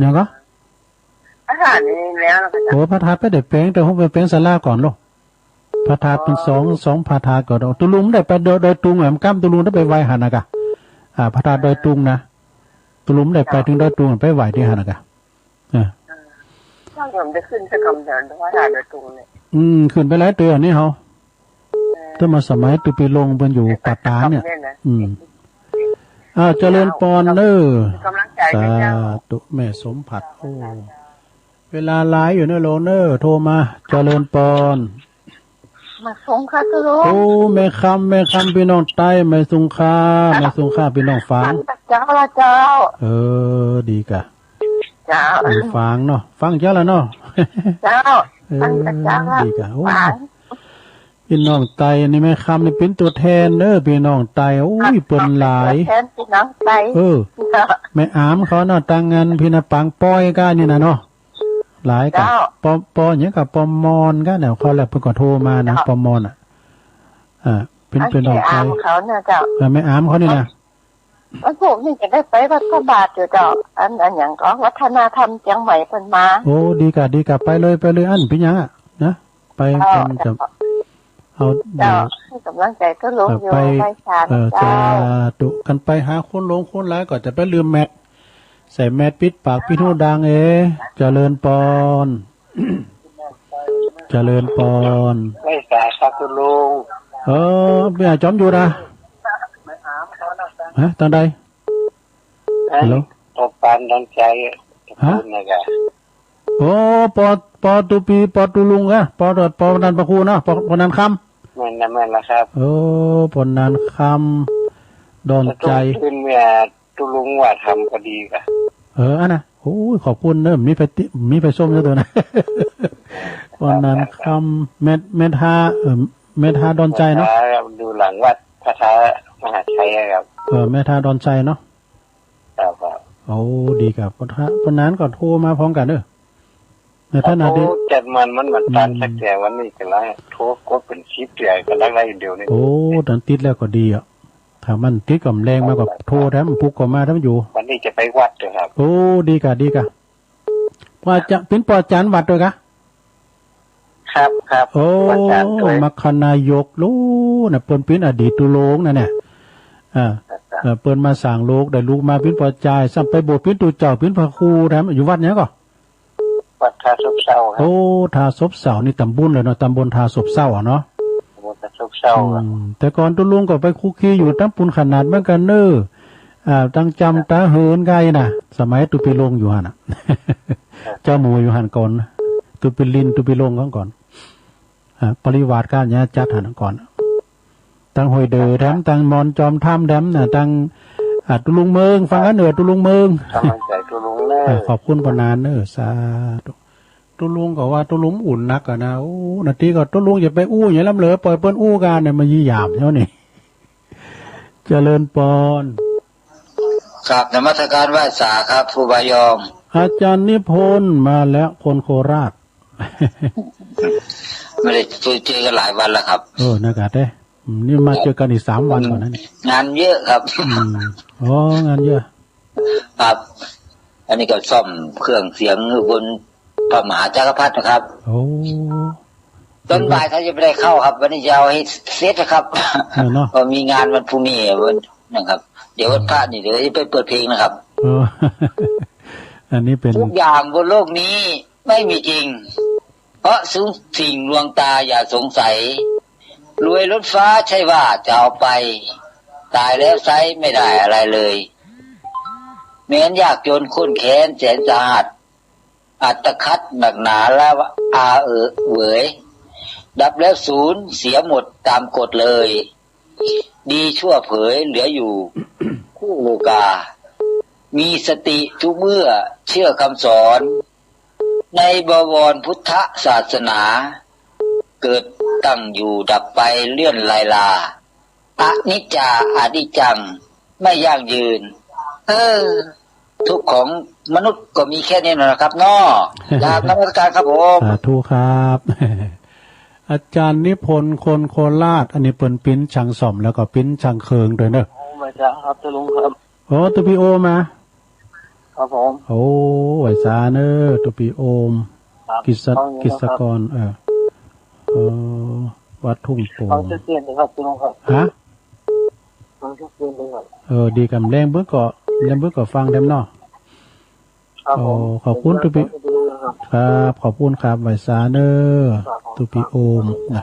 ยังก็พระธาตุนี่แล้วก็จะโอ้พระธาตุไปได้แปลงแต่ผมไปแปลงศาลาก่อนลูกพระธาตุเป็น2พระธาตุก่อนตุลุงได้ไปโดยตุงแหมกั้มตุลุงได้ไปไหว้หันน่ะกะพระธาตุโดยตุงนะตุลุงได้ไปถึงโดยตุงไปไหว้ที่หันน่ะกะถ้าผมได้ขึ้นสักคำเดินพระธาตุโดยตุงเนี่ยขึ้นไปหลายเดือนนี่เฮาถ้ามาสมัยตุปีลงเพิ่นอยู่ปัตตาเนี่ยเจริญปอนเด้อกำลังใจให้เจ้าตุแม่สมผัดโอ้เวลาหลายอยู่เนอะโลเนอร์โทรมาเจริญปอนมาสงค่ะตุลุงโอ้แม่คำพี่น้องใต้แม่สงค่าพี่น้องฟังเจ้าละเจ้าดีกะเจ้าฟังเนาะฟังเจ้าละเนาะเจ้าฟังเจ้าดีกะโอ้พี่น้องไตนี่แม่คำนี่เป็นตัวแทนเด้อพี่น้องไตโอ้ยเปิ้นหลายแทนพี่น้องไตแม่อามเขาเนาะตังเงินพี่น่ะปังป้อยก้านี่นะเนาะหลายกับปอเนี่ยกับปอมอนก็เนี่ยเขาแหละเพิ่งก็โทรมานะปอมอนเป็นดอกไม้เขาเนี่ยเจ้าไม่อามเขานี่นะวันพวกนี้จะได้ไปวัดพระบาทอยู่เจ้าอันอย่างก็วัฒนธรรมเชียงใหม่เพิ่นมาโอ้ดีกะไปเลยอันพี่ยังนะไปเป็นกับ เอาเจ้าให้กำลังใจก็ลงอยู่ไปศาลเจ้าตุกันไปหาคนลงคนหลายก็จะไปลืมแมทใส่แมทปิดปากปิดหูดังเจริญปอนเจริญปอนไม่สายครับคุณลุงพี่อาจอมอยู่นะฮะตอนใดฮัลโหลตบปานดังใจฮะโอ้ปอตุปีปอตุลุงอะปอนันประคูนะปอนันคำแม่นละครับโอ้ปอนันคำโดนใจขึ้นเมียตุลุงว่าทำก็ดีกะอันน่ะโอ้ยขอบคุณเนอะมีไปส้มซะตัวนะปอนันคำเม็ดฮาดอนใจเนาะดูหลังวัดพระธาตุมหาชัยครับเมธาดอนใจเนาะครับโอ้ดีครับเพราะนั้นก็โทรมาพร้อมกันเด้อในท่านอาทิตย์จัดมันตันสักแต่วันนี้ก็แล้วโทรก็เป็นชิปใหญ่ก็ได้เดียวนี่โอ้ดันติดแล้วก็ดีอ่ะถ้ามันติดกับแรงมากกว่าโทรแถมพุกก็มาทั้งอยู่วันนี้จะไปวัดด้วยครับโอ้ดีกะว่าจะเป็นปอจันวัดด้วยกะครับโอ้มัคคณายกรู้น่ะเปิ้นเป็นอดีตตุโลงน่ะเนี่ยเปิ้นมาสร้างโลกได้ลูกมาเป็นปอจายซ้ำไปโบสถ์เป็นตุเจ้าเป็นพระครูแถมอยู่วัดเนี้ยก็วัดทาศพเศร้าครับโอ้ทาศพเศร้านี่ตำบลเลยเนาะตำบลทาศพเศร้าเนาะตำบลทาศพเศร้าแต่ก่อนตุลุงก็ไปคุกคีอยู่ตั้งปุนขนาดเหมือนกันเน้อตั้งจำตาเหินไกน่ะสมัยตุปีลงอยู่หั่นน่ะเจ้าหมู่อยู่หั่นก่อนตุปีลินตุปีลงก่อนปริวาสการเนี่ยจัดหั่นก่อนตั้งหอยเดอแถมตั้งมอนจอมถ้ำแถมน่ะตั้งตุลุงเมืองฟังกันเหนือตุลุงเมืองขอบคุณปนานเนอสาธุตุลุงก็ว่าตุลุงอุ่นนักอะนะโอ้นาทีก็ตุลุงอย่าไปอู้อย่าล้ำเหลือปล่อยเปิ้นอู้กันเนี่ยมายี่หยาบเท่านี้เจริญปอนครับนมัสการไหว้สาครับครูบายอมอาจารย์นิพนธ์มาแล้วคนโคราชไม่ได้เจอกันหลายวันแล้วครับนะครับนี่มาเจอกันอีก3 วันก่อนนั้นงานเยอะครับงานเยอะครับอันนี้ก็ซ่อมเครื่องเสียงบนพระมหาจักรพรรดินะครับต้นบ่ายเขาจะไม่ได้เข้าครับวันนี้จะเอาให้เสร็จนะครับพอมีงานวันพรุ่งนี้วันนะครับเดี๋ยววันพระนี่เดี๋ยวจะไปเปิดเพลงนะครับอันนี้เป็นทุกอย่างบนโลกนี้ไม่มีจริงเพราะสิ่งลวงตาอย่าสงสัยรวยรถฟ้าใช่ว่าจะเอาไปตายแล้วไซไม่ได้อะไรเลยแม้นยากจนข้นแค้นแสนสาหัสอัตคัดหนักหนาแล้วเหวยดับแล้วศูนย์เสียหมดตามกฎเลยดีชั่วเผยเหลืออยู่ คู่โลกามีสติทุกเมื่อเชื่อคำสอนในบวรพุทธศาสนาเกิดตั้งอยู่ดับไปเลื่อนลายลาอนิจจาอนิจจังไม่ยั่งยืนทุกของมนุษย์ก็มีแค่นี้นะครับน้อยากนมัสการครับผมสาธุครับอาจารย์นิพนธ์คนโคราชอันนี้เปิ้นปิ้นช่างซ่อมแล้วก็ปิ้นช่างเคิงด้วยเนอะมาจากครับตะลุงครับตุปีโอมาครับผมไหวสาเนอะตุปีโอมกิษกรวัดทุ่งโป่งฟังเสียงเลยครับพี่น้องครับฮะฟังเสียงเลยครับดีกำแรงเบิ่งก็ฟังแดมเนาะขอบคุณตุปีครับขอบคุณครับไหวสาเนอตุปีโอมนะ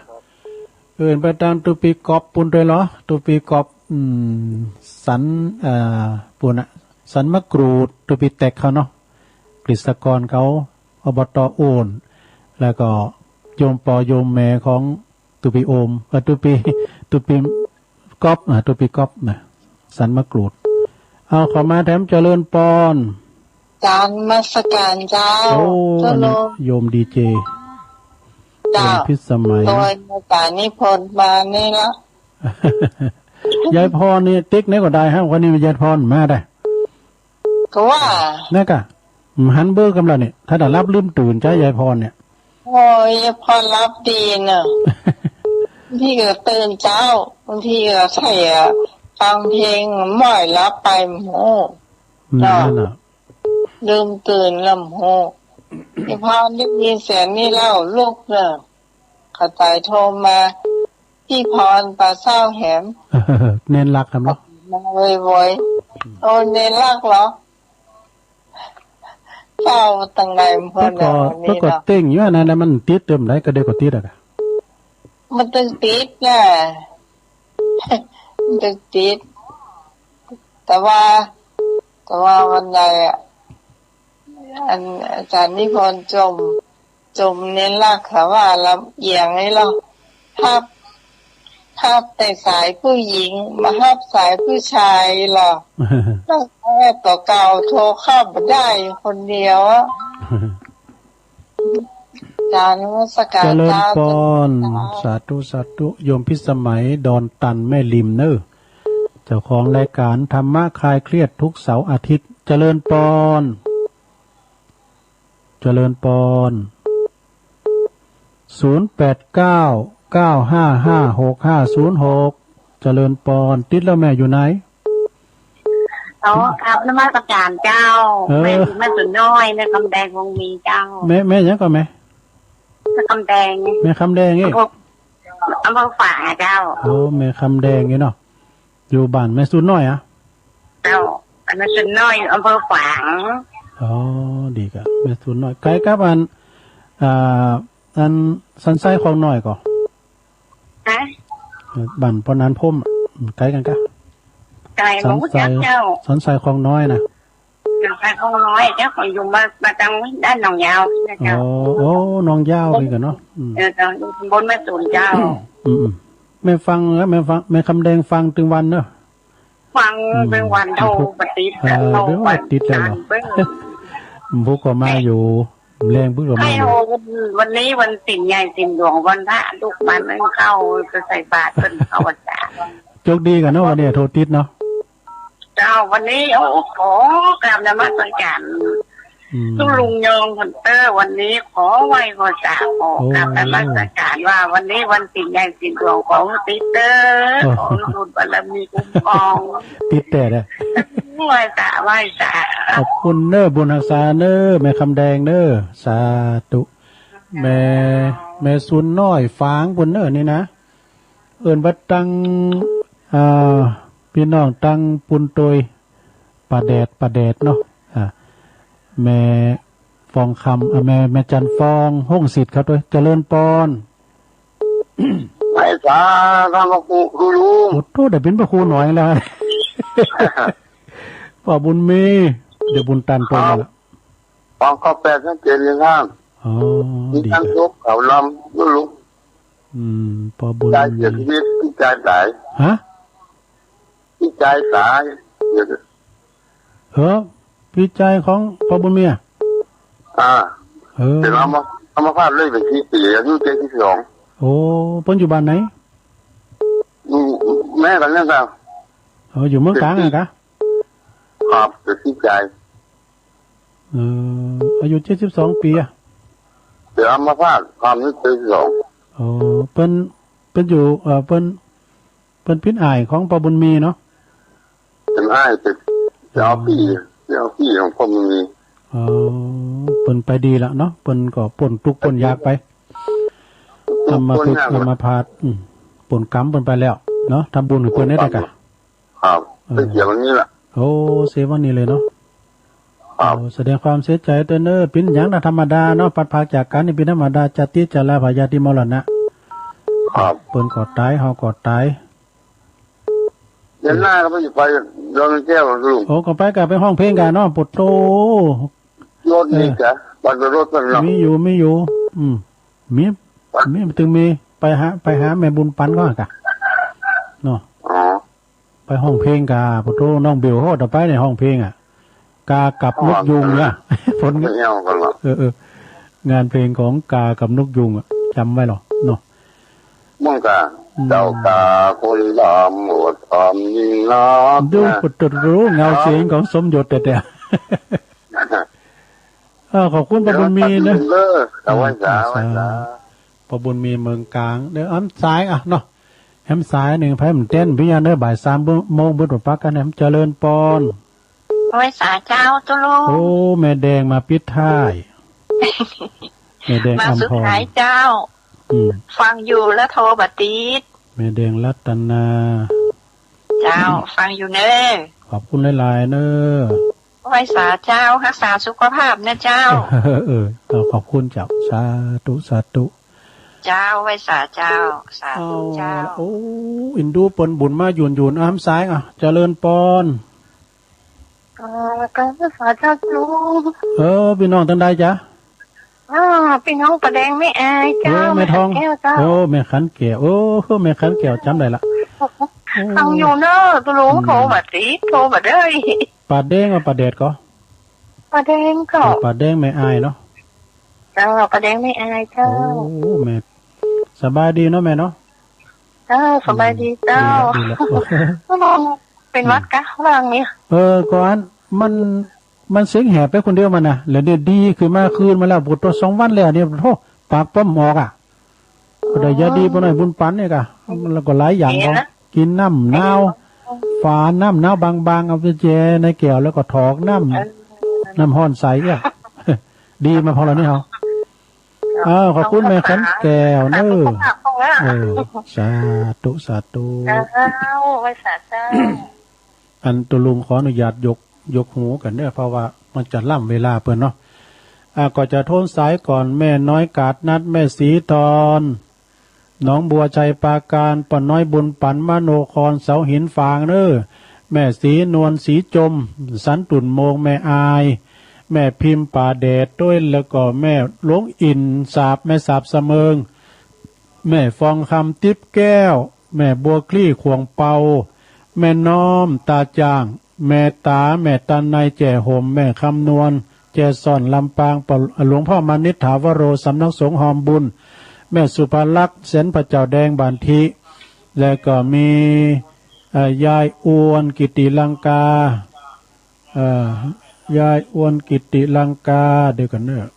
ไปตามตุปีกอบปุ่นด้วยเหรอตุปีกอบสันปุ่นอะสันมะกรูดตุปีแตกเขาเนาะกฤษกรเขาอบต.โอนแล้วก็โยมปอโยมแม่ของตุปีโอมตุปีกอบตุปีกอบนะสันมะกรูดเอาขอมาแถมเจริญปอนการมัสการเจ้าโยมดีเจเจ้าพิสมัยโดยอาจารย์นิพนธ์มานี่ละยายพรนี่ติ๊กนี่ก็ได้ฮะวันนี้ยายพรมาได้ก็ว่านี่กะหันเบอร์กำลังเนี่ยถ้าได้รับลืมตื่นใจยายพรเนี่ยโอ้ยยายพรรับดีเนอะพี่ก็ตื่นเจ้าบางทีก็ใส่ฟังเพลงม่อยรับไปโม่นั่นน่ะลืมตื่นลำโหไอ้พรได้ยินเสียงนี่เล่าลูกเนอะเขาตายโทรมา พี่พรปลาเศร้าแหมเน้นรักครับเนาะมาโวยๆโอ้เน้นรักเหรอเศร้าตั้งไหนเพิ่นน่ะนี่เนาะก็เต้งอยู่นั่นน่ะมันติดเติมได้ก็ได้ก็ติดอ่ะมันตึงติดน่ะมันตึงติดแต่ว่าวันใดอันอาจารย์นิพนธ์จมเน้นรักค่ะว่าลำเอียงให้เราภาพแต่สายผู้หญิงมาภาพสายผู้ชายหรอต้องต่อเก่าโทรเข้ามาได้คนเดียวจานวัสการเจริญพรสาธุโยมพิสมัยดอนตันแม่ริมเนอเจ้าของรายการธรรมะคลายเครียดทุกเสาร์อาทิตย์เจริญพร0899556506เจริญพรติดแล้วแม่อยู่ไหนครับนมัสการเจ้าแม่สุดน้อยแม่คำแดงวงมีเจ้าแม่ยังก็แม่คำแดงแม่คำแดงนี่อำเภอฝางเจ้าโอ้แม่คำแดงนี่เนาะอยู่บ้านแม่สุดน้อยอ่ะเจ้าแม่สุดน้อยอำเภอฝางอ๋อดีกะแม่สุดน้อยไกลกับอันสันไส้ของน้อยก่อฮะบ้านปนนั้นพ่มไกลกันกะไกลบ่รู้จักเจ้าสันไส้ของน้อยนะสันไส้ของน้อยเจ้าของอยู่มาทางด้านหนองยาวนะเจ้าโอ้หนองยาวนี่กันเนาะเจ้าบนแม่สุนเจ้าแม่ฟังแล้วแม่คำแดงฟังถึงวันเนาะฟังเป็นวันโทรปฏิทินโทรปฏิทินแล้วพวกก็มาอยู่แรงพึ่งก็มาวันนี้วันสินใหญ่สินหลวงวันพระลูกมันไม่เข้าจะใส่บาตรเป็นเข้าวัดจ้าโชคดีกันเนาะวันนี้โทรติดเนาะเจ้าวันนี้ขอกราบนมัสการทุลุงยองพันเตอร์วันนี้ขอไหว้ขอสาขอกราบนมัสการว่าวันนี้วันสินใหญ่สินหลวงของติเตอร์ของบุญบารมีคุ้มครองติดแต่เลยไหว้สาขอบคุณเน้อบุญรักษาเน้อแม่คำแดงเน้อสาธุแม่ซุนน้อยฟางบุญเน้อนี่นะเอิ้นวัดตังพี่น้องตังปุนตยปลาแดดเนาะแม่ฟองคำแม่จันฟองห้องสิทธิ์ครับด้วยเจริญปอนไอ้สาทำพระครูลุงโอ้โหแต่เป็นพระครูหน่อยแล้วพ่อบุญมีเดี๋ยวบุญตันไปแล้วฟองข้าวแปดนั่นเจริญงามอ๋อดีทั้งยกเขาลำลุงพ่อบุญใจเสียชีวิตพี่ใจสายฮะพี่ใจสายพี่ใจของพ่อบุญเมียเดี๋ยวเอามาพาดเลยเป็นที่ปีอายุ72โอ้ปัจจุบันไหนแม่กันเนี่ยครับอยู่เมืองกลางอ่ะกะครับเป็นที่ใจอายุ72ปีอ่ะเดี๋ยวเอามาพาดความนี้72โอ้เป็นอยู่เป็นพิษอายของพ่อบุญมีเนาะเป็นอ้ายเป็นเจ้าพี่ของพ่อบุญมีเปิ้นไปดีละเนาะเปิ้นก็ป่นทุกป่นยากไปทำมาคือทำมาพาดป่นกรรมเปิ้นไปแล้วเนาะทำบุญให้เปิ้นได้กะครับเป็นเกี่ยวกับนี้แหละโอ้เสียวันนี้เลยเนาะแสดงความเสียใจเต้อเน้อเป็นอย่างธรรมดาเนาะพัดพาจากกันนี่เป็นธรรมดาจัตติจาราพยาธิมรณะเปิ้นก็ตายเฮาก็ตายเดือนหน้าก็ไปโรงแก้วลุงโอ้ก็ไปห้องเพลงกันเนาะปุตโตรถนี่จ้ะบันรถมันมีอยู่มีถึงมีไปหาแม่บุญปันก็กะเนาะไปห้องเพลงกาปุตโตน้องเบลเขาต่อไปในห้องเพลงอ่ะกากับนกยุงเนี่ยฝนงานเพลงของกากับนกยุงอ่ะจำไว้หรอเนาะมั่งกาเจ้ากาคนดำหมดอมยิงล้อดูปุตโตรู้เงาเสียงของสมยศแต่ขอบคุณปบุญมีนะปบุญมีเมืองกลางเดี๋ยวอ้ำซ้ายอ่ะเนาะแฮมซ้ายหนึ่งไพ่มันเต้นพิญญาเนอบ่าย3 โมงบุตรปักกันแฮมเจริญปอนโอ้ยสาเจ้าตุลูโอ้แม่แดงมาปิดท้ายแม่แดงมาสุดท้ายเจ้าฟังอยู่แล้วโทรบัดติด แม่แดงรัตนาเจ้าฟังอยู่เนอขอบคุณหลายๆเนอไหว้สาเจ้ารักษาสุขภาพนะเจ้าขอบคุณเจ้าสาธุสาธุเจ้าไหว้สาเจ้าสาธุเจ้าโอ้อินดูปนบุญมาหยุ่นอ้ามซ้ายอ่ะเจริญปอนการรักษาเจ้าลุงพี่น้องทั้งใดจ๊ะพี่น้องประแดงไม่อายเจ้าแม่ทองแม่ขันแก้วแม่ขันแก้วจำได้ละฟังอยู่เนอะตัวลุงโทรมาสิโทรมาได้ปลาแดงกับปลาแดดก็ปลาแดงก็ปลาแดงไม่อายเนาะเจ้าปลาแดงไม่อายเจ้าแม่สบายดีเนาะแม่เนาะสบายดีเจ้าเป็นวัดกะว่างเนี่ยก่อนมันเสียงแหบไปคนเดียวมันนะแล้วเดี๋ยวดีคือมาคืนมาแล้วปวดตัว2 วันแล้วเนี่ยโธ่ปากป้อมหมอกอ่ะก็ได้ยาดีปหน่อยบุญปันเนี่ยกะแล้วก็หลายอย่างก็กินน้ำนาวฝาน้ำนาวบางๆเอาไปเจในแก้วแล้วก็ถอกน้ำห้อนใสอ่ะดีมาพอแล้วนี่เขาขอบคุณแม่ขันแก้วเนอะสาธุสาธุไว้สาธุอันตัวลุงขออนุญาตยกหูกันเนี่ยเพราะว่ามันจะล่ำเวลาเปิ่นเนาะก็จะโทนสายก่อนแม่น้อยกาดนัดแม่สีทอนน้องบัวชัยปาการป่อนน้อยบุญปันมโนครเสาหินฟางเนอแม่สีนวลสีจมสันตุ่นโมงแม่อายแม่พิมพ์ป่าเดชด้วยแล้วก็แม่หลวงอินสาบแม่สาบเสมิงแม่ฟองคำติ๊บแก้วแม่บัวคลี่ขวงเปาแม่น้อมตาจางแม่ตาแม่ตันในแจ่ห่มแม่คำนวลแจ่ซ่อนลำปางหลวงพ่อมานิษฐาวโรสำนักสงฆ์หอมบุญแม่สุภลักษณ์เสนพระเจ้าแดงบานทิแล้วก็มียายอ้วนกิติลังกายายอ้วนกิติลังกาเดี๋ยวกันเนอะ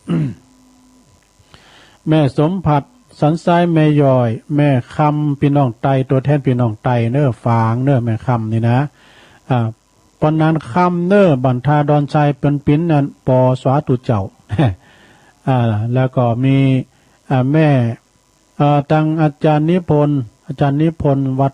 แม่สมผัดสันทรายแม่ย่อยแม่คำพี่น้องไตตัวแทนพี่น้องไตเนอะฝางเนอะแม่คำนี่นะปนนั้นคำเนอบันทาดอนชัยเป็นปิ้นนั้นปอสวาตุเจ้าแล้วก็มีแม่ตังอาจารย์นิพนธ์วัด